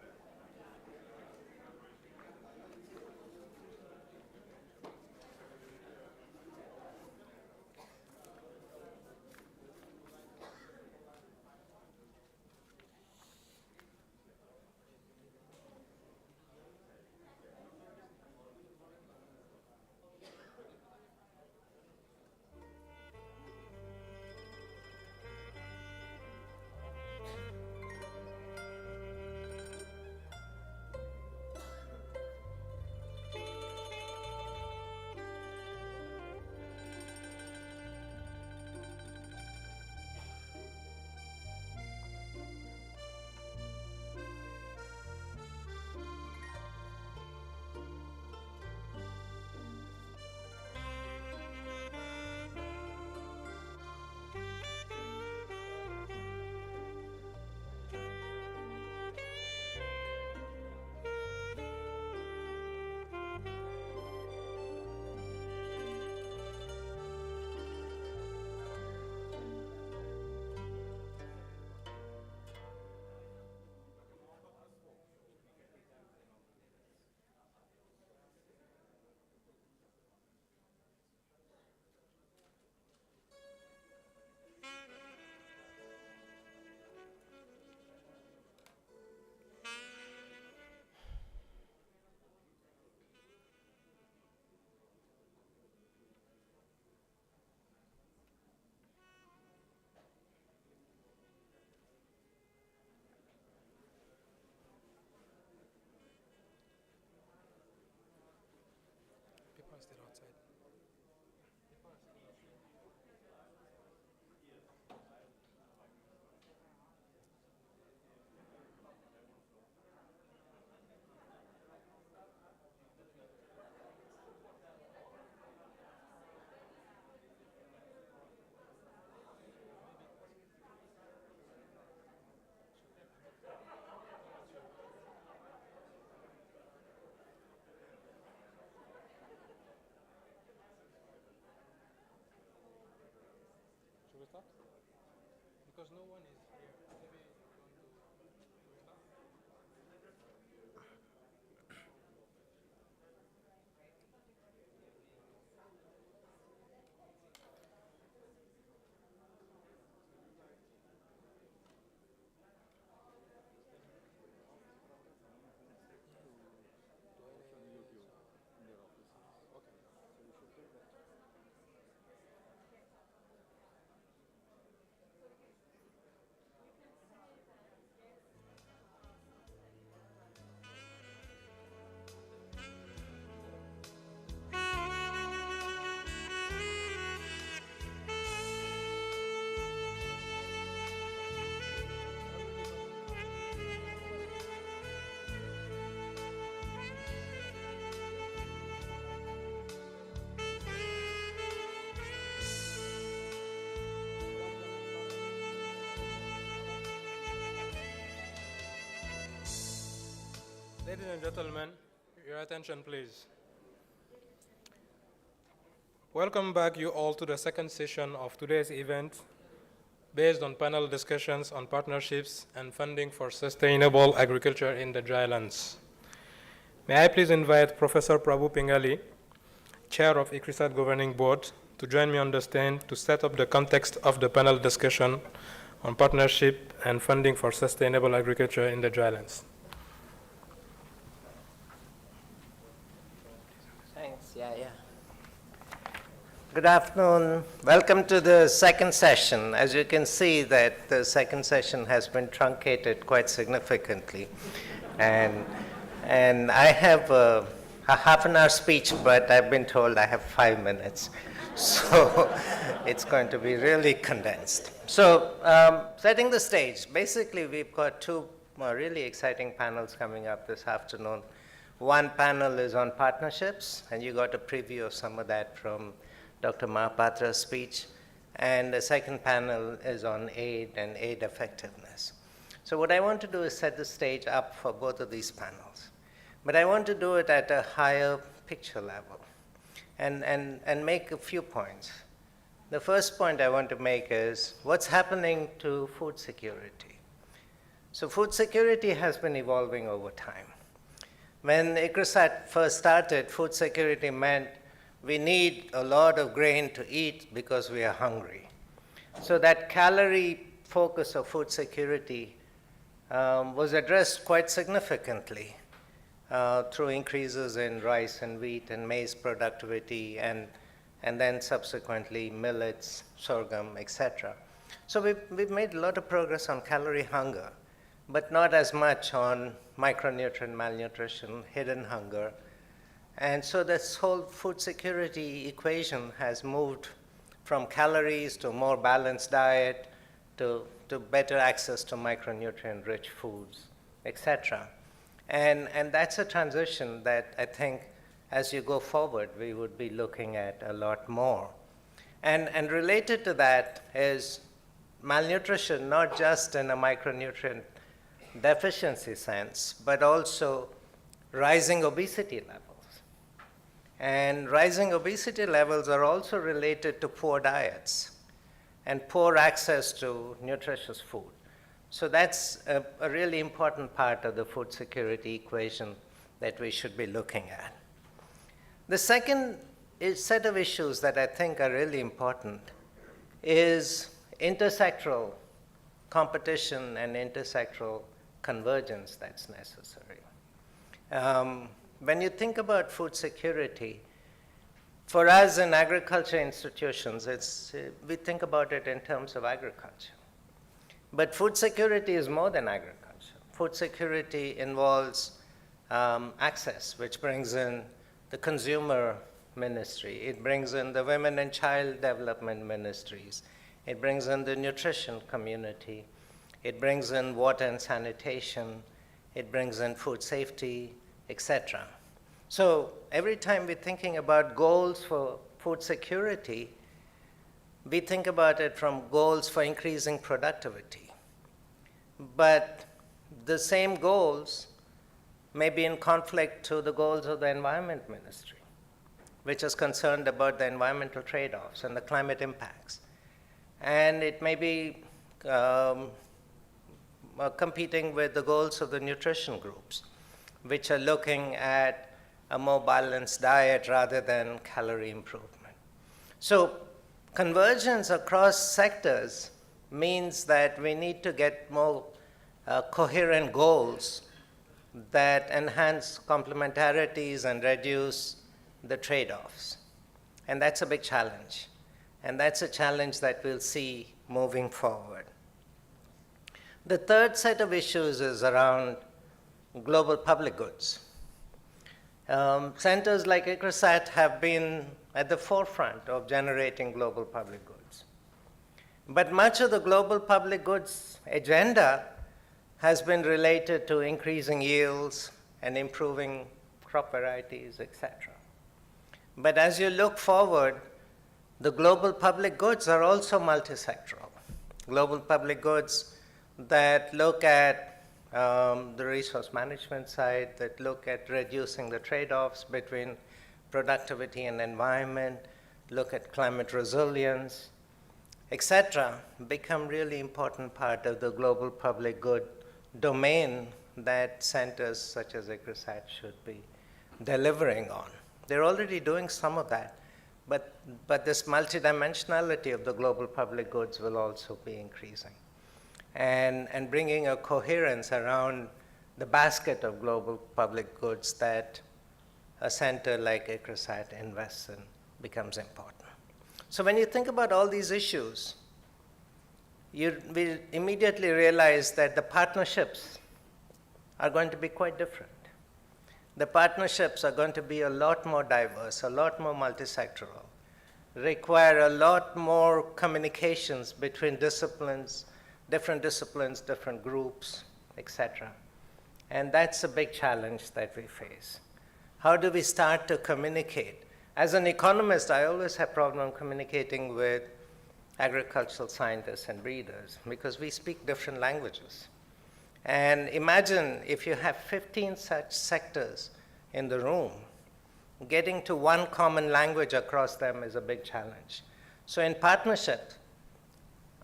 People are still outside. Should we start? Because no one is here. Maybe you want to start? Ladies and gentlemen, your attention please. Welcome back you all to the second session of today's event based on panel discussions on partnerships and funding for sustainable agriculture in the drylands. May I please invite Professor Prabhu Pingali, Chair of ICRISAT Governing Board, to join me on the stand to set up the context of the panel discussion on partnership and funding for sustainable agriculture in the drylands. Thanks, yeah. Good afternoon. Welcome to the second session. As you can see that the second session has been truncated quite significantly. And I have a half an hour speech, but I've been told I have 5 minutes. So it's going to be really condensed. So setting the stage, basically we've got two really exciting panels coming up this afternoon. One panel is on partnerships, and you got a preview of some of that from Dr. Mahapatra's speech. and the second panel is on aid and aid effectiveness. So what I want to do is set the stage up for both of these panels. But I want to do it at a higher picture level and make a few points. The first point I want to make is what's happening to food security. So food security has been evolving over time. When ICRISAT first started, food security meant we need a lot of grain to eat because we are hungry. So that calorie focus of food security was addressed quite significantly through increases in rice and wheat and maize productivity and then subsequently millets, sorghum, etc. So we've made a lot of progress on calorie hunger, but not as much on micronutrient malnutrition, hidden hunger. And so this whole food security equation has moved from calories to a more balanced diet to better access to micronutrient-rich foods, etc. And that's a transition that I think as you go forward, we would be looking at a lot more. And related to that is malnutrition, not just in a micronutrient deficiency sense, but also rising obesity levels. And rising obesity levels are also related to poor diets and poor access to nutritious food. So that's a really important part of the food security equation that we should be looking at. The second set of issues that I think are really important is intersectoral competition and intersectoral convergence that's necessary. When you think about food security, for us in agriculture institutions, we think about it in terms of agriculture. But food security is more than agriculture. Food security involves access, which brings in the consumer ministry. It brings in the women and child development ministries. It brings in the nutrition community. It brings in water and sanitation. It brings in food safety, etc. So every time we're thinking about goals for food security, we think about it from goals for increasing productivity. But the same goals may be in conflict to the goals of the Environment Ministry, which is concerned about the environmental trade-offs and the climate impacts. And it may be competing with the goals of the nutrition groups, which are looking at a more balanced diet rather than calorie improvement. So convergence across sectors means that we need to get more coherent goals that enhance complementarities and reduce the trade-offs. And that's a big challenge. And that's a challenge that we'll see moving forward. The third set of issues is around global public goods. Centers like ICRISAT have been at the forefront of generating global public goods. But much of the global public goods agenda has been related to increasing yields and improving crop varieties, etc. But as you look forward, the global public goods are also multisectoral. Global public goods that look at the resource management side, that look at reducing the trade-offs between productivity and environment, look at climate resilience, etc., become really important part of the global public good domain that centers such as ICRISAT should be delivering on. They're already doing some of that, but this multidimensionality of the global public goods will also be increasing. And bringing a coherence around the basket of global public goods that a center like ICRISAT invests in becomes important. So when you think about all these issues, you will immediately realize that the partnerships are going to be quite different. The partnerships are going to be a lot more diverse, a lot more multisectoral, require a lot more communications between disciplines, different groups, etc. And that's a big challenge that we face. How do we start to communicate? As an economist, I always have problem communicating with agricultural scientists and breeders, because we speak different languages. And imagine if you have 15 such sectors in the room, getting to one common language across them is a big challenge. So in partnership,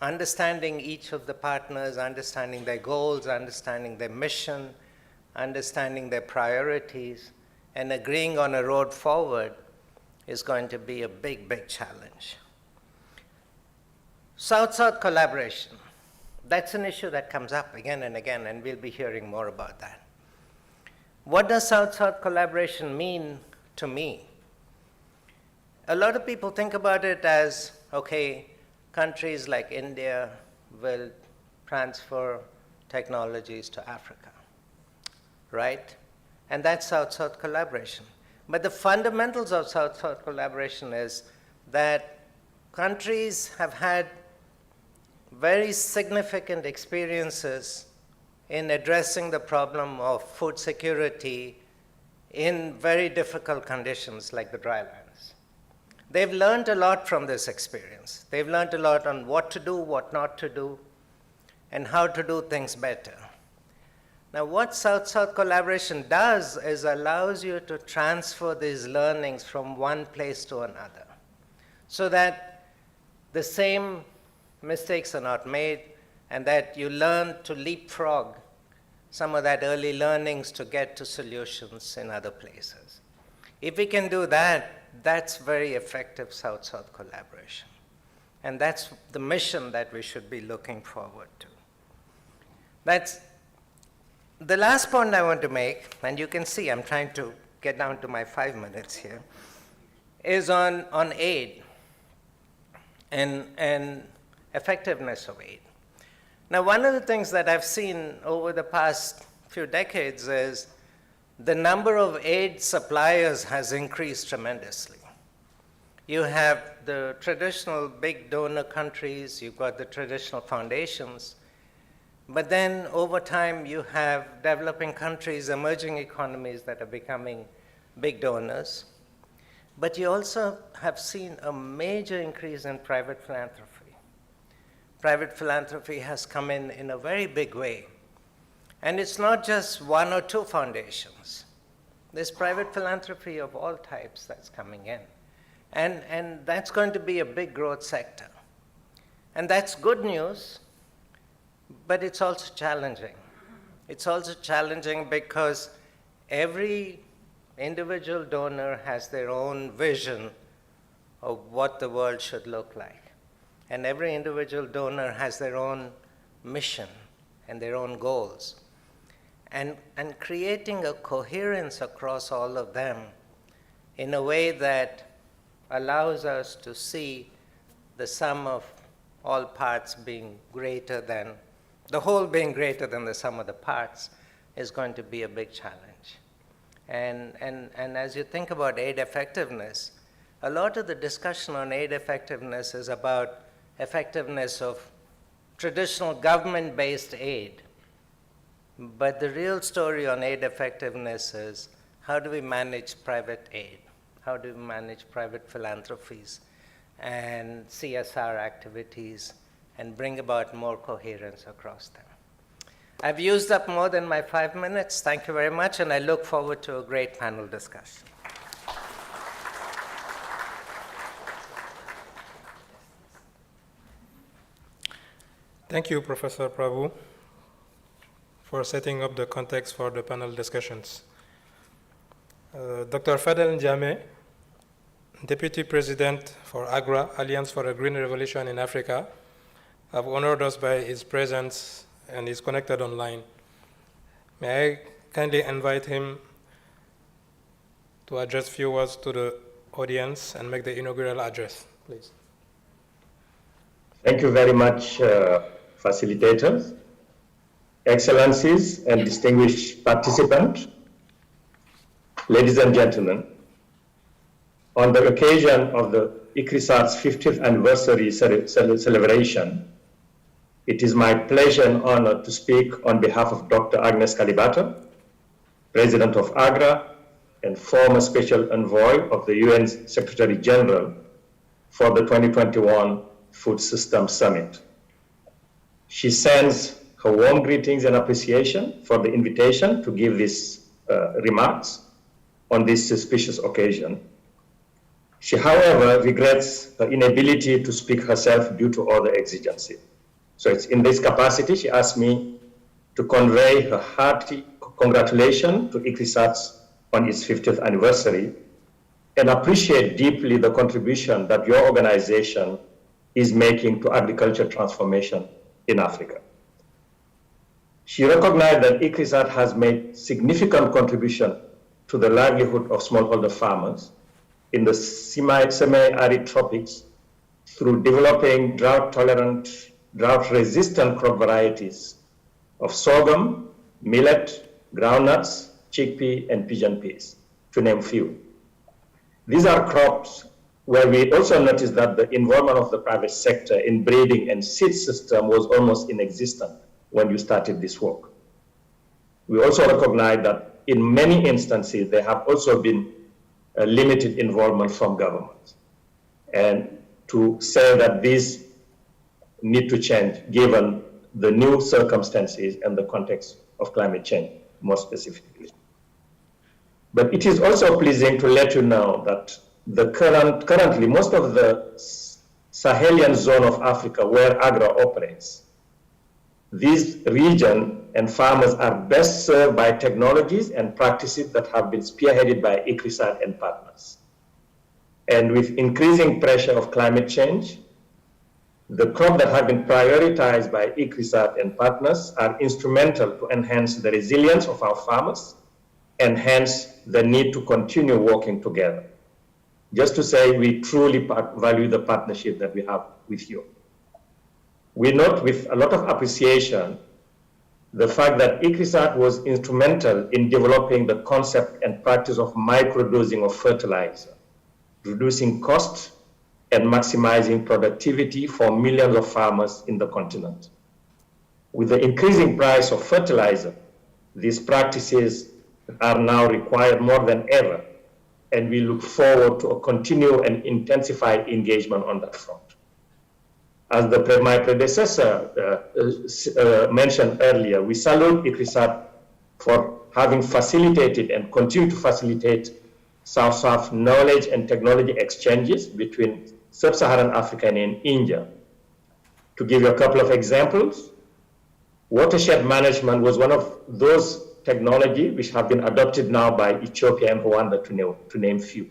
understanding each of the partners, understanding their goals, understanding their mission, understanding their priorities, and agreeing on a road forward is going to be a big, big challenge. South-South collaboration. That's an issue that comes up again and again, and we'll be hearing more about that. What does South-South collaboration mean to me? A lot of people think about it as, okay, countries like India will transfer technologies to Africa, right? And that's South-South collaboration. But the fundamentals of South-South collaboration is that countries have had very significant experiences in addressing the problem of food security in very difficult conditions like the drylands. They've learned a lot from this experience. They've learned a lot on what to do, what not to do, and how to do things better. Now, what South-South collaboration does is allows you to transfer these learnings from one place to another, so that the same mistakes are not made, and that you learn to leapfrog some of that early learnings to get to solutions in other places. If we can do that, that's very effective South-South collaboration. And that's the mission that we should be looking forward to. That's the last point I want to make, and you can see I'm trying to get down to my 5 minutes here, is on aid and effectiveness of aid. Now, one of the things that I've seen over the past few decades is the number of aid suppliers has increased tremendously. You have the traditional big donor countries, you've got the traditional foundations, but then over time you have developing countries, emerging economies that are becoming big donors. But you also have seen a major increase in private philanthropy. Private philanthropy has come in a very big way. And it's not just one or two foundations. There's private philanthropy of all types that's coming in. And that's going to be a big growth sector. And that's good news, but it's also challenging. It's also challenging because every individual donor has their own vision of what the world should look like. And every individual donor has their own mission and their own goals. And creating a coherence across all of them in a way that allows us to see the sum of all parts being greater than, the whole being greater than the sum of the parts is going to be a big challenge. And as you think about aid effectiveness, a lot of the discussion on aid effectiveness is about effectiveness of traditional government-based aid. But the real story on aid effectiveness is how do we manage private aid? How do we manage private philanthropies and CSR activities and bring about more coherence across them? I've used up more than my 5 minutes. Thank you very much, and I look forward to a great panel discussion. Thank you, Professor Prabhu, for setting up the context for the panel discussions. Dr. Fadel Njame, Deputy President for AGRA, Alliance for a Green Revolution in Africa, have honored us by his presence and is connected online. May I kindly invite him to address a few words to the audience and make the inaugural address, please. Thank you very much, facilitators, excellencies, and distinguished participants. Ladies and gentlemen, on the occasion of the ICRISAT's 50th anniversary celebration, it is my pleasure and honor to speak on behalf of Dr. Agnes Kalibata, President of AGRA and former Special Envoy of the UN Secretary General for the 2021 Food System Summit. She sends her warm greetings and appreciation for the invitation to give these remarks on this auspicious occasion. She, however, regrets her inability to speak herself due to other exigencies. So it's in this capacity, she asked me to convey her hearty congratulations to ICRISAT on its 50th anniversary and appreciate deeply the contribution that your organization is making to agriculture transformation in Africa. She recognized that ICRISAT has made significant contribution to the livelihood of smallholder farmers in the semi-arid tropics through developing drought-tolerant, drought-resistant crop varieties of sorghum, millet, groundnuts, chickpea, and pigeon peas, to name few. These are crops where we also noticed that the involvement of the private sector in breeding and seed system was almost inexistent when you started this work. We also recognize that in many instances, there have also been a limited involvement from government. And to say that these need to change given the new circumstances and the context of climate change, more specifically. But it is also pleasing to let you know that currently most of the Sahelian zone of Africa where AGRA operates, this region and farmers are best served by technologies and practices that have been spearheaded by ICRISAT and partners. And with increasing pressure of climate change, the crops that have been prioritized by ICRISAT and partners are instrumental to enhance the resilience of our farmers and hence the need to continue working together. Just to say, we truly value the partnership that we have with you. We note with a lot of appreciation the fact that ICRISAT was instrumental in developing the concept and practice of microdosing of fertilizer, reducing costs and maximizing productivity for millions of farmers in the continent. With the increasing price of fertilizer, these practices are now required more than ever, and we look forward to a continued and intensified engagement on that front. As my predecessor mentioned earlier, we salute ICRISAT for having facilitated and continue to facilitate South-South knowledge and technology exchanges between Sub-Saharan Africa and India. To give you a couple of examples, watershed management was one of those technology which have been adopted now by Ethiopia and Rwanda, to name few.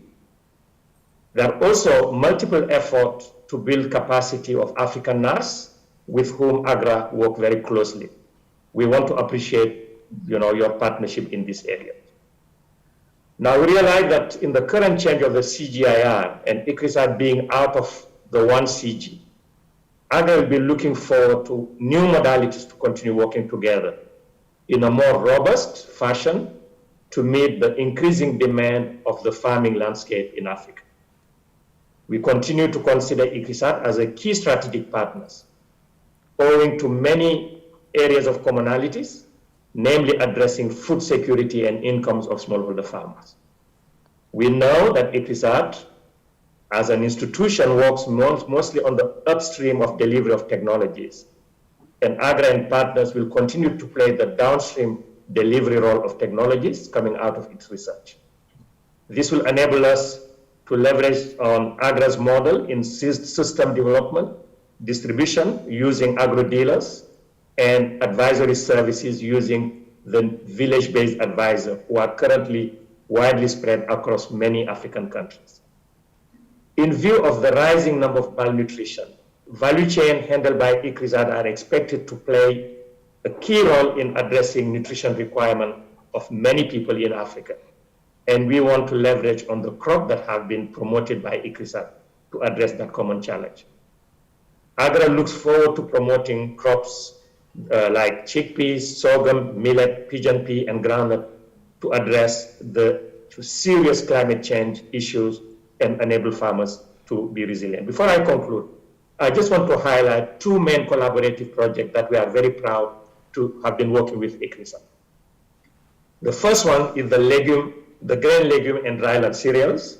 There are also multiple efforts to build capacity of African nurses with whom AGRA work very closely. We want to appreciate your partnership in this area. Now we realize that in the current change of the CGIR and ICRISAT being out of the 1CG, AGRA will be looking forward to new modalities to continue working together in a more robust fashion to meet the increasing demand of the farming landscape in Africa. We continue to consider ICRISAT as a key strategic partner, owing to many areas of commonalities, namely addressing food security and incomes of smallholder farmers. We know that ICRISAT, as an institution, works mostly on the upstream of delivery of technologies, and AGRA and partners will continue to play the downstream delivery role of technologies coming out of its research. This will enable us to leverage on AGRA's model in system development, distribution using agro-dealers, and advisory services using the village-based advisor who are currently widely spread across many African countries. In view of the rising number of malnutrition, value chain handled by ICRISAT are expected to play a key role in addressing nutrition requirements of many people in Africa. And we want to leverage on the crop that have been promoted by ICRISAT to address that common challenge. AGRA looks forward to promoting crops like chickpeas, sorghum, millet, pigeon pea, and groundnut to address the serious climate change issues and enable farmers to be resilient. Before I conclude, I just want to highlight two main collaborative projects that we are very proud to have been working with ICRISAT. The first one is the grain, legume, and dryland cereals,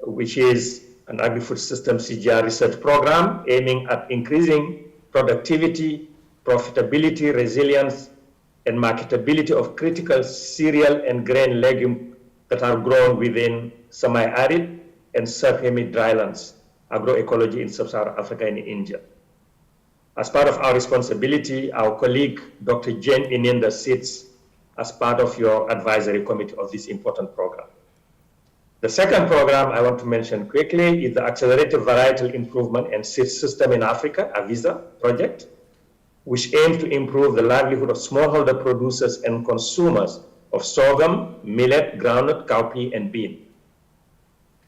which is an agri-food system CGR research program aiming at increasing productivity, profitability, resilience, and marketability of critical cereal and grain legume that are grown within semi-arid and sub-humid drylands, agroecology in sub-Saharan Africa and India. As part of our responsibility, our colleague, Dr. Jane Ininda, sits as part of your advisory committee of this important program. The second program I want to mention quickly is the Accelerated Varietal Improvement and Seed System in Africa, AVISA project, which aims to improve the livelihood of smallholder producers and consumers of sorghum, millet, groundnut, cowpea, and bean.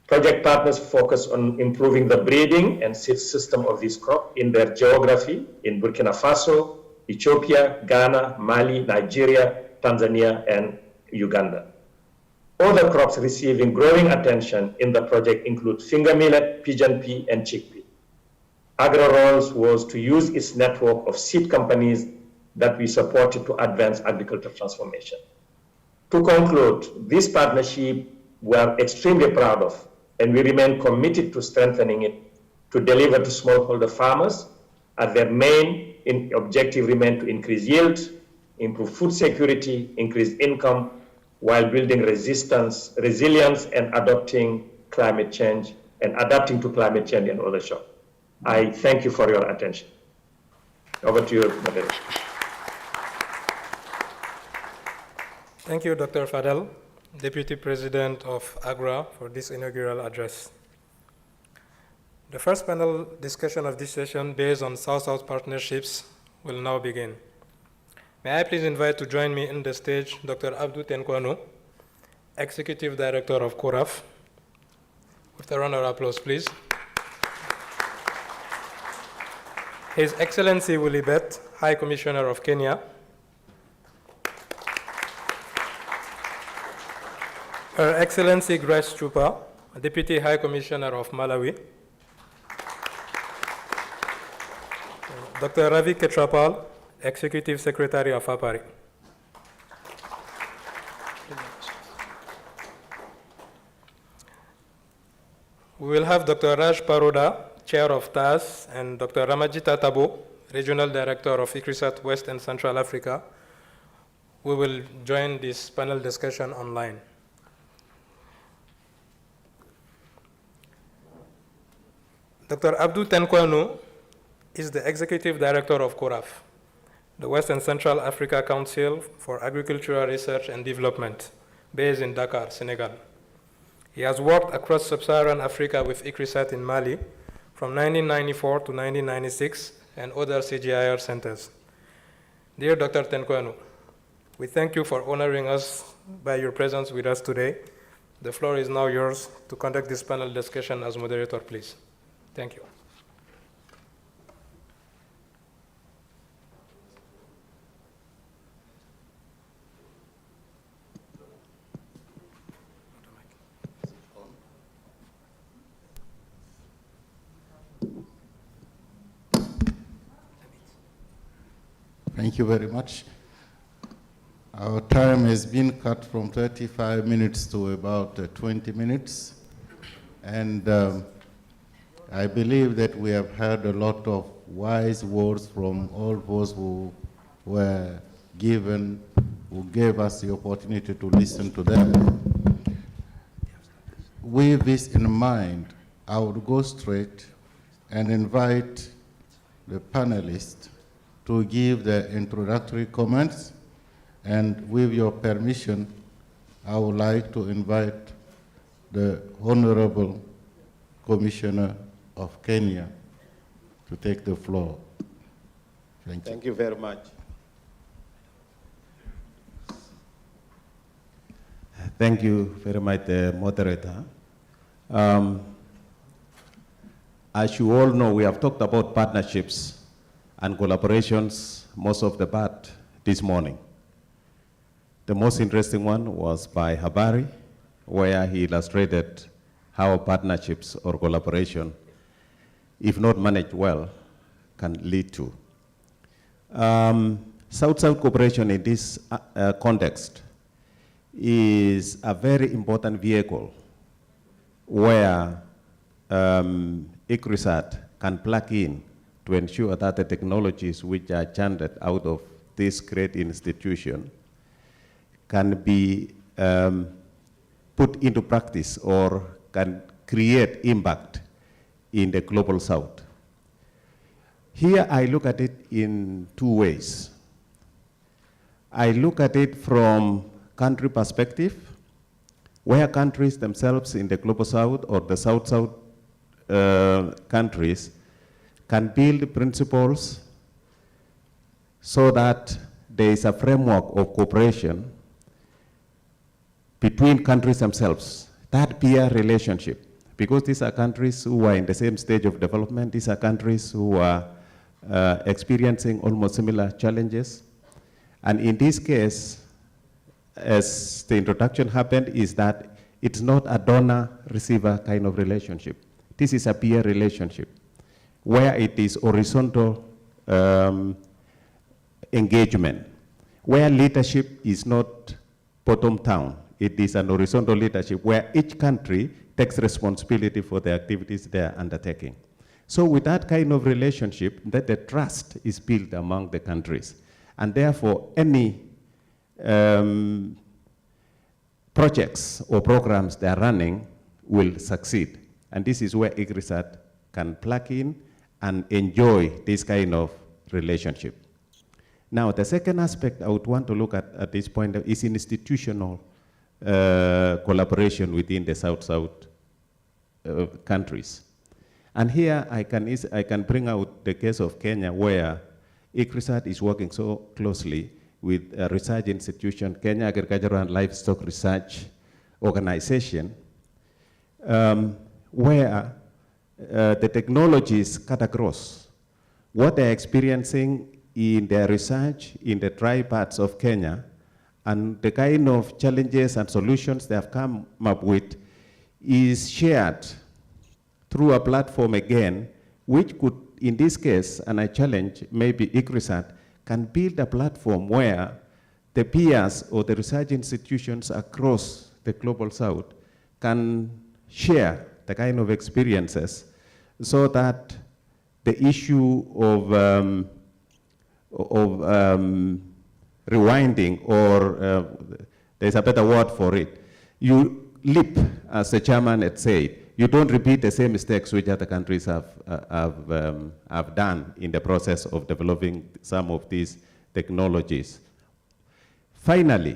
Project partners focus on improving the breeding and seed system of this crop in their geography in Burkina Faso, Ethiopia, Ghana, Mali, Nigeria, Tanzania, and Uganda. Other crops receiving growing attention in the project include finger millet, pigeon pea, and chickpea. AgriRolls was to use its network of seed companies that we supported to advance agricultural transformation. To conclude, this partnership we are extremely proud of, and we remain committed to strengthening it to deliver to smallholder farmers as their main objective remains to increase yield, improve food security, increase income, while building resilience, and adapting to climate change and other shocks. I thank you for your attention. Over to you, Moderator. Thank you, Dr. Fadel, Deputy President of AGRA, for this inaugural address. The first panel discussion of this session based on South-South partnerships will now begin. May I please invite to join me in the stage Dr. Abdou Tenkwano, Executive Director of CORAF. With a round of applause, please. His Excellency Willy Bet, High Commissioner of Kenya. Her Excellency Grace Chupa, Deputy High Commissioner of Malawi. Dr. Ravi Ketrapal, Executive Secretary of APARI. We will have Dr. Raj Paroda, Chair of TAS, and Dr. Ramajita Tabo, Regional Director of ICRISAT West and Central Africa, who will join this panel discussion online. Dr. Abdou Tenkwano is the Executive Director of CORAF, the West and Central Africa Council for Agricultural Research and Development, based in Dakar, Senegal. He has worked across sub-Saharan Africa with ICRISAT in Mali from 1994 to 1996 and other CGIAR centers. Dear Dr. Tenkwano, we thank you for honoring us by your presence with us today. The floor is now yours to conduct this panel discussion as moderator, please. Thank you. Thank you very much. Our time has been cut from 35 minutes to about 20 minutes. And I believe that we have heard a lot of wise words from all those who were given, who gave us the opportunity to listen to them. With this in mind, I would go straight and invite the panelists to give their introductory comments. And with your permission, I would like to invite the Honorable Commissioner of Kenya to take the floor. Thank you. Thank you very much. Thank you very much, moderator. As you all know, we have talked about partnerships and collaborations most of the part this morning. The most interesting one was by Habari, where he illustrated how partnerships or collaboration, if not managed well, can lead to. South-South cooperation in this context is a very important vehicle where ICRISAT can plug in to ensure that the technologies which are channeled out of this great institution can be put into practice or can create impact in the global south. Here I look at it in two ways. I look at it from country perspective, where countries themselves in the global south or the south-south countries can build principles so that there is a framework of cooperation between countries themselves, that peer relationship. Because these are countries who are in the same stage of development, these are countries who are experiencing almost similar challenges. And in this case, as the introduction happened, is that it's not a donor-receiver kind of relationship. This is a peer relationship, where it is horizontal engagement, where leadership is not bottom-down. It is an horizontal leadership where each country takes responsibility for the activities they are undertaking. So with that kind of relationship, that the trust is built among the countries. And therefore, any projects or programs they are running will succeed. And this is where ICRISAT can plug in and enjoy this kind of relationship. Now, the second aspect I would want to look at this point is institutional collaboration within the South-South countries. And here I can bring out the case of Kenya, where ICRISAT is working so closely with a research institution, Kenya Agricultural and Livestock Research Organization, where the technologies cut across what they're experiencing in their research in the dry parts of Kenya, and the kind of challenges and solutions they have come up with is shared through a platform again, which could, in this case, and I challenge maybe ICRISAT, can build a platform where the peers or the research institutions across the global south can share the kind of experiences so that the issue of rewinding, or there's a better word for it, you leap, as the chairman had said. You don't repeat the same mistakes which other countries have done in the process of developing some of these technologies. Finally,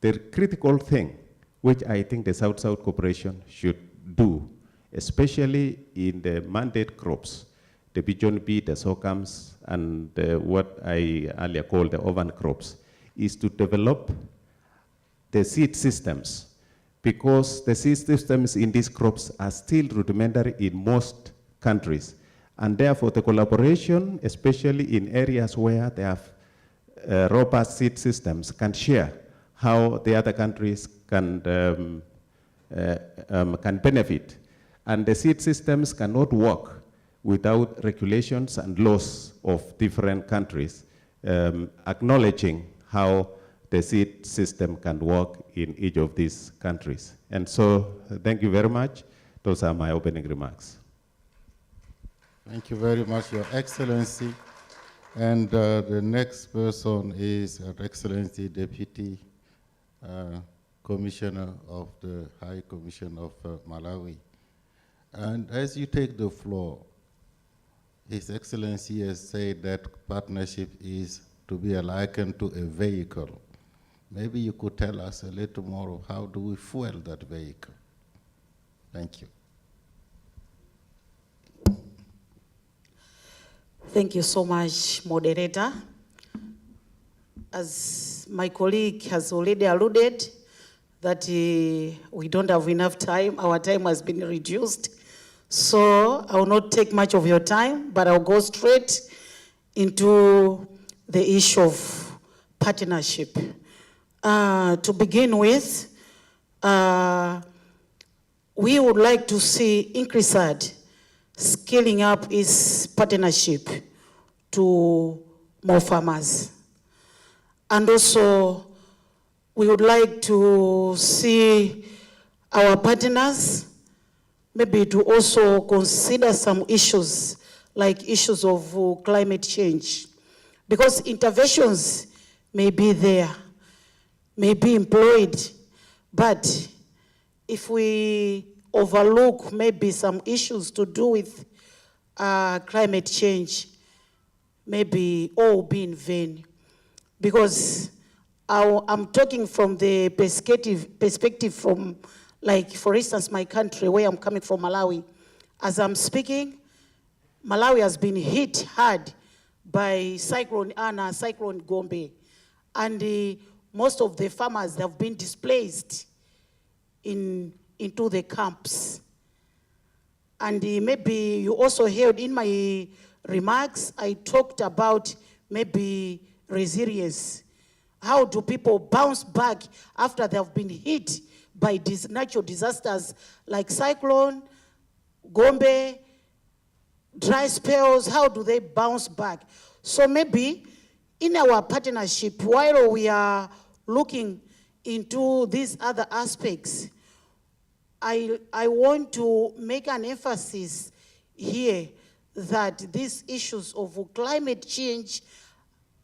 the critical thing which I think the South-South cooperation should do, especially in the mandate crops, the pigeon bee, the sorghums, and what I earlier called the oven crops, is to develop the seed systems, because the seed systems in these crops are still rudimentary in most countries. And therefore, the collaboration, especially in areas where they have robust seed systems, can share how the other countries can benefit. And the seed systems cannot work without regulations and laws of different countries, acknowledging how the seed system can work in each of these countries. And so, thank you very much. Those are my opening remarks. Thank you very much, Your Excellency. And the next person is Her Excellency Deputy Commissioner of the High Commission of Malawi. And as you take the floor, His Excellency has said that partnership is to be likened to a vehicle. Maybe you could tell us a little more of how do we fuel that vehicle? Thank you. Thank you so much, moderator. As my colleague has already alluded, that we don't have enough time. Our time has been reduced. So I will not take much of your time, but I'll go straight into the issue of partnership. To begin with, we would like to see ICRISAT scaling up its partnership to more farmers. And also, we would like to see our partners maybe to also consider some issues, like issues of climate change. Because interventions may be there, may be employed, but if we overlook maybe some issues to do with climate change, maybe all will be in vain. Because I'm talking from the perspective from, like, for instance, my country, where I'm coming from, Malawi. As I'm speaking, Malawi has been hit hard by Cyclone Anna, Cyclone Gombe, and most of the farmers have been displaced into the camps. And maybe you also heard in my remarks, I talked about maybe resilience. How do people bounce back after they have been hit by these natural disasters like Cyclone, Gombe, dry spells? How do they bounce back? So maybe in our partnership, while we are looking into these other aspects, I want to make an emphasis here that these issues of climate change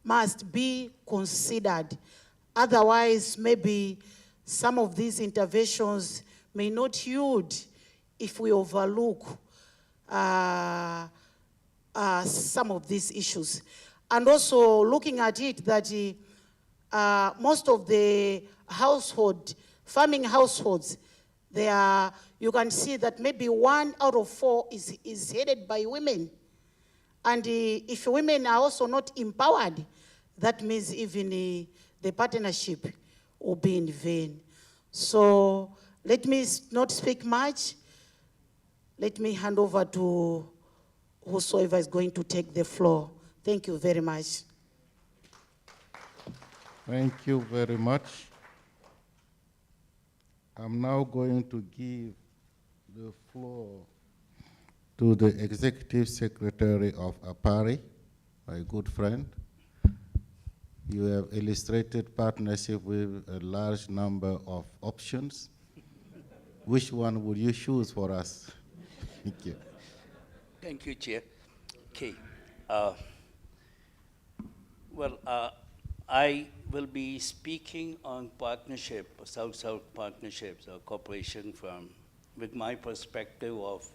must be considered. Otherwise, maybe some of these interventions may not yield if we overlook some of these issues. And also looking at it that most of the farming households, you can see that maybe 1 out of 4 is headed by women. And if women are also not empowered, that means even the partnership will be in vain. So let me not speak much. Let me hand over to whosoever is going to take the floor. Thank you very much. Thank you very much. I'm now going to give the floor to the Executive Secretary of APARI, my good friend. You have illustrated partnership with a large number of options. Which one would you choose for us? Thank you. Thank you, Chair. Okay. I will be speaking on partnership, South-South partnerships, or cooperation with my perspective of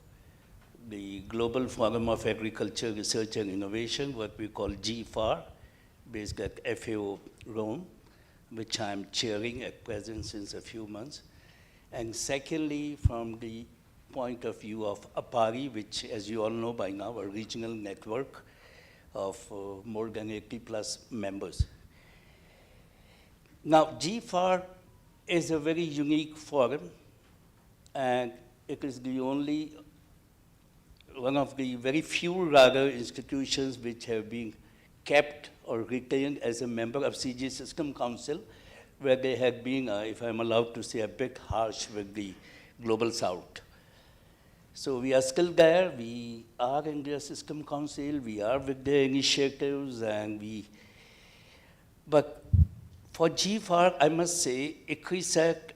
the Global Forum of Agriculture, Research and Innovation, what we call GFAR, based at FAO Rome, which I'm chairing at present since a few months. And secondly, from the point of view of APARI, which, as you all know by now, a regional network of more than 80+ members. Now, GFAR is a very unique forum, and it is one of the very few rather institutions which have been kept or retained as a member of CG System Council, where they had been, if I'm allowed to say, a bit harsh with the Global South. So we are still there. We are in their System Council. We are with their initiatives, but for GFAR, I must say, ICRISAT,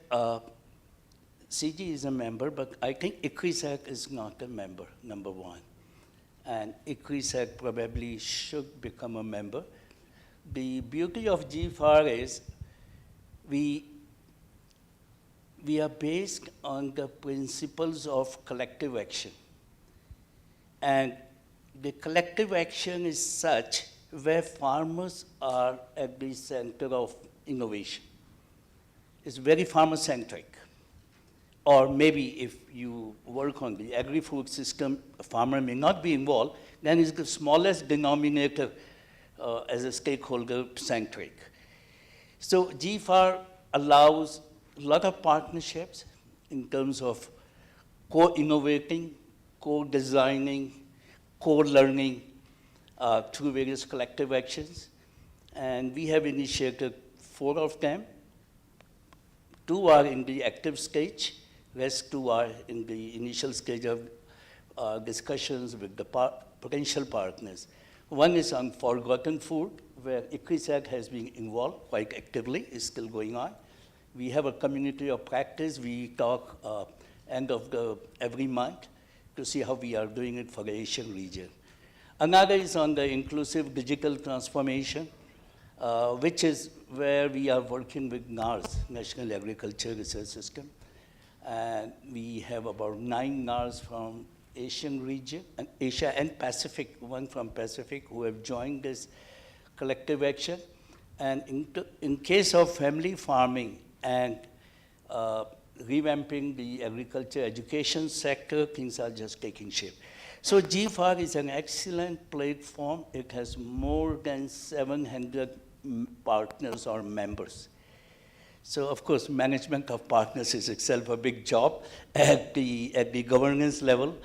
CG is a member, but I think ICRISAT is not a member, number one. And ICRISAT probably should become a member. The beauty of GFAR is we are based on the principles of collective action. And the collective action is such where farmers are at the center of innovation. It's very farmer-centric. Or maybe if you work on the agri-food system, a farmer may not be involved, then it's the smallest denominator as a stakeholder-centric. So GFAR allows a lot of partnerships in terms of co-innovating, co-designing, co-learning through various collective actions. And we have initiated 4 of them. 2 are in the active stage. Rest 2 are in the initial stage of discussions with the potential partners. One is on forgotten food, where ICRISAT has been involved quite actively, is still going on. We have a community of practice. We talk end of every month to see how we are doing it for the Asian region. Another is on the inclusive digital transformation, which is where we are working with NARS, National Agriculture Research System. And we have about 9 NARS from Asian region, and Asia and Pacific, one from Pacific, who have joined this collective action. And in case of family farming and revamping the agriculture education sector, things are just taking shape. So GFAR is an excellent platform. It has more than 700 partners or members. So of course, management of partners is itself a big job at the governance level.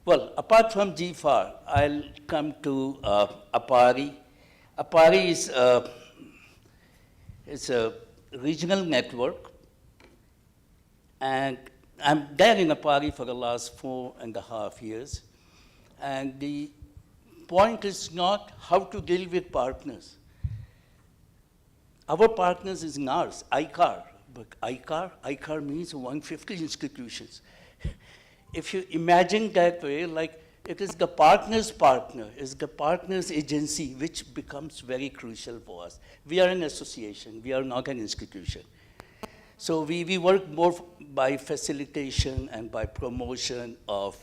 Well, apart from GFAR, I'll come to APARI. APARI is a regional network, and I'm there in APARI for the last 4.5 years. And the point is not how to deal with partners. Our partners is NARS, ICAR, but ICAR means 150 institutions. If you imagine that way, like it is the partner's partner, is the partner's agency, which becomes very crucial for us. We are an association, we are not an institution. So we work more by facilitation and by promotion of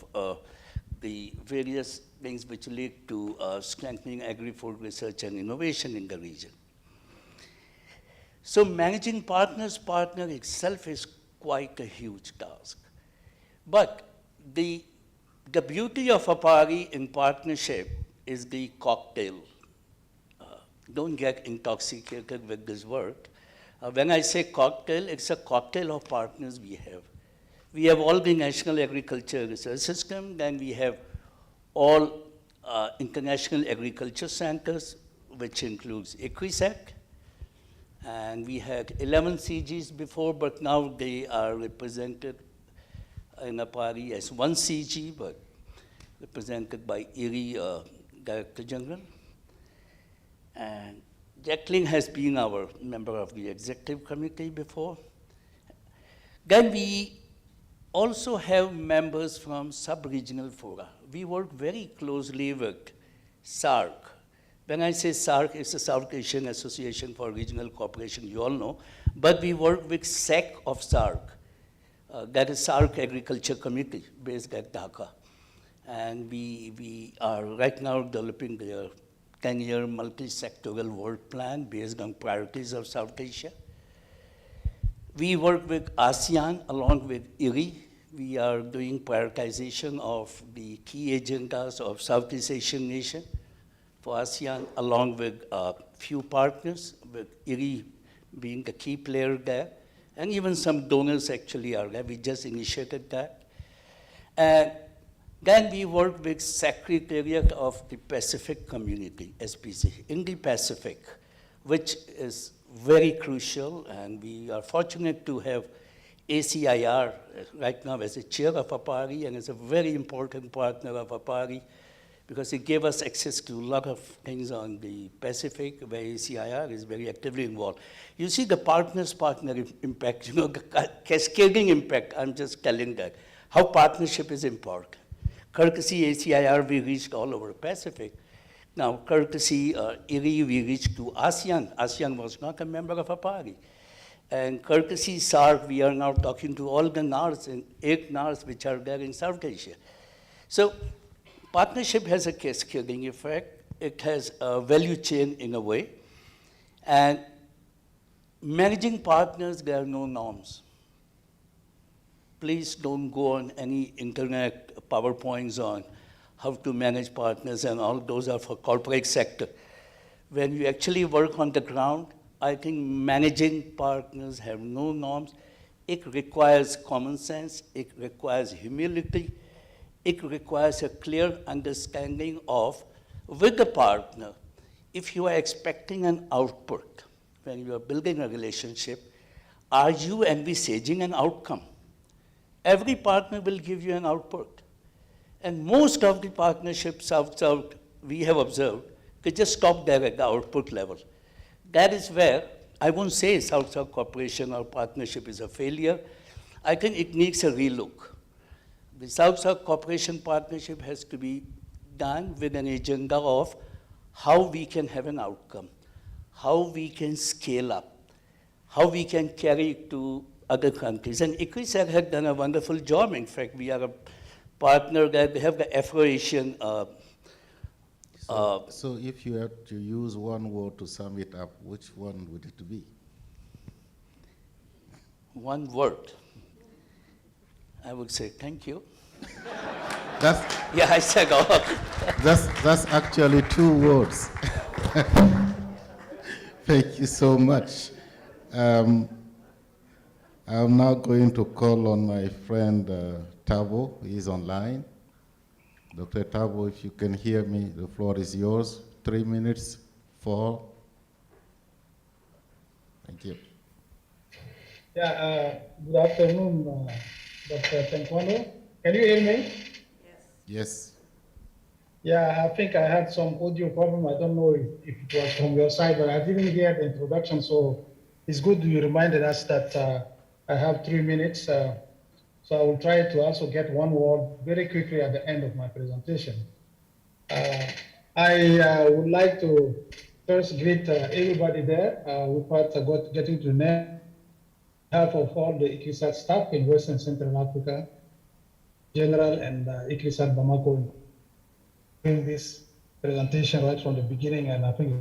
the various things which lead to strengthening agri-food research and innovation in the region. So managing partner itself is quite a huge task. But the beauty of APARI in partnership is the cocktail. Don't get intoxicated with this word. When I say cocktail, it's a cocktail of partners we have. We have all the National Agriculture Research System, then we have all international agriculture centers, which includes ICRISAT. And we had 11 CGs before, but now they are represented in APARI as one CG, but represented by IRI Director General. And Jacqueline has been our member of the executive committee before. Then we also have members from sub-regional fora. We work very closely with SARC. When I say SARC, it's the South Asian Association for Regional Cooperation, you all know. But we work with SEC of SARC. That is SARC Agriculture Committee based at Dhaka. And we are right now developing their 10-year multi-sectoral work plan based on priorities of South Asia. We work with ASEAN along with IRI. We are doing prioritization of the key agendas of Southeast Asian nations for ASEAN, along with few partners, with IRI being the key player there, and even some donors actually are there. We just initiated that. And then we work with Secretariat of the Pacific Community, SPC, in the Pacific, which is very crucial, and we are fortunate to have ACIR right now as a chair of APARI, and is a very important partner of APARI, because it gave us access to a lot of things on the Pacific, where ACIR is very actively involved. You see the partner impact, you know, the cascading impact, I'm just telling that, how partnership is important. Courtesy ACIR, we reached all over the Pacific. Now, courtesy IRI, we reached to ASEAN. ASEAN was not a member of APARI. And courtesy SARC, we are now talking to all the NARS, and 8 NARS which are there in South Asia. So partnership has a cascading effect. It has a value chain in a way. And managing partners, there are no norms. Please don't go on any internet PowerPoints on how to manage partners, and all those are for corporate sector. When you actually work on the ground, I think managing partners have no norms. It requires common sense, it requires humility, it requires a clear understanding of, with the partner, if you are expecting an output, when you are building a relationship, are you envisaging an outcome? Every partner will give you an output. And most of the partnerships South-South we have observed, they just stop there at the output level. That is where I won't say South-South cooperation or partnership is a failure. I think it needs a relook. The South-South cooperation partnership has to be done with an agenda of how we can have an outcome, how we can scale up, how we can carry it to other countries. And ICRISAT had done a wonderful job. In fact, we are a partner that we have the Afro-Asian. So if you had to use one word to sum it up, which one would it be? One word. I would say thank you. Yeah, I said all. That's actually 2 words. Thank you so much. I'm now going to call on my friend Tabo. He's online. Dr. Tabo, if you can hear me, the floor is yours. 3 minutes, 4. Thank you. Yeah, good afternoon, Dr. Tenkwano. Can you hear me? Yes. Yeah, I think I had some audio problem. I don't know if it was from your side, but I didn't hear the introduction. So it's good you reminded us that I have 3 minutes. So I will try to also get one word very quickly at the end of my presentation. I would like to first greet everybody there. We're getting to know behalf of all the ICRISAT staff in Western Central Africa, General and ICRISAT Bamako, doing this presentation right from the beginning. And I think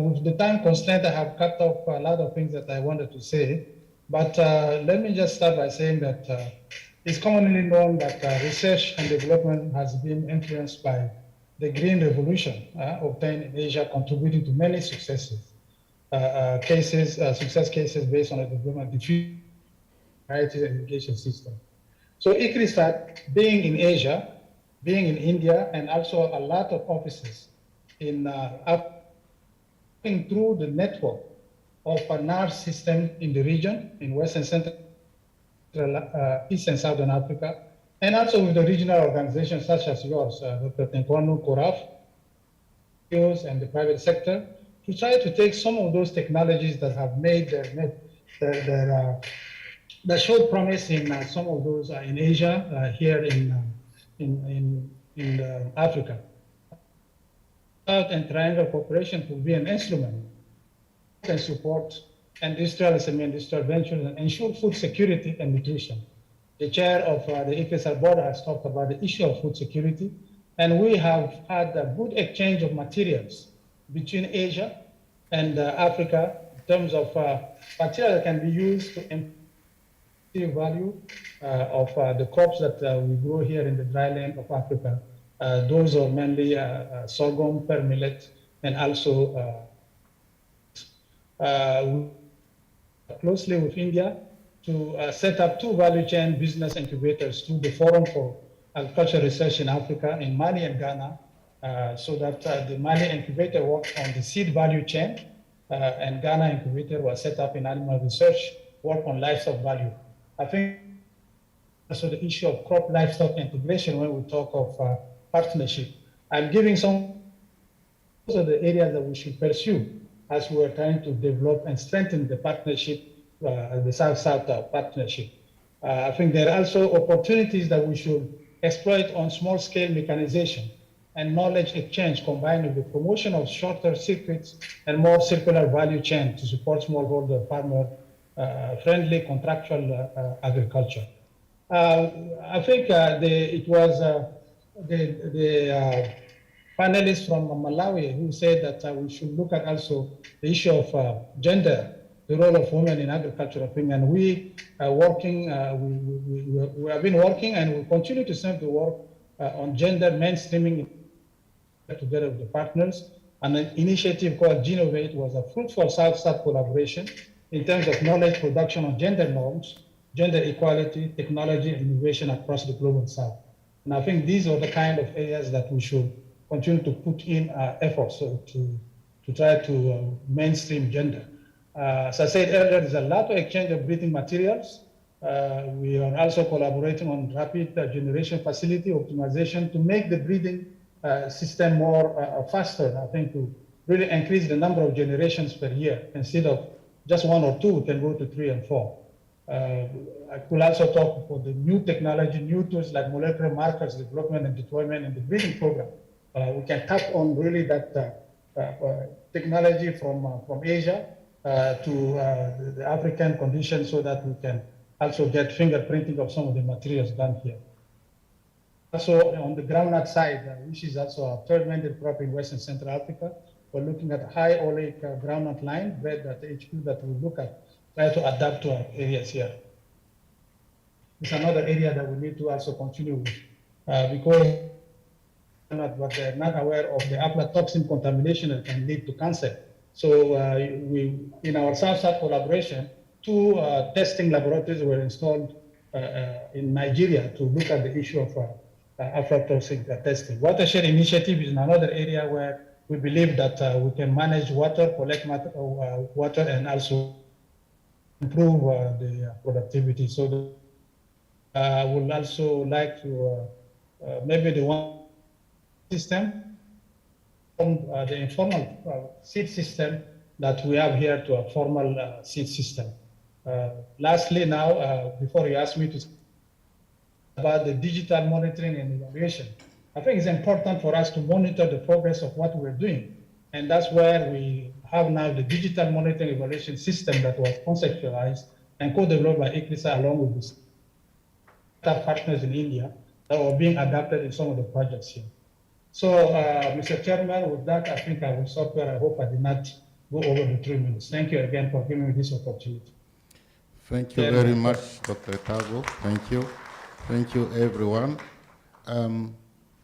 with the time constraint, I have cut off a lot of things that I wanted to say. But let me just start by saying that it's commonly known that research and development has been influenced by the Green Revolution obtained in Asia, contributing to many successes. Success cases based on the development of the varieties and education system. So ICRISAT, being in Asia, being in India, and also a lot of offices in through the network of a NAR system in the region, in Western Central, East and Southern Africa, and also with the regional organizations such as yours, Dr. Tenkwano, Koraf, and the private sector, to try to take some of those technologies that have made that showed promise in some of those in Asia, here in Africa. South and Triangle Cooperation will be an instrument and support industrial and semi-industrial ventures and ensure food security and nutrition. The chair of the ICRISAT board has talked about the issue of food security, and we have had a good exchange of materials between Asia and Africa in terms of material that can be used to improve the value of the crops that we grow here in the dry land of Africa. Those are mainly sorghum, pearl millet, and also closely with India to set up 2 value chain business incubators through the Forum for Agricultural Research in Africa in Mali and Ghana, so that the Mali incubator works on the seed value chain, and Ghana incubator was set up in animal research, work on livestock value. I think also the issue of crop livestock integration when we talk of partnership. I'm giving some of the areas that we should pursue as we are trying to develop and strengthen the partnership, the South-South partnership. I think there are also opportunities that we should exploit on small-scale mechanization and knowledge exchange combined with the promotion of shorter circuits and more circular value chain to support smallholder farmer friendly contractual agriculture. I think it was the panelists from Malawi who said that we should look at also the issue of gender, the role of women in agricultural thing, and we are working. We have been working, and we continue to serve the work on gender mainstreaming together with the partners. And an initiative called Genovate was a fruitful South-South collaboration in terms of knowledge production on gender norms, gender equality, technology, and innovation across the global South. And I think these are the kind of areas that we should continue to put in efforts to try to mainstream gender. As I said earlier, there's a lot of exchange of breeding materials. We are also collaborating on rapid generation facility optimization to make the breeding system more faster, I think, to really increase the number of generations per year. Instead of just 1 or 2, we can go to 3 and 4. I could also talk for the new technology, new tools like molecular markers development and deployment in the breeding program. We can tap on really that technology from Asia to the African conditions so that we can also get fingerprinting of some of the materials done here. Also on the groundnut side, which is also our third mandate crop in West and Central Africa, we're looking at high oleic groundnut line bred at HQ that we look at, try to adapt to our areas here. It's another area that we need to also continue with because but they're not aware of the aflatoxin contamination that can lead to cancer. So we, in our South-South collaboration, 2 testing laboratories were installed in Nigeria to look at the issue of aflatoxin testing. Watershed initiative is another area where we believe that we can manage water, collect water, and also improve the productivity. So I would also like to maybe the one system from the informal seed system that we have here to a formal seed system. Lastly now, before you ask me to about the digital monitoring and evaluation, I think it's important for us to monitor the progress of what we're doing. And that's where we have now the digital monitoring evaluation system that was conceptualized and co-developed by ICRISAT along with the partners in India that were being adapted in some of the projects here. So, Mr. Chairman, with that, I think I will stop here. I hope I did not go over the 3 minutes. Thank you again for giving me this opportunity. Thank you very much, Dr. Tabo. Thank you. Thank you, everyone.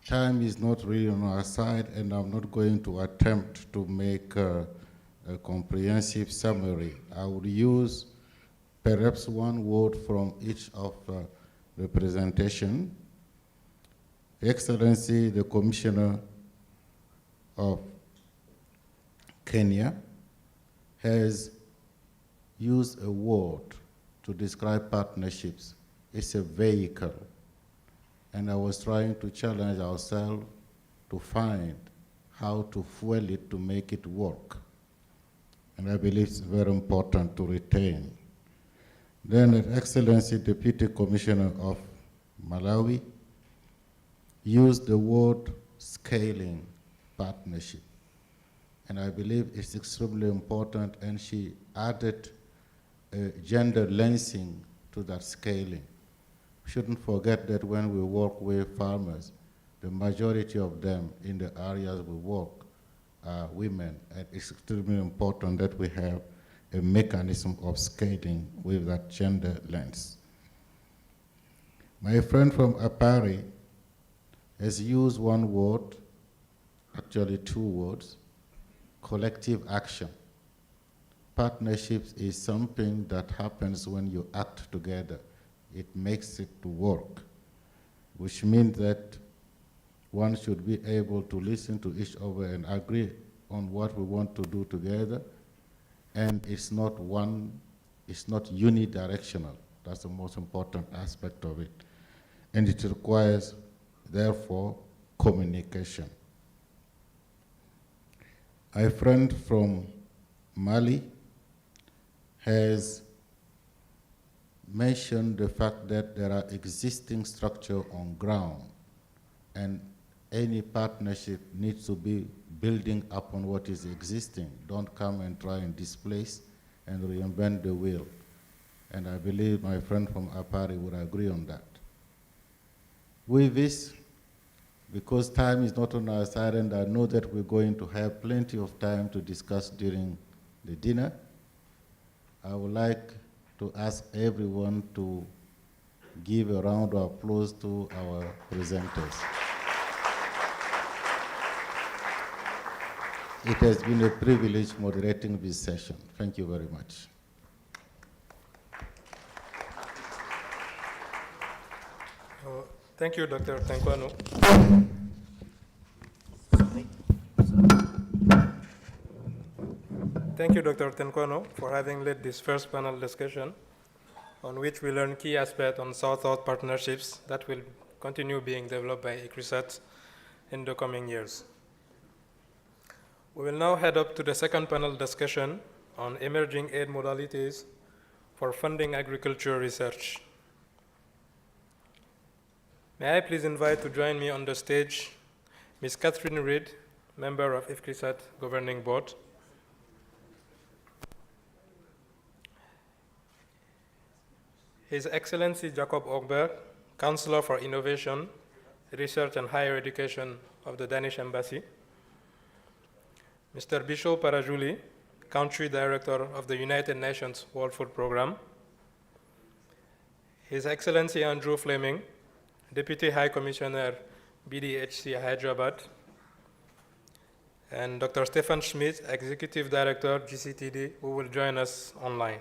Time is not really on our side, and I'm not going to attempt to make a comprehensive summary. I would use perhaps one word from each of the presentation. Excellency, the Commissioner of Kenya has used a word to describe partnerships. It's a vehicle. And I was trying to challenge ourselves to find how to fuel it to make it work. And I believe it's very important to retain. Then, Her Excellency, Deputy Commissioner of Malawi, used the word scaling partnership. And I believe it's extremely important, and she added gender lensing to that scaling. We shouldn't forget that when we work with farmers, the majority of them in the areas we work are women, and it's extremely important that we have a mechanism of scaling with that gender lens. My friend from APARI has used one word, actually 2 words, collective action. Partnerships is something that happens when you act together. It makes it to work, which means that one should be able to listen to each other and agree on what we want to do together. And it's not unidirectional. That's the most important aspect of it. And it requires, therefore, communication. A friend from Mali has mentioned the fact that there are existing structures on ground, and any partnership needs to be building upon what is existing. Don't come and try and displace and reinvent the wheel. And I believe my friend from APARI would agree on that. With this, because time is not on our side, and I know that we're going to have plenty of time to discuss during the dinner, I would like to ask everyone to give a round of applause to our presenters. It has been a privilege moderating this session. Thank you very much. Thank you, Dr. Tenkwano. Thank you, Dr. Tenkwano, for having led this first panel discussion, on which we learn key aspects on South-South partnerships that will continue being developed by ICRISAT in the coming years. We will now head up to the second panel discussion on emerging aid modalities for funding agriculture research. May I please invite to join me on the stage Ms. Catherine Reed, member of ICRISAT Governing Board. His Excellency Jacob Ogberg, Counselor for Innovation, Research and Higher Education of the Danish Embassy. Mr. Bisho Parajuli, Country Director of the United Nations World Food Programme. His Excellency Andrew Fleming, Deputy High Commissioner, BDHC Hyderabad. And Dr. Stefan Schmidt, Executive Director, GCTD, who will join us online.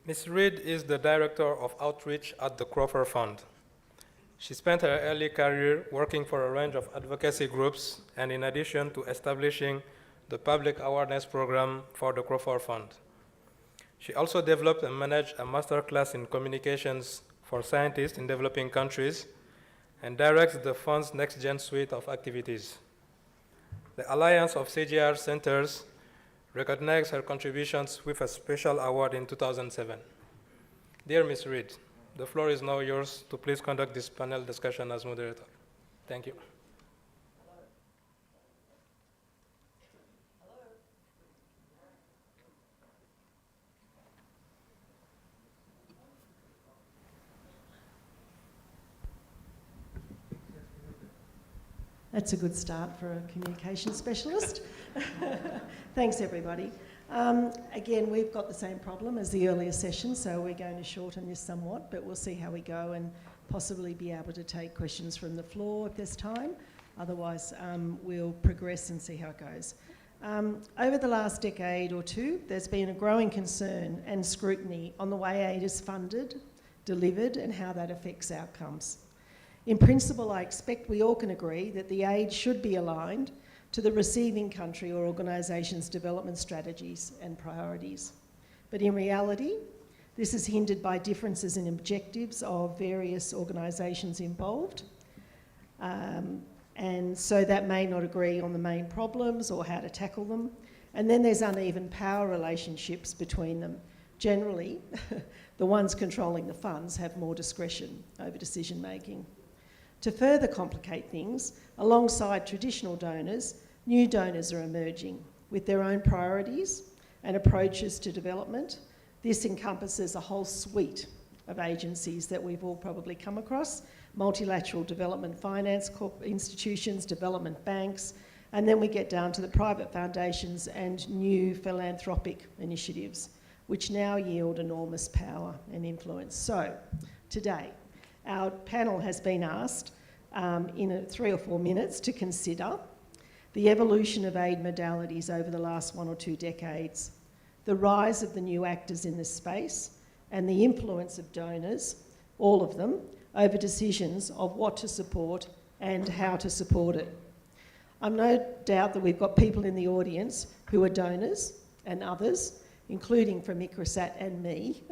Ms. Reed is the Director of Outreach at the Crawford Fund. She spent her early career working for a range of advocacy groups and in addition to establishing the public awareness program for the Crawford Fund. She also developed and managed a masterclass in communications for scientists in developing countries and directs the fund's next-gen suite of activities. The Alliance of CGR Centers recognized her contributions with a special award in 2007. Dear Ms. Reed, the floor is now yours to please conduct this panel discussion as moderator. Thank you. That's a good start for a communication specialist. Thanks, everybody. Again, we've got the same problem as the earlier session, so we're going to shorten this somewhat, but we'll see how we go and possibly be able to take questions from the floor if there's time. Otherwise, we'll progress and see how it goes. Over the last decade or two, there's been a growing concern and scrutiny on the way aid is funded, delivered, and how that affects outcomes. In principle, I expect we all can agree that the aid should be aligned to the receiving country or organisation's development strategies and priorities. But in reality, this is hindered by differences in objectives of various organisations involved. And so that may not agree on the main problems or how to tackle them. And then there's uneven power relationships between them. Generally, the ones controlling the funds have more discretion over decision making. To further complicate things, alongside traditional donors, new donors are emerging with their own priorities and approaches to development. This encompasses a whole suite of agencies that we've all probably come across: multilateral development finance institutions, development banks, and then we get down to the private foundations and new philanthropic initiatives, which now yield enormous power and influence. So, today, our panel has been asked in 3 or 4 minutes to consider the evolution of aid modalities over the last 1 or 2 decades, the rise of the new actors in this space, and the influence of donors, all of them, over decisions of what to support and how to support it. I'm no doubt that we've got people in the audience who are donors and others, including from ICRISAT and me,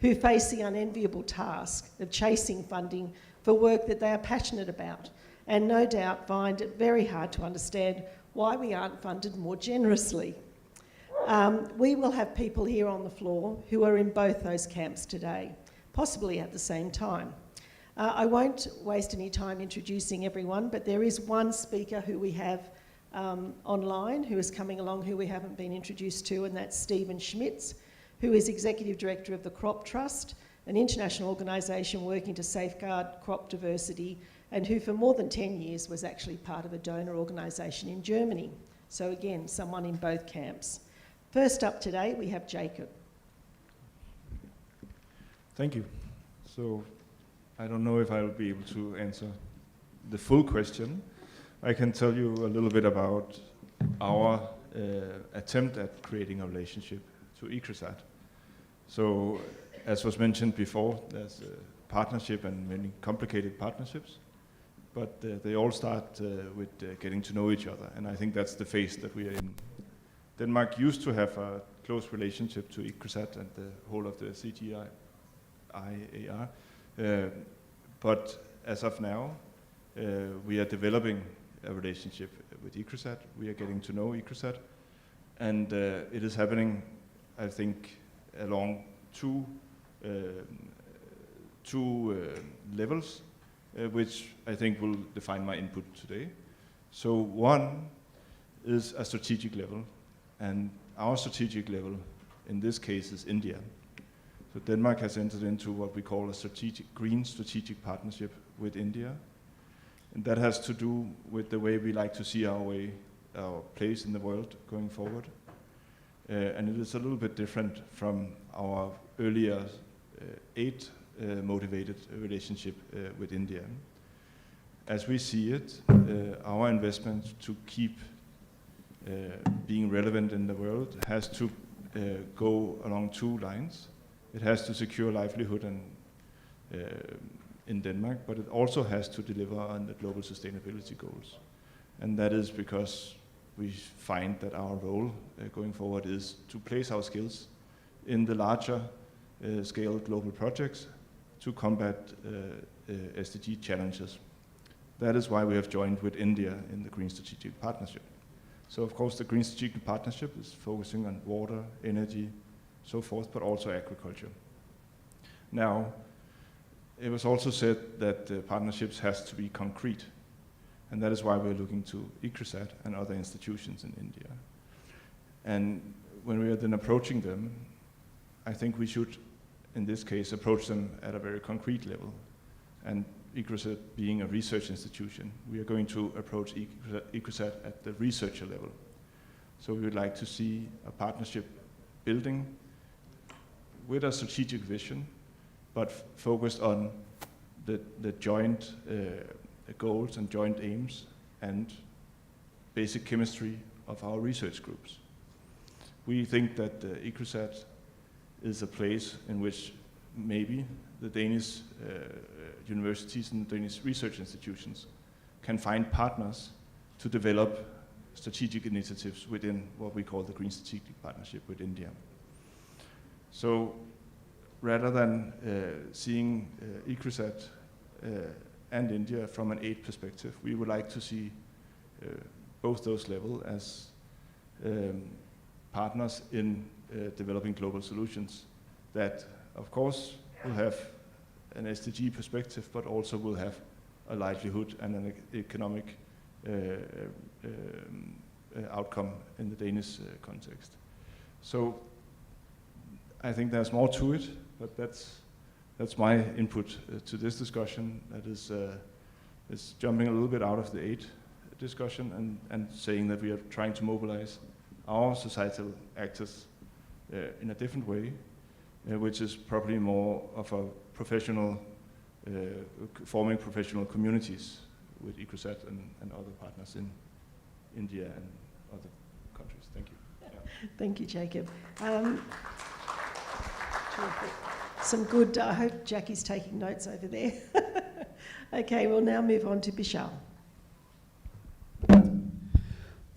who face the unenviable task of chasing funding for work that they are passionate about, and no doubt find it very hard to understand why we aren't funded more generously. We will have people here on the floor who are in both those camps today, possibly at the same time. I won't waste any time introducing everyone, but there is one speaker who we have online who is coming along who we haven't been introduced to, and that's Stephen Schmitz, who is Executive Director of the Crop Trust, an international organisation working to safeguard crop diversity, and who for more than 10 years was actually part of a donor organisation in Germany. So again, someone in both camps. First up today, we have Jacob. Thank you. So I don't know if I'll be able to answer the full question. I can tell you a little bit about our attempt at creating a relationship to ICRISAT. So, as was mentioned before, there's a partnership and many complicated partnerships, but they all start with getting to know each other, and I think that's the phase that we are in. Denmark used to have a close relationship to ICRISAT and the whole of the CGIAR, but as of now, we are developing a relationship with ICRISAT. We are getting to know ICRISAT, and it is happening, I think, along two levels, which I think will define my input today. So one is a strategic level, and our strategic level in this case is India. So Denmark has entered into what we call a green strategic partnership with India, and that has to do with the way we like to see our place in the world going forward. And it is a little bit different from our earlier aid-motivated relationship with India. As we see it, our investment to keep being relevant in the world has to go along two lines. It has to secure livelihood in Denmark, but it also has to deliver on the global sustainability goals. And that is because we find that our role going forward is to place our skills in the larger scale global projects to combat SDG challenges. That is why we have joined with India in the Green Strategic Partnership. So of course the Green Strategic Partnership is focusing on water, energy, so forth, but also agriculture. Now, it was also said that partnerships has to be concrete, and that is why we're looking to ICRISAT and other institutions in India. And when we are then approaching them, I think we should, in this case, approach them at a very concrete level. And ICRISAT being a research institution, we are going to approach ICRISAT at the researcher level. So we would like to see a partnership building with a strategic vision, but focused on the joint goals and joint aims and basic chemistry of our research groups. We think that ICRISAT is a place in which maybe the Danish universities and the Danish research institutions can find partners to develop strategic initiatives within what we call the Green Strategic Partnership with India. So rather than seeing ICRISAT and India from an aid perspective, we would like to see both those levels as partners in developing global solutions that, of course, will have an SDG perspective, but also will have a livelihood and an economic outcome in the Danish context. So I think there's more to it, but that's my input to this discussion. That is jumping a little bit out of the aid discussion and saying that we are trying to mobilize our societal actors in a different way, which is probably more of a professional, forming professional communities with ICRISAT and other partners in India and other countries. Thank you. Yeah. Thank you, Jacob. Some good, I hope Jackie's taking notes over there. Okay, we'll now move on to Bishal.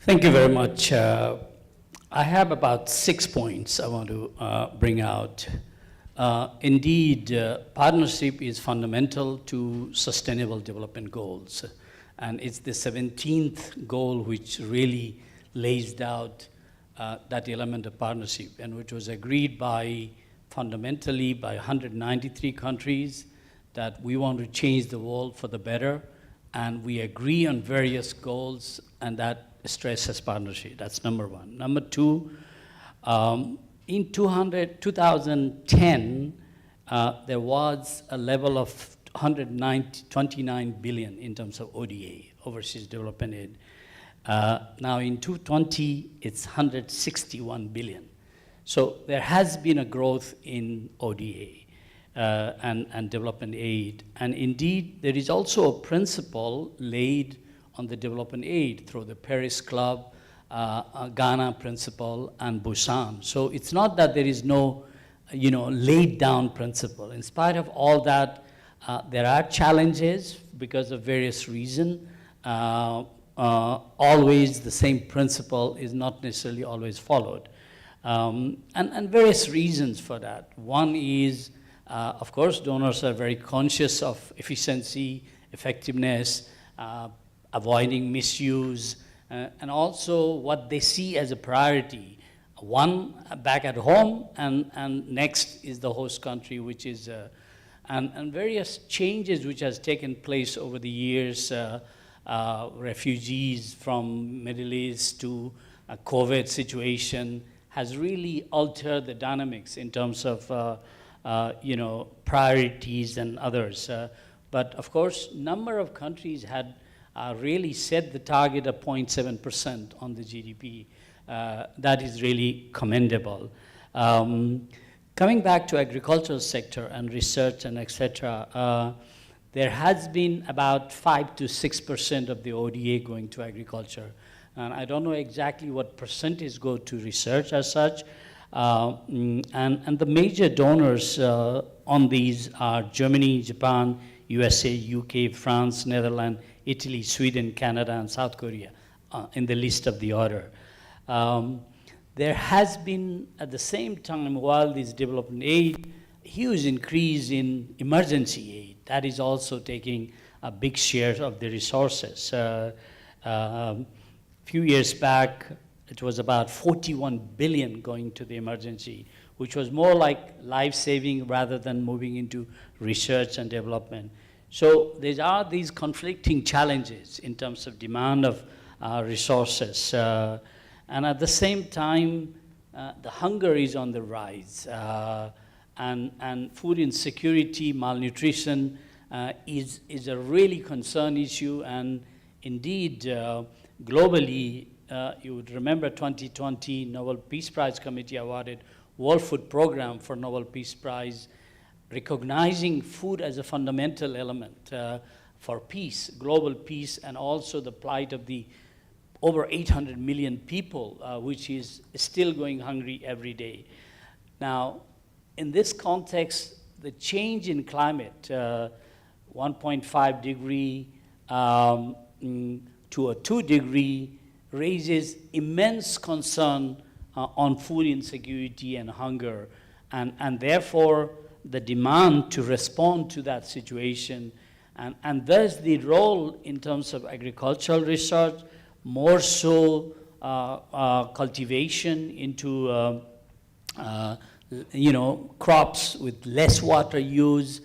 Thank you very much. I have about 6 points I want to bring out. Indeed, partnership is fundamental to sustainable development goals. And it's the 17th goal which really lays out that element of partnership, and which was agreed fundamentally by 193 countries, that we want to change the world for the better, and we agree on various goals, and that stresses partnership. That's number one. Number two, in 2010, there was a level of 29 billion in terms of ODA, overseas development aid. Now in 2020, it's 161 billion. So there has been a growth in ODA and development aid. And indeed, there is also a principle laid on the development aid through the Paris Club, Ghana principle, and Busan. So it's not that there is no, laid down principle. In spite of all that, there are challenges because of various reasons. Always the same principle is not necessarily always followed. And various reasons for that. One is, of course, donors are very conscious of efficiency, effectiveness, avoiding misuse, and also what they see as a priority. One, back at home, and next is the host country, which is, and various changes which has taken place over the years, refugees from Middle East to a COVID situation has really altered the dynamics in terms of priorities and others. But of course, number of countries had really set the target of 0.7% on the GDP. That is really commendable. Coming back to agricultural sector and research and etc., there has been about 5 to 6% of the ODA going to agriculture. And I don't know exactly what percentage go to research as such. And the major donors on these are Germany, Japan, USA, UK, France, Netherlands, Italy, Sweden, Canada, and South Korea in the list of the order. There has been, at the same time, while this development aid, huge increase in emergency aid. That is also taking a big share of the resources. Few years back, it was about 41 billion going to the emergency, which was more like life-saving rather than moving into research and development. So there are these conflicting challenges in terms of demand of resources. And at the same time, the hunger is on the rise. And food insecurity, malnutrition is a really concern issue. And indeed, globally, you would remember 2020 Nobel Peace Prize Committee awarded World Food Program for Nobel Peace Prize, recognizing food as a fundamental element for peace, global peace, and also the plight of the over 800 million people, which is still going hungry every day. Now, in this context, the change in climate, 1.5 degree to a 2 degree, raises immense concern on food insecurity and hunger. And therefore, the demand to respond to that situation, and thus the role in terms of agricultural research, more so cultivation into crops with less water use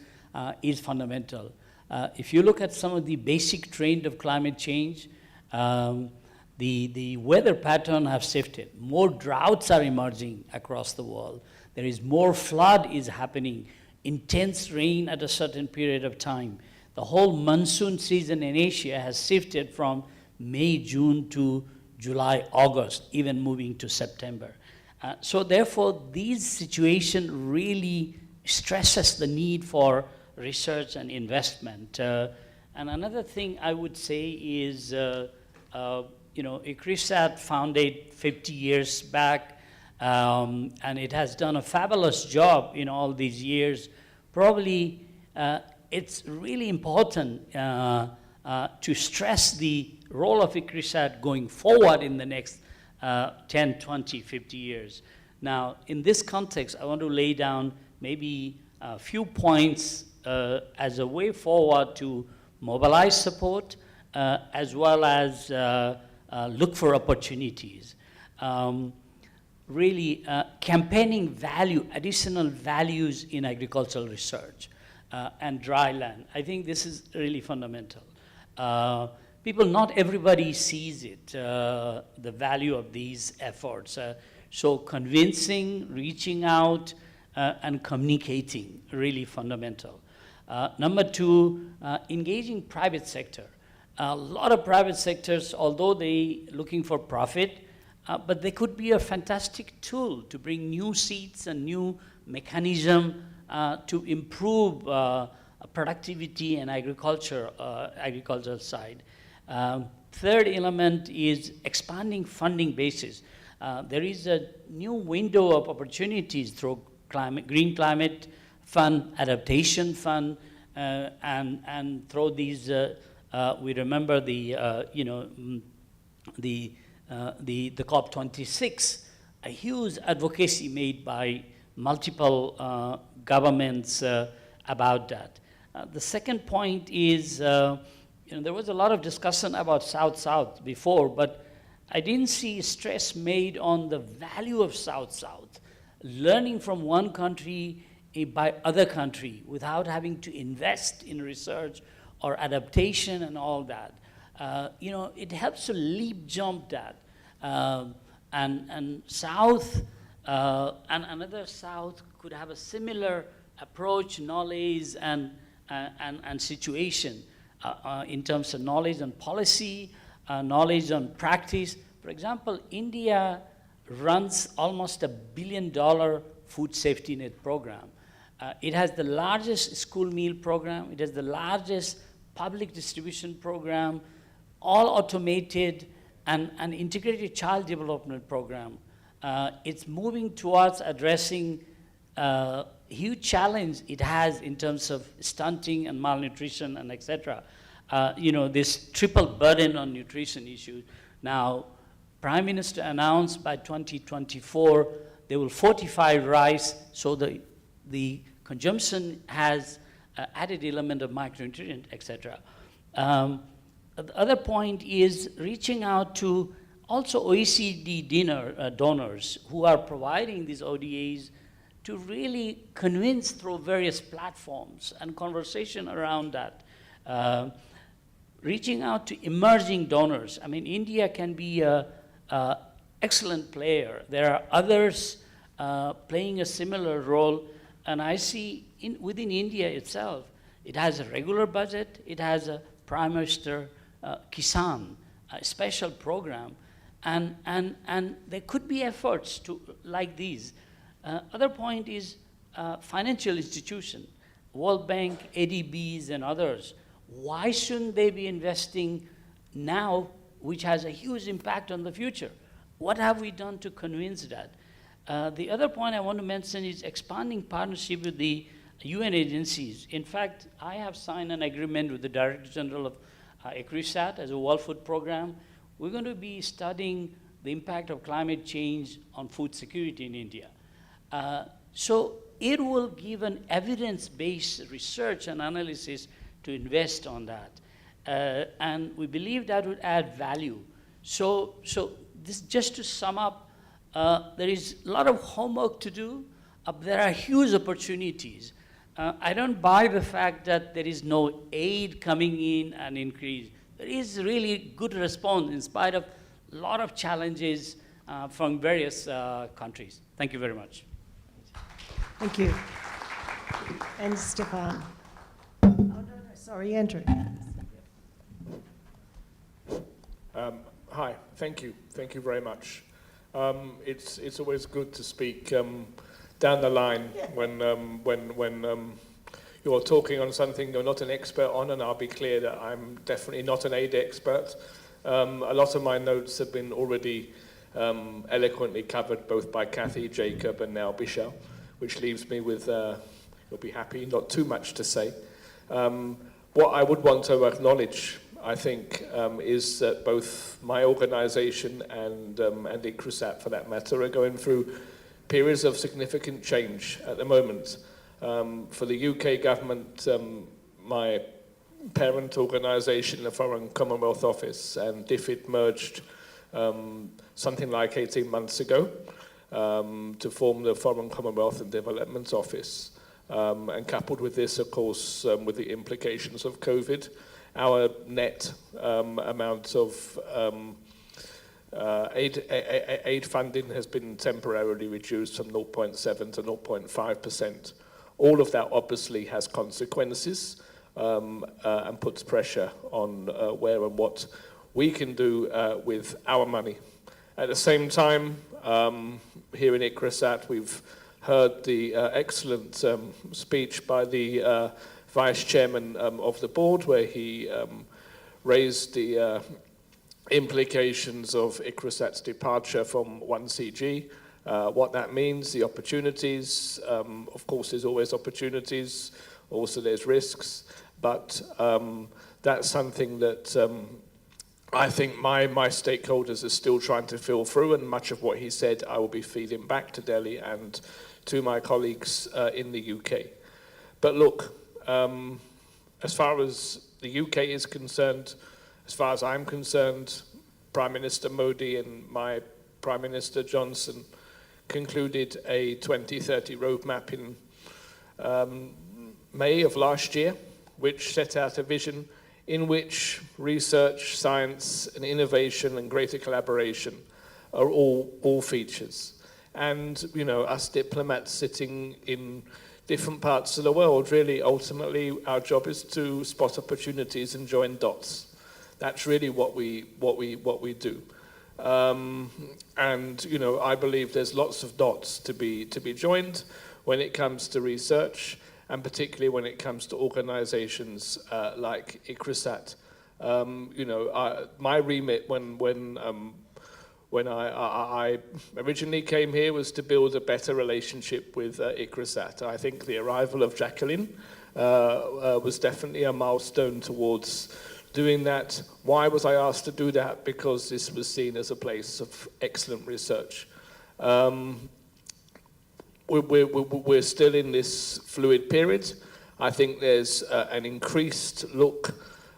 is fundamental. If you look at some of the basic trend of climate change, the weather pattern have shifted. More droughts are emerging across the world. There is more flood is happening, intense rain at a certain period of time. The whole monsoon season in Asia has shifted from May, June to July, August, even moving to September. So therefore, these situations really stresses the need for research and investment. And another thing I would say is, ICRISAT founded 50 years back, and it has done a fabulous job in all these years. Probably it's really important to stress the role of ICRISAT going forward in the next 10, 20, 50 years. Now, in this context, I want to lay down maybe a few points as a way forward to mobilize support as well as look for opportunities. Really campaigning value, additional values in agricultural research and dry land. I think this is really fundamental. People, not everybody sees it, the value of these efforts. So convincing, reaching out, and communicating, really fundamental. Number two, engaging private sector. A lot of private sectors, although they looking for profit, but they could be a fantastic tool to bring new seeds and new mechanism to improve productivity and agricultural side. Third element is expanding funding basis. There is a new window of opportunities through Green Climate Fund, Adaptation Fund, and through these, we remember the COP26, a huge advocacy made by multiple governments about that. The second point is, there was a lot of discussion about South-South before, but I didn't see stress made on the value of South-South, learning from one country by other country without having to invest in research or adaptation and all that. It helps to leap jump that. And South and another South could have a similar approach, knowledge, and situation in terms of knowledge on policy, knowledge on practice. For example, India runs almost $1 billion food safety net program. It has the largest school meal program. It has the largest public distribution program, all automated, and an integrated child development program. It's moving towards addressing huge challenge it has in terms of stunting and malnutrition and et cetera. This triple burden on nutrition issues. Now, Prime Minister announced by 2024 they will fortify rice so the consumption has added element of micronutrient, et cetera. The other point is reaching out to also OECD donors who are providing these ODAs to really convince through various platforms and conversation around that. Reaching out to emerging donors. I mean, India can be an excellent player. There are others playing a similar role, and I see within India itself, it has a regular budget, it has a Prime Minister Kisan, a special program, and there could be efforts like these. Other point is financial institution, World Bank, ADBs, and others. Why shouldn't they be investing now, which has a huge impact on the future? What have we done to convince that? The other point I want to mention is expanding partnership with the UN agencies. In fact, I have signed an agreement with the Director General of ICRISAT as a World Food Program. We're going to be studying the impact of climate change on food security in India. So it will give an evidence-based research and analysis to invest on that. And we believe that would add value. So this, just to sum up, there is a lot of homework to do. There are huge opportunities. I don't buy the fact that there is no aid coming in and increase. There is really good response in spite of a lot of challenges from various countries. Thank you very much. Thank you. And Stefan. Oh, no, sorry, Andrew. Hi, thank you. Thank you very much. It's always good to speak down the line when you're talking on something you're not an expert on, and I'll be clear that I'm definitely not an aid expert. A lot of my notes have been already eloquently covered both by Kathy, Jacob, and now Bishal, which leaves me with, you'll be happy, not too much to say. What I would want to acknowledge, I think, is that both my organization and ICRISAT, for that matter, are going through periods of significant change at the moment. For the UK government, my parent organisation, the Foreign Commonwealth Office, and DFID merged something like 18 months ago to form the Foreign Commonwealth and Development Office. And coupled with this, of course, with the implications of COVID, our net amount of aid funding has been temporarily reduced from 0.7 to 0.5%. All of that obviously has consequences and puts pressure on where and what we can do with our money. At the same time, here in ICRISAT, we've heard the excellent speech by the Vice Chairman of the board, where he raised the implications of ICRISAT's departure from 1CG, what that means, the opportunities. Of course, there's always opportunities, also there's risks, but that's something that I think my stakeholders are still trying to fill through, and much of what he said I will be feeding back to Delhi and to my colleagues in the UK. But look, as far as the UK is concerned, as far as I'm concerned, Prime Minister Modi and my Prime Minister Johnson concluded a 2030 roadmap in May of last year, which set out a vision in which research, science, and innovation and greater collaboration are all features. And, you know, us diplomats sitting in different parts of the world, really, ultimately, our job is to spot opportunities and join dots. That's really what we do. And, you know, I believe there's lots of dots to be joined when it comes to research, and particularly when it comes to organizations like ICRISAT. You know, my remit when I originally came here was to build a better relationship with ICRISAT. I think the arrival of Jacqueline was definitely a milestone towards doing that. Why was I asked to do that? Because this was seen as a place of excellent research. We're still in this fluid period. I think there's an increased look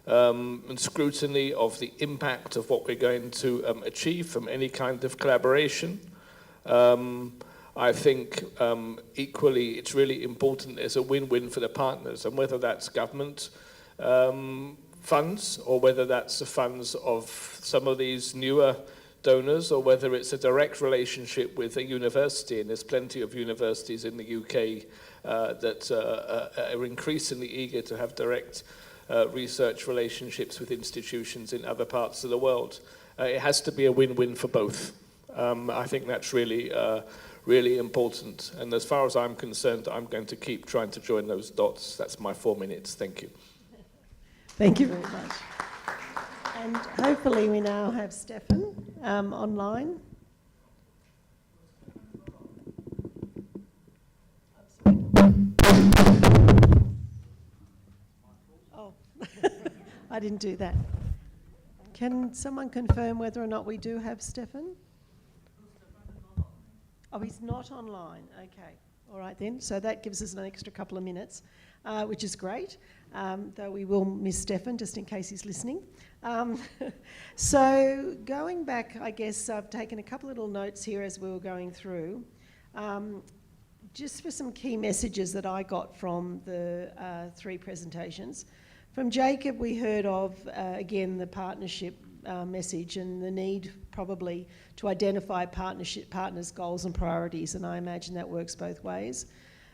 and scrutiny of the impact of what we're going to achieve from any kind of collaboration. I think equally it's really important there's a win-win for the partners, and whether that's government funds or whether that's the funds of some of these newer donors, or whether it's a direct relationship with a university, and there's plenty of universities in the UK that are increasingly eager to have direct research relationships with institutions in other parts of the world. It has to be a win-win for both. I think that's really, really important. And as far as I'm concerned, I'm going to keep trying to join those dots. That's my 4 minutes. Thank you. Thank you very much. And hopefully we now have Stefan online. Oh, I didn't do that. Can someone confirm whether or not we do have Stefan? Oh, he's not online. Okay. All right then. So that gives us an extra couple of minutes, which is great. Though we will miss Stefan just in case he's listening. So going back, I guess I've taken a couple little notes here as we were going through. Just for some key messages that I got from the three presentations. From Jacob, we heard of, again, the partnership message and the need probably to identify partners' goals and priorities, and I imagine that works both ways.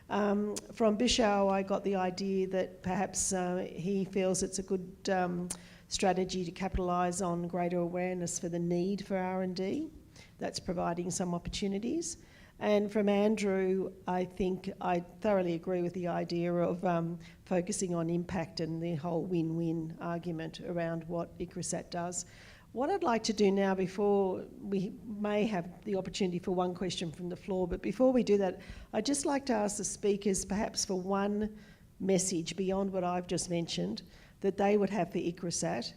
From Bishao, I got the idea that perhaps he feels it's a good strategy to capitalise on greater awareness for the need for R&D. That's providing some opportunities. And from Andrew, I think I thoroughly agree with the idea of focusing on impact and the whole win-win argument around what ICRISAT does. What I'd like to do now, before we may have the opportunity for one question from the floor, but before we do that, I'd just like to ask the speakers perhaps for one message beyond what I've just mentioned that they would have for ICRISAT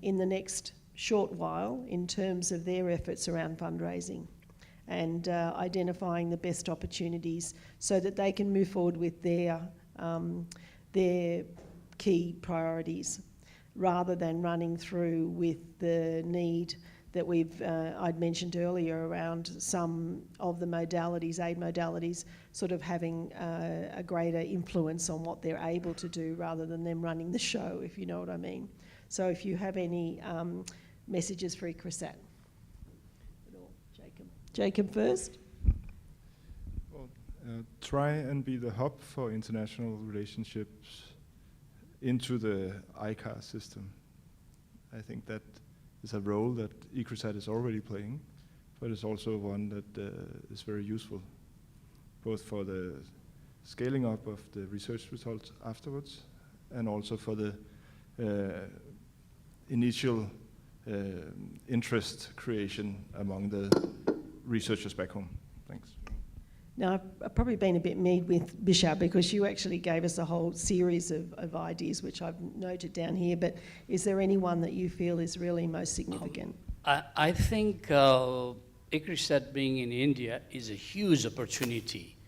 in the next short while in terms of their efforts around fundraising and identifying the best opportunities so that they can move forward with their key priorities, rather than running through with the need that I'd mentioned earlier around some of the modalities, aid modalities, sort of having a greater influence on what they're able to do rather than them running the show, if you know what I mean. So if you have any messages for ICRISAT. Jacob first. Well, try and be the hub for international relationships into the ICAR system. I think that is a role that ICRISAT is already playing, but it's also one that is very useful, both for the scaling up of the research results afterwards, and also for the initial interest creation among the researchers back home. Thanks. Now, I've probably been a bit mean with Bishop because you actually gave us a whole series of ideas, which I've noted down here, but is there any one that you feel is really most significant? I think ICRISAT being in India is a huge opportunity.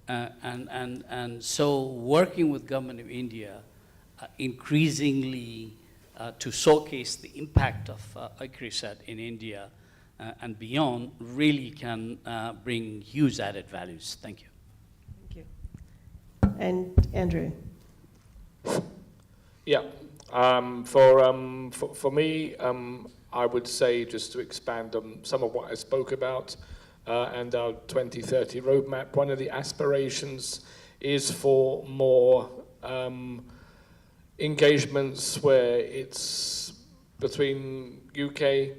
And so working with government of India, increasingly to showcase the impact of ICRISAT in India and beyond really can bring huge added values. Thank you. Thank you. And Andrew. Yeah, for me, I would say, just to expand on some of what I spoke about and our 2030 roadmap, one of the aspirations is for more engagements where it's between UK,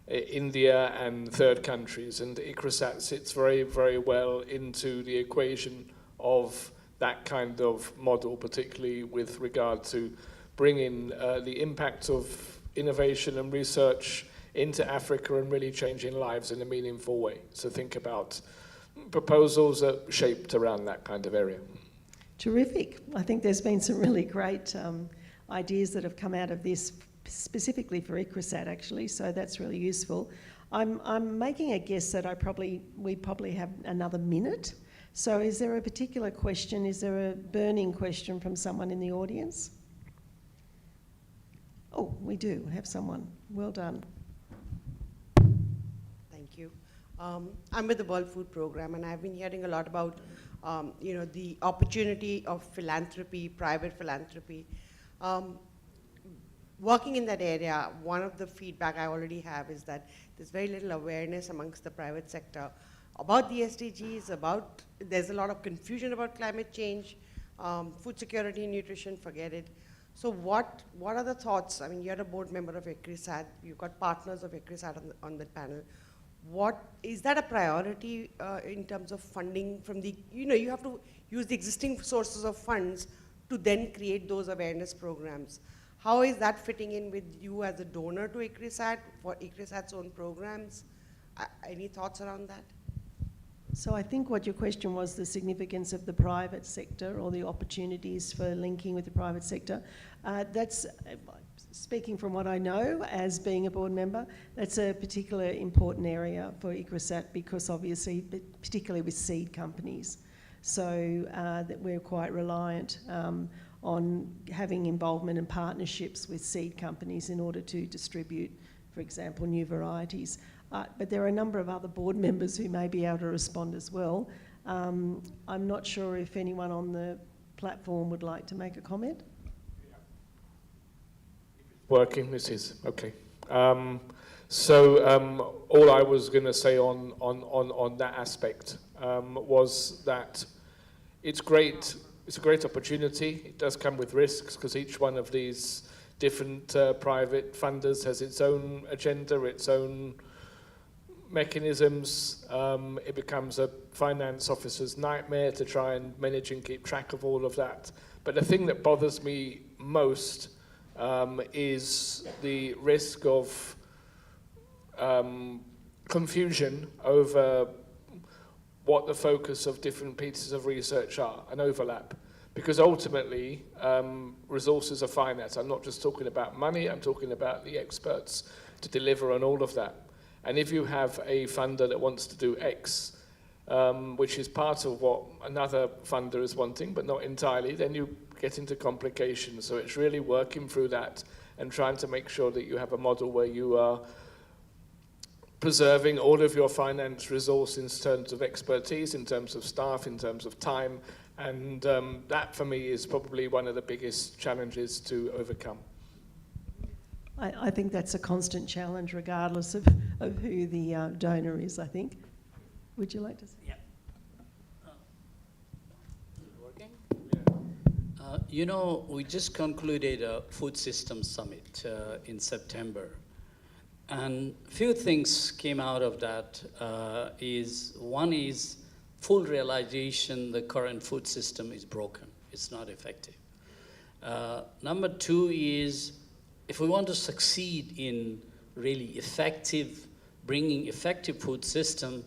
India and third countries, and ICRISAT sits very, very well into the equation of that kind of model, particularly with regard to bringing the impact of innovation and research into Africa and really changing lives in a meaningful way. So think about proposals that are shaped around that kind of area. Terrific. I think there's been some really great ideas that have come out of this, specifically for ICRISAT actually, so that's really useful. I'm making a guess that we probably have another minute. So is there a particular question, is there a burning question from someone in the audience? Oh, we do have someone. Well done. Thank you. I'm with the World Food Program, and I've been hearing a lot about, the opportunity of philanthropy, private philanthropy. Working in that area, one of the feedback I already have is that there's very little awareness amongst the private sector about the SDGs, there's a lot of confusion about climate change, food security, nutrition, forget it. So what are the thoughts? I mean, you're a board member of ICRISAT, you've got partners of ICRISAT on the panel. Is that a priority in terms of funding from the, you have to use the existing sources of funds to then create those awareness programs. How is that fitting in with you as a donor to ICRISAT for ICRISAT's own programs? Any thoughts around that? So I think what your question was the significance of the private sector or the opportunities for linking with the private sector. That's, speaking from what I know as being a board member, that's a particular important area for ICRISAT because obviously, particularly with seed companies. So that we're quite reliant on having involvement and partnerships with seed companies in order to distribute, for example, new varieties. But there are a number of other board members who may be able to respond as well. I'm not sure if anyone on the platform would like to make a comment. Working, this is, okay. All I was going to say on that aspect was that it's great. It's a great opportunity. It does come with risks because each one of these different private funders has its own agenda, its own mechanisms. It becomes a finance officer's nightmare to try and manage and keep track of all of that. But the thing that bothers me most is the risk of confusion over what the focus of different pieces of research are, and overlap. Because ultimately, resources are finite. I'm not just talking about money, I'm talking about the experts to deliver on all of that. And if you have a funder that wants to do X, which is part of what another funder is wanting, but not entirely, then you get into complications. So it's really working through that and trying to make sure that you have a model where you are preserving all of your finance resource in terms of expertise, in terms of staff, in terms of time, and that for me is probably one of the biggest challenges to overcome. I think that's a constant challenge regardless of who the donor is, I think. Would you like to say? Yeah. Working? We just concluded a food systems summit in September. And few things came out of that. One is full realization the current food system is broken. It's not effective. Number two is if we want to succeed in really bringing effective food system,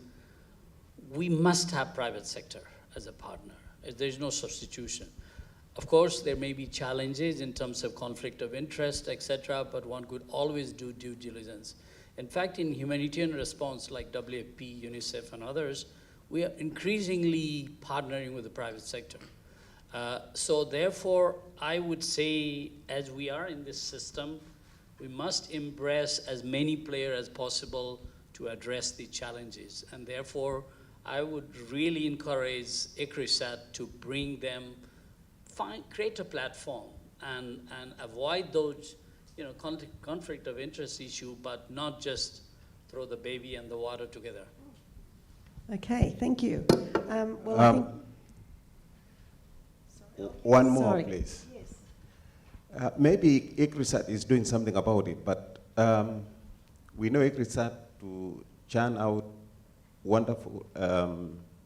we must have private sector as a partner. There's no substitution. Of course, there may be challenges in terms of conflict of interest, etc., but one could always do due diligence. In fact, in humanitarian response like WFP, UNICEF, and others, we are increasingly partnering with the private sector. So therefore, I would say, as we are in this system, we must embrace as many players as possible to address the challenges. And therefore, I would really encourage ICRISAT to bring them, create a platform and avoid those, conflict of interest issue, but not just throw the baby and the water together. Okay, thank you. I think... One more, Sorry. please. Yes. Maybe ICRISAT is doing something about it, but we know ICRISAT to churn out wonderful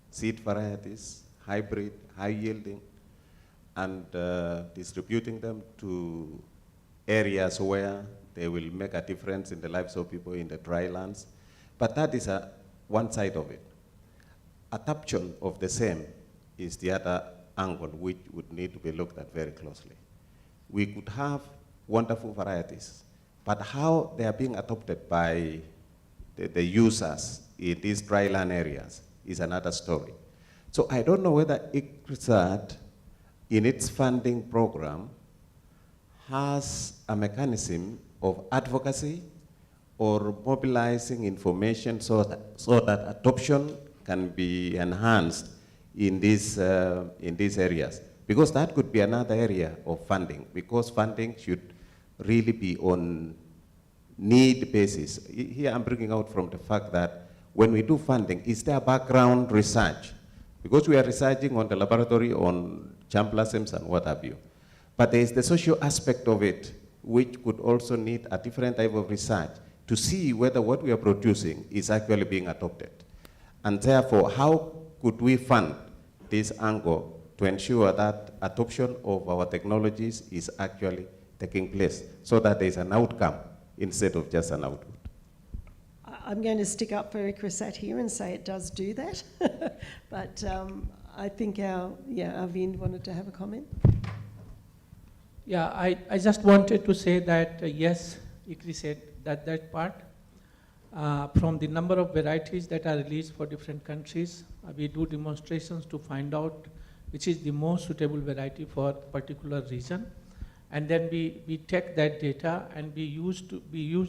seed varieties, hybrid, high yielding, and distributing them to areas where they will make a difference in the lives of people in the dry lands. But that is one side of it. Adoption of the same is the other angle which would need to be looked at very closely. We could have wonderful varieties, but how they are being adopted by the users in these dry land areas is another story. So I don't know whether ICRISAT, in its funding program, has a mechanism of advocacy or mobilizing information so that adoption can be enhanced in these areas. Because that could be another area of funding, because funding should really be on need basis. Here I'm bringing out from the fact that when we do funding, is there background research? Because we are researching on the laboratory, on germplasms and what have you. But there is the social aspect of it, which could also need a different type of research to see whether what we are producing is actually being adopted. And therefore, how could we fund this angle to ensure that adoption of our technologies is actually taking place so that there is an outcome instead of just an output? I'm going to stick up for ICRISAT here and say it does do that. But I think Arvind wanted to have a comment. Yeah, I just wanted to say that, yes, ICRISAT that part. From the number of varieties that are released for different countries, we do demonstrations to find out which is the most suitable variety for a particular region. And then we take that data and we use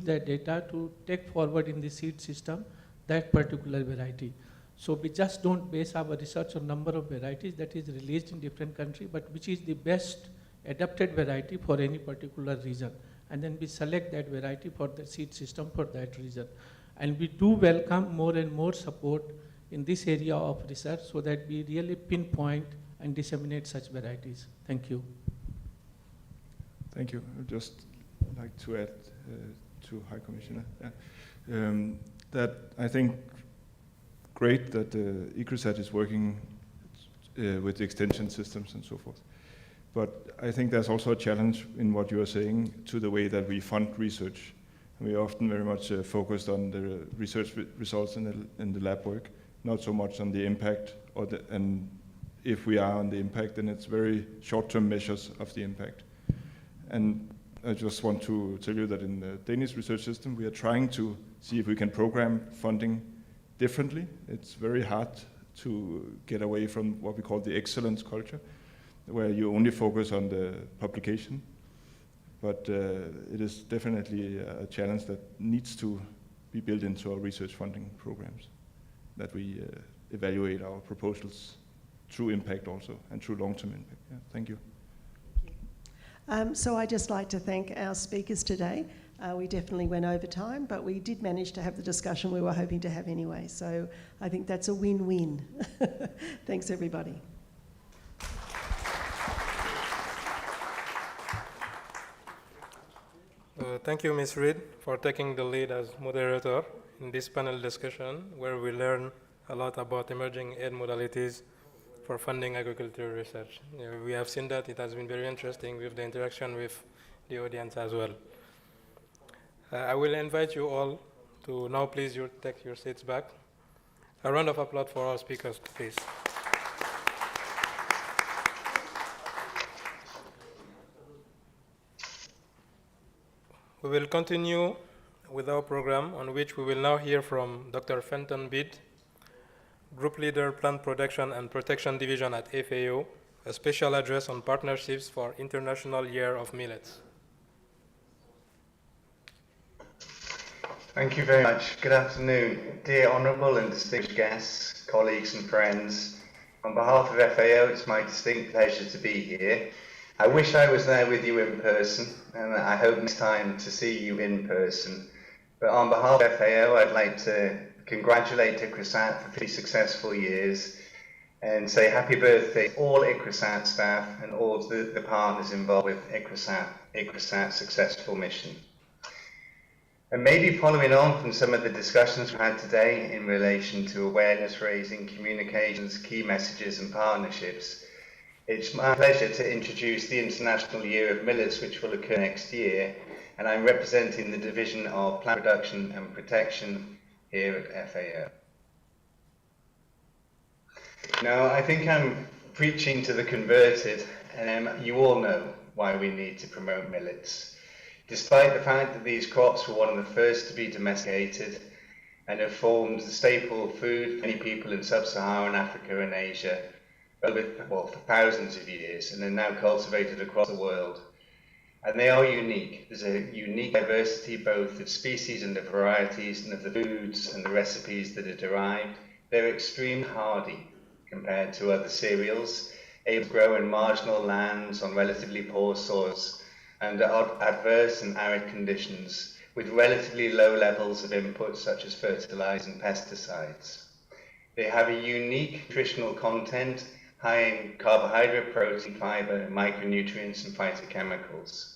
that data to take forward in the seed system that particular variety. So we just don't base our research on number of varieties that is released in different countries, but which is the best adapted variety for any particular region. And then we select that variety for the seed system for that region. And we do welcome more and more support in this area of research so that we really pinpoint and disseminate such varieties. Thank you. Thank you. I'd just like to add to High Commissioner that I think great that ICRISAT is working with the extension systems and so forth. But I think there's also a challenge in what you are saying to the way that we fund research. And we are often very much focused on the research results in the lab work, not so much on the impact, and if we are on the impact, then it's very short-term measures of the impact. And I just want to tell you that in the Danish research system, we are trying to see if we can program funding differently. It's very hard to get away from what we call the excellence culture, where you only focus on the publication. But it is definitely a challenge that needs to be built into our research funding programs, that we evaluate our proposals through impact also, and through long-term impact. Yeah, thank you. So I'd just like to thank our speakers today. We definitely went over time, but we did manage to have the discussion we were hoping to have anyway. So I think that's a win-win. Thanks, everybody. Thank you, Ms. Reid, for taking the lead as moderator in this panel discussion, where we learn a lot about emerging aid modalities for funding agricultural research. We have seen that it has been very interesting with the interaction with the audience as well. I will invite you all to now please take your seats back. A round of applause for our speakers, please. We will continue with our program, on which we will now hear from Dr. Fenton Bede, Group Leader, Plant Production and Protection Division at FAO, a special address on partnerships for International Year of Millets. Thank you very much. Good afternoon. Dear Honourable and distinguished guests, colleagues and friends, on behalf of FAO, it's my distinct pleasure to be here. I wish I was there with you in person, and I hope next time to see you in person. But on behalf of FAO, I'd like to congratulate ICRISAT for 3 successful years and say happy birthday to all ICRISAT staff and all the partners involved with ICRISAT's successful mission. And maybe following on from some of the discussions we've had today in relation to awareness raising, communications, key messages and partnerships, it's my pleasure to introduce the International Year of Millets, which will occur next year, and I'm representing the Division of Plant Production and Protection here at FAO. Now, I think I'm preaching to the converted, and you all know why we need to promote millets. Despite the fact that these crops were one of the first to be domesticated and have formed the staple food for many people in sub-Saharan Africa and Asia for thousands of years, and are now cultivated across the world. And they are unique. There's a unique diversity both of species and of varieties and of the foods and the recipes that are derived. They're extremely hardy compared to other cereals, able to grow in marginal lands on relatively poor soils and adverse and arid conditions with relatively low levels of inputs such as fertilizers and pesticides. They have a unique nutritional content high in carbohydrate, protein, fiber, micronutrients and phytochemicals.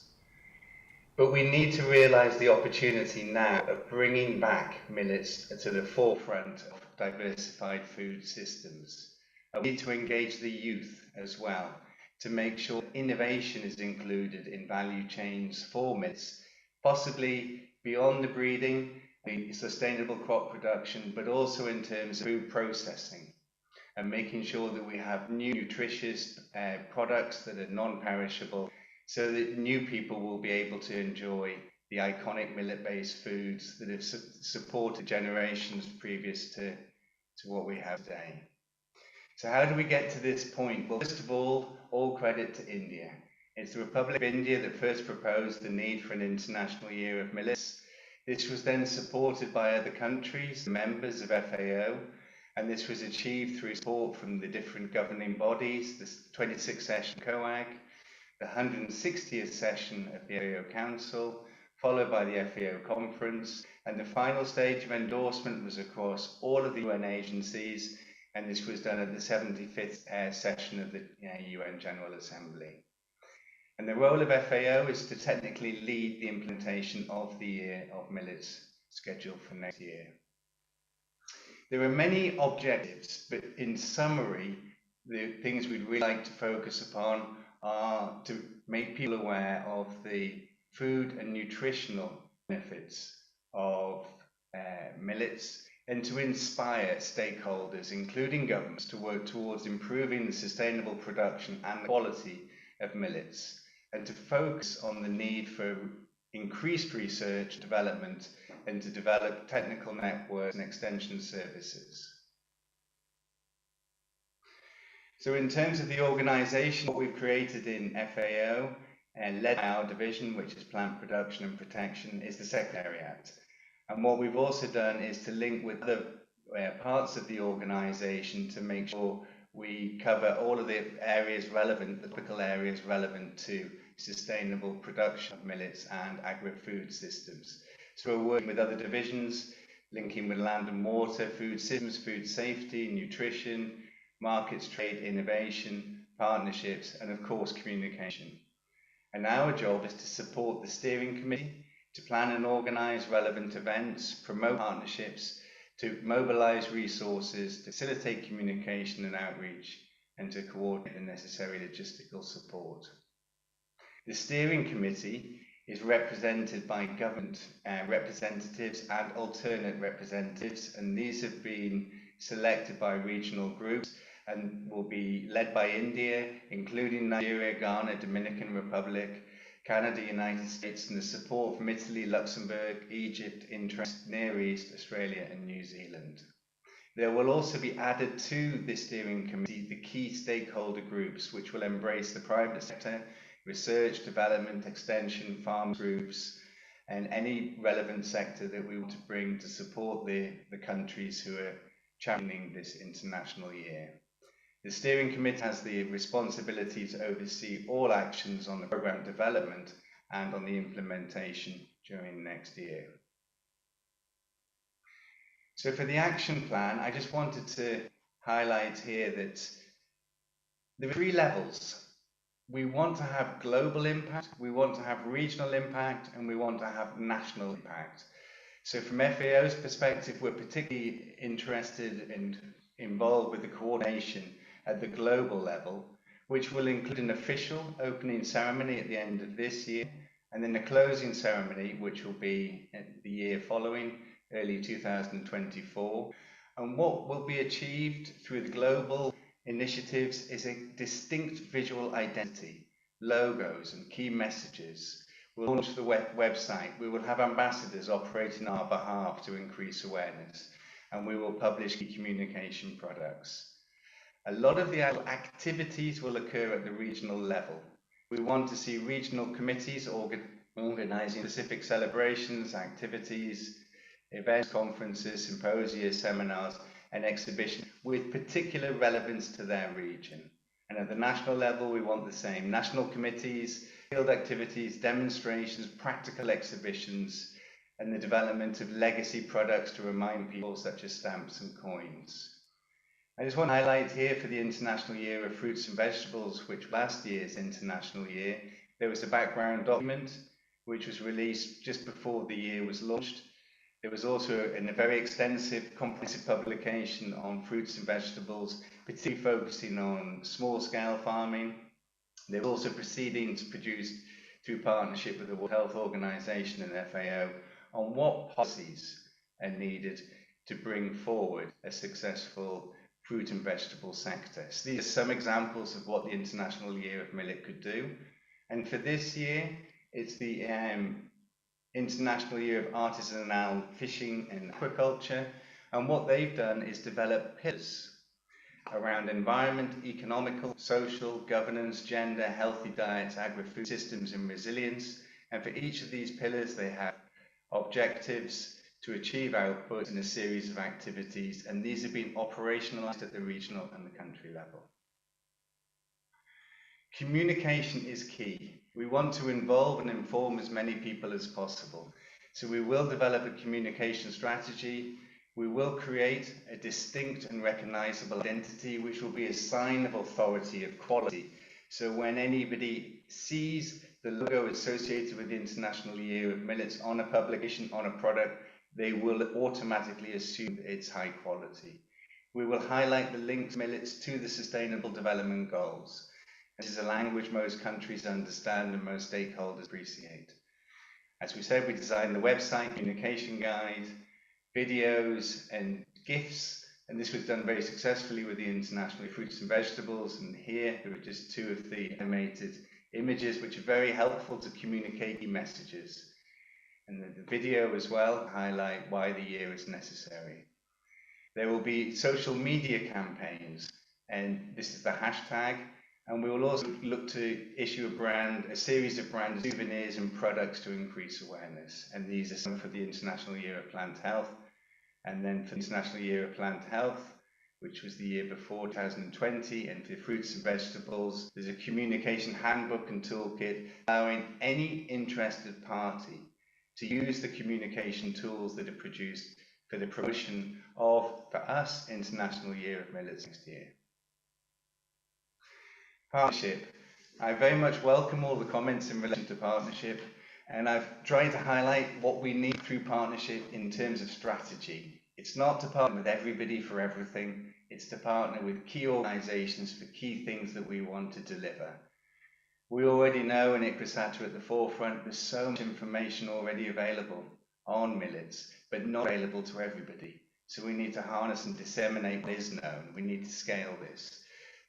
But we need to realize the opportunity now of bringing back millets to the forefront of diversified food systems. We need to engage the youth as well to make sure innovation is included in value chains for millets, possibly beyond the breeding, the sustainable crop production, but also in terms of food processing and making sure that we have new nutritious products that are non-perishable so that new people will be able to enjoy the iconic millet-based foods that have supported generations previous to what we have today. So how do we get to this point? Well, first of all credit to India. It's the Republic of India that first proposed the need for an International Year of Millets. This was then supported by other countries, members of FAO, and this was achieved through support from the different governing bodies, the 26th session of COAG, the 160th session of the FAO Council, followed by the FAO Conference, and the final stage of endorsement was across all of the UN agencies, and this was done at the 75th session of the UN General Assembly. And the role of FAO is to technically lead the implementation of the Year of Millets scheduled for next year. There are many objectives, but in summary, the things we'd really like to focus upon are to make people aware of the food and nutritional benefits of millets, and to inspire stakeholders, including governments, to work towards improving the sustainable production and quality of millets, and to focus on the need for increased research, development, and to develop technical networks and extension services. So in terms of the organisation, what we've created in FAO, and led by our division, which is Plant Production and Protection, is the Secretariat. And what we've also done is to link with other parts of the organisation to make sure we cover all of the areas relevant, the critical areas relevant to sustainable production of millets and agri-food systems. So we're working with other divisions, linking with land and water, food systems, food safety, nutrition, markets, trade, innovation, partnerships, and of course communication. And our job is to support the steering committee, to plan and organise relevant events, promote partnerships, to mobilise resources, to facilitate communication and outreach, and to coordinate the necessary logistical support. The steering committee is represented by government representatives and alternate representatives, and these have been selected by regional groups and will be led by India, including Nigeria, Ghana, Dominican Republic, Canada, United States, and the support from Italy, Luxembourg, Egypt, Near East, Australia, and New Zealand. There will also be added to this steering committee the key stakeholder groups, which will embrace the private sector, research, development, extension, farm groups, and any relevant sector that we want to bring to support the countries who are championing this international year. The steering committee has the responsibility to oversee all actions on the programme development and on the implementation during next year. So for the action plan, I just wanted to highlight here that there are 3 levels. We want to have global impact, we want to have regional impact, and we want to have national impact. So from FAO's perspective, we're particularly interested and involved with the coordination at the global level, which will include an official opening ceremony at the end of this year, and then a closing ceremony, which will be the year following, early 2024. And what will be achieved through the global initiatives is a distinct visual identity, logos and key messages. We'll launch the website. We will have ambassadors operating on our behalf to increase awareness, and we will publish key communication products. A lot of the activities will occur at the regional level. We want to see regional committees organising specific celebrations, activities, events, conferences, symposia, seminars, and exhibitions with particular relevance to their region. And at the national level, we want the same. National committees, field activities, demonstrations, practical exhibitions, and the development of legacy products to remind people, such as stamps and coins. I just want to highlight here for the International Year of Fruits and Vegetables, which last year's International Year, there was a background document which was released just before the year was launched. There was also a very extensive, comprehensive publication on fruits and vegetables, particularly focusing on small-scale farming. They were also proceedings produced through partnership with the World Health Organization and FAO on what policies are needed to bring forward a successful fruit and vegetable sector. So these are some examples of what the International Year of Millet could do. And for this year, it's the International Year of Artisanal Fishing and Aquaculture. And what they've done is develop pillars around environment, economical, social, governance, gender, healthy diets, agri-food systems, and resilience. And for each of these pillars, they have objectives to achieve output in a series of activities, and these have been operationalized at the regional and the country level. Communication is key. We want to involve and inform as many people as possible. So we will develop a communication strategy. We will create a distinct and recognizable identity, which will be a sign of authority, of quality. So when anybody sees the logo associated with the International Year of Millets on a publication, on a product, they will automatically assume that it's high quality. We will highlight the links millets to the Sustainable Development Goals. This is a language most countries understand and most stakeholders appreciate. As we said, we designed the website, communication guide, videos and GIFs, and this was done very successfully with the International Fruits and Vegetables, and here there are just 2 of the animated images which are very helpful to communicate key messages. And the video as well highlight why the year is necessary. There will be social media campaigns, and this is the hashtag, and we will also look to issue a series of brand souvenirs and products to increase awareness. And these are some for the International Year of Plant Health, and then for the International Year of Plant Health, which was the year before 2020, and for fruits and vegetables, there's a communication handbook and toolkit allowing any interested party to use the communication tools that are produced for the promotion of, for us, International Year of Millets next year. Partnership. I very much welcome all the comments in relation to partnership, and I've tried to highlight what we need through partnership in terms of strategy. It's not to partner with everybody for everything, it's to partner with key organisations for key things that we want to deliver. We already know in ICRISAT at the forefront, there's so much information already available on millets, but not available to everybody. So we need to harness and disseminate what is known. We need to scale this.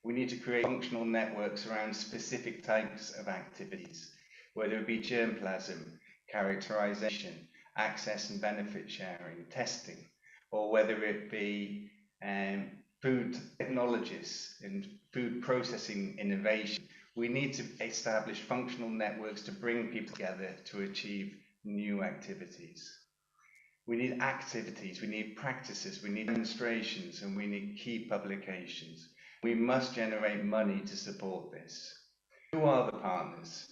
We need to create functional networks around specific types of activities, whether it be germplasm, characterization, access and benefit sharing, testing, or whether it be food technologists and food processing innovation. We need to establish functional networks to bring people together to achieve new activities. We need activities, we need practices, we need demonstrations, and we need key publications. We must generate money to support this. Who are the partners?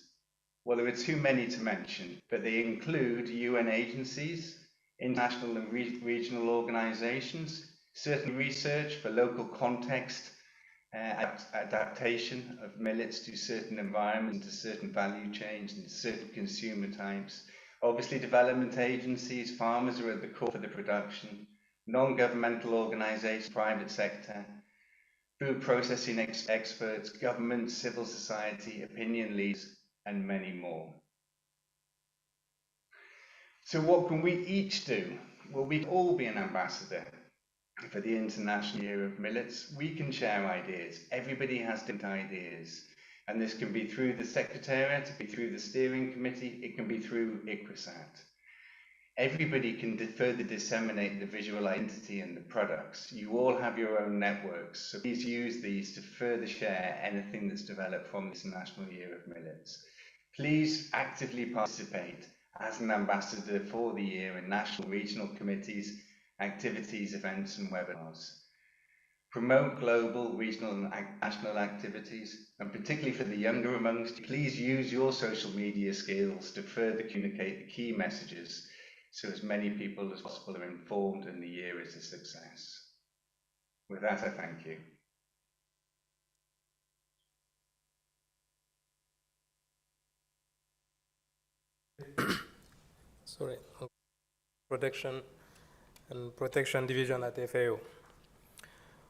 Well, there are too many to mention, but they include UN agencies, international and regional organizations, certain research for local context, adaptation of millets to certain environments, to certain value chains, and certain consumer types. Obviously, development agencies, farmers are at the core for the production, non-governmental organizations, private sector, food processing experts, government, civil society, opinion leaders, and many more. So what can we each do? Well, we can all be an ambassador for the International Year of Millets. We can share ideas. Everybody has different ideas. And this can be through the Secretariat, it can be through the Steering Committee, it can be through ICRISAT. Everybody can further disseminate the visual identity and the products. You all have your own networks, so please use these to further share anything that's developed from this National Year of Millets. Please actively participate as an ambassador for the year in national regional committees, activities, events and webinars. Promote global, regional and national activities, and particularly for the younger amongst you, please use your social media skills to further communicate the key messages so as many people as possible are informed and the year is a success. With that, I thank you. Sorry, Protection and Protection Division at FAO.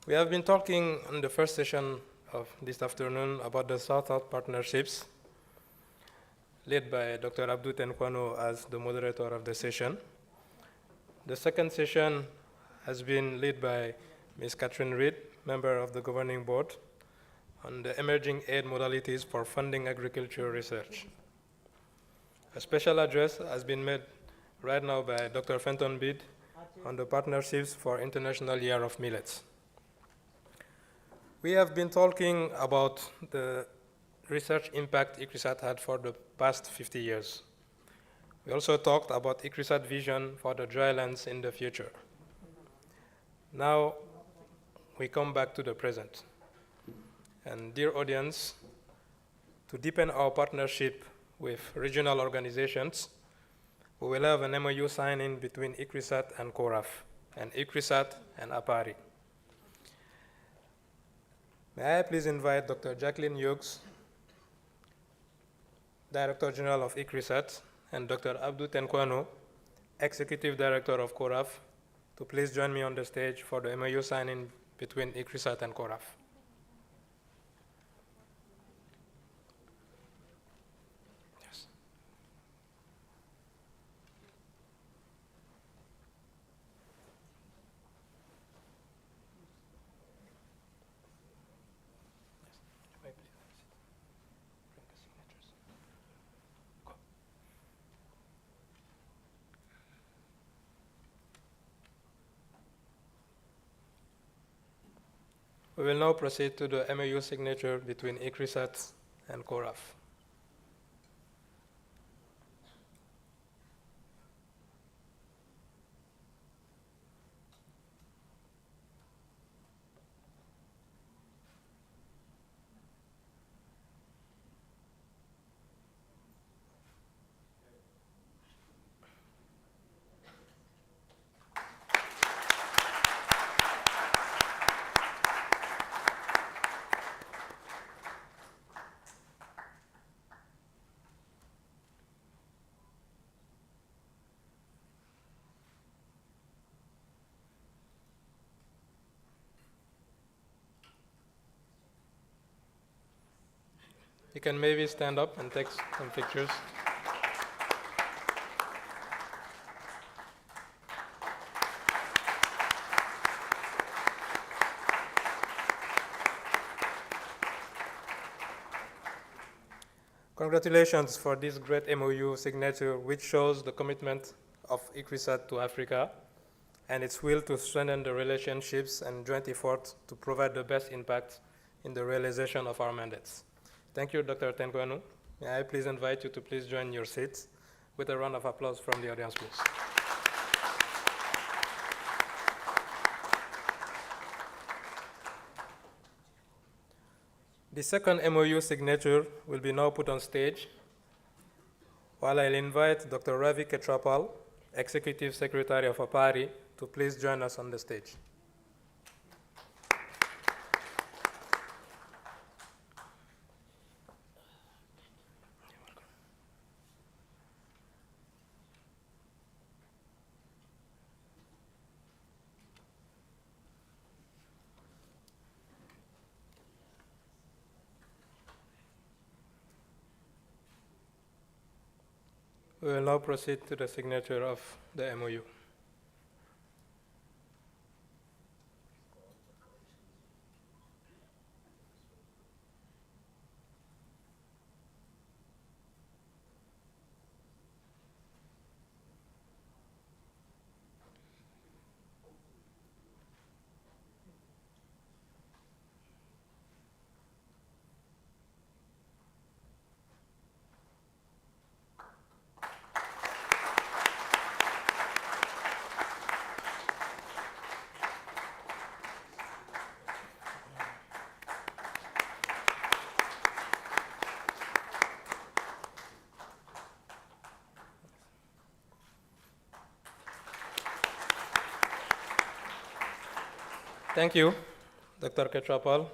We have been talking in the first session of this afternoon about the South-South partnerships, led by Dr. Abdou Tenkwano as the moderator of the session. The second session has been led by Ms. Catherine Reed, member of the governing board, on the emerging aid modalities for funding agriculture research. A special address has been made right now by Dr. Fenton Bede on the partnerships for International Year of Millets. We have been talking about the research impact ICRISAT had for the past 50 years. We also talked about ICRISAT vision for the drylands in the future. Now we come back to the present. And dear audience, to deepen our partnership with regional organizations, we will have an MOU signing between ICRISAT and CORAF, and ICRISAT and APARI. May I please invite Dr. Jacqueline Hughes, Director General of ICRISAT, and Dr. Abdou Tenkwano, Executive Director of CORAF, to please join me on the stage for the MOU signing between ICRISAT and CORAF. Yes. We will now proceed to the MOU signature between ICRISAT and CORAF. You can maybe stand up and take some pictures. Congratulations for this great MOU signature, which shows the commitment of ICRISAT to Africa and its will to strengthen the relationships and joint efforts to provide the best impact in the realization of our mandates. Thank you, Dr. Tenkwenu. May I please invite you to please join your seats with a round of applause from the audience, please. The second MOU signature will be now put on stage, while I'll invite Dr. Ravi Ketrapal, Executive Secretary of APARI, to please join us on the stage. We will now proceed to the signature of the MOU. Thank you, Dr. Ketrapal,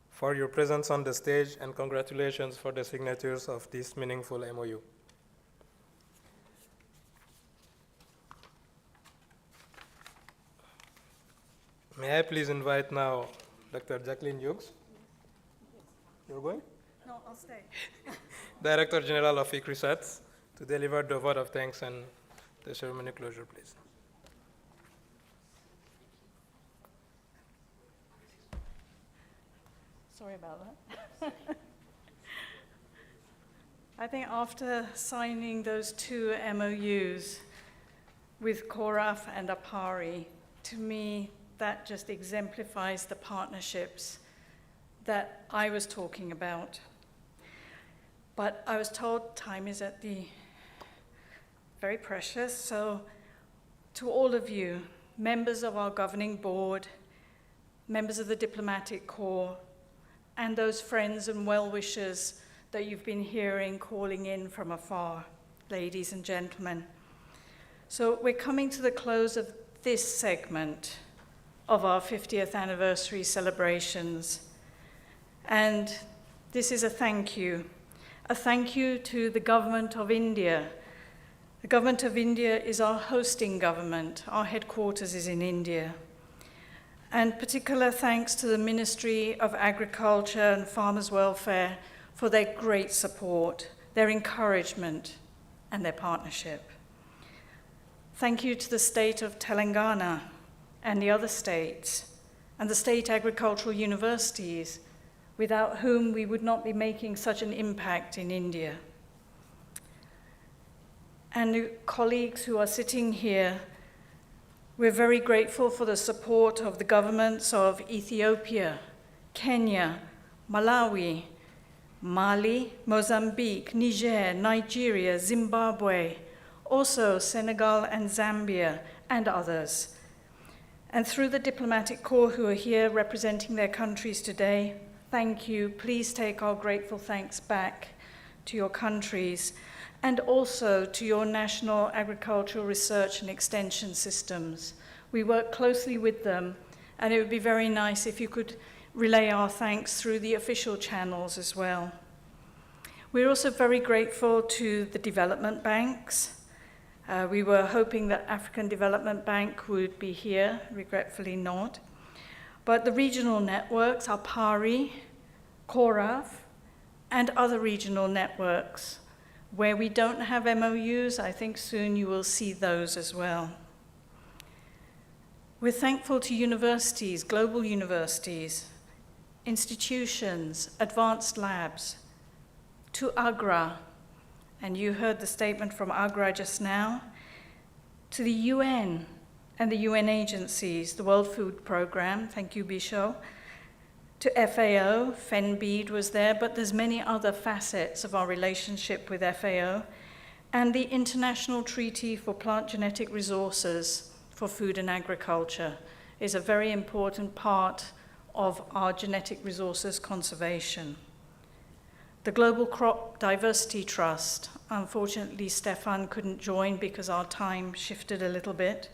for your presence on the stage, and congratulations for the signatures of this meaningful MOU. May I please invite now Dr. Jacqueline Hughes? You're going? No, I'll stay. Director General of ICRISAT, to deliver the vote of thanks and the ceremony closure, please. Sorry about that. I think after signing those two MOUs with CORAF and APARI, to me, that just exemplifies the partnerships that I was talking about. But I was told time is very precious, so to all of you, members of our governing board, members of the diplomatic corps, and those friends and well-wishers that you've been hearing calling in from afar, ladies and gentlemen. So we're coming to the close of this segment of our 50th anniversary celebrations. And this is a thank you to the Government of India. The Government of India is our hosting government. Our headquarters is in India. And particular thanks to the Ministry of Agriculture and Farmers' Welfare for their great support, their encouragement, and their partnership. Thank you to the state of Telangana and the other states, and the state agricultural universities, without whom we would not be making such an impact in India. And the colleagues who are sitting here, we're very grateful for the support of the governments of Ethiopia, Kenya, Malawi, Mali, Mozambique, Niger, Nigeria, Zimbabwe, also Senegal and Zambia, and others. And through the diplomatic corps who are here representing their countries today, thank you. Please take our grateful thanks back to your countries, and also to your national agricultural research and extension systems. We work closely with them, and it would be very nice if you could relay our thanks through the official channels as well. We're also very grateful to the development banks. We were hoping that African Development Bank would be here, regretfully not. But the regional networks, APARI, CORAF, and other regional networks. Where we don't have MOUs, I think soon you will see those as well. We're thankful to universities, global universities, institutions, advanced labs, to AGRA, and you heard the statement from AGRA just now, to the UN and the UN agencies, the World Food Programme, thank you, Bisho, to FAO, FENBEAD was there, but there's many other facets of our relationship with FAO, and the International Treaty for Plant Genetic Resources for Food and Agriculture is a very important part of our genetic resources conservation. The Global Crop Diversity Trust, unfortunately Stefan couldn't join because our time shifted a little bit.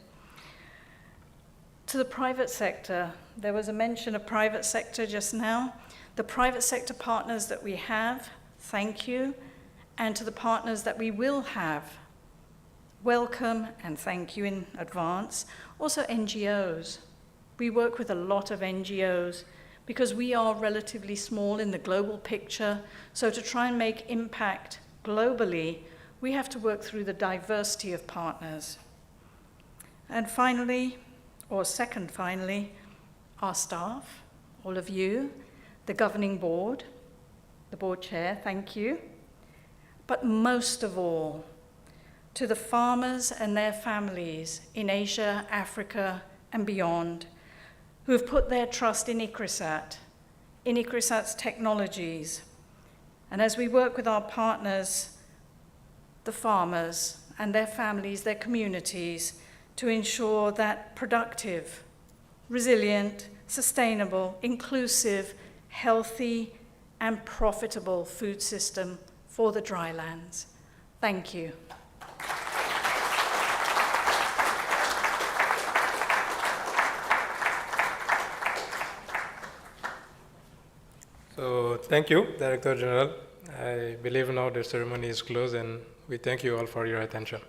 To the private sector, there was a mention of private sector just now. The private sector partners that we have, thank you. And to the partners that we will have, welcome and thank you in advance. Also NGOs. We work with a lot of NGOs because we are relatively small in the global picture. So to try and make impact globally, we have to work through the diversity of partners. And finally, or second finally, our staff, all of you, the governing board, the board chair, thank you. But most of all, to the farmers and their families in Asia, Africa, and beyond, who have put their trust in ICRISAT's technologies. And as we work with our partners, the farmers and their families, their communities, to ensure that productive, resilient, sustainable, inclusive, healthy, and profitable food system for the drylands. Thank you. So thank you, Director General. I believe now the ceremony is closed, and we thank you all for your attention.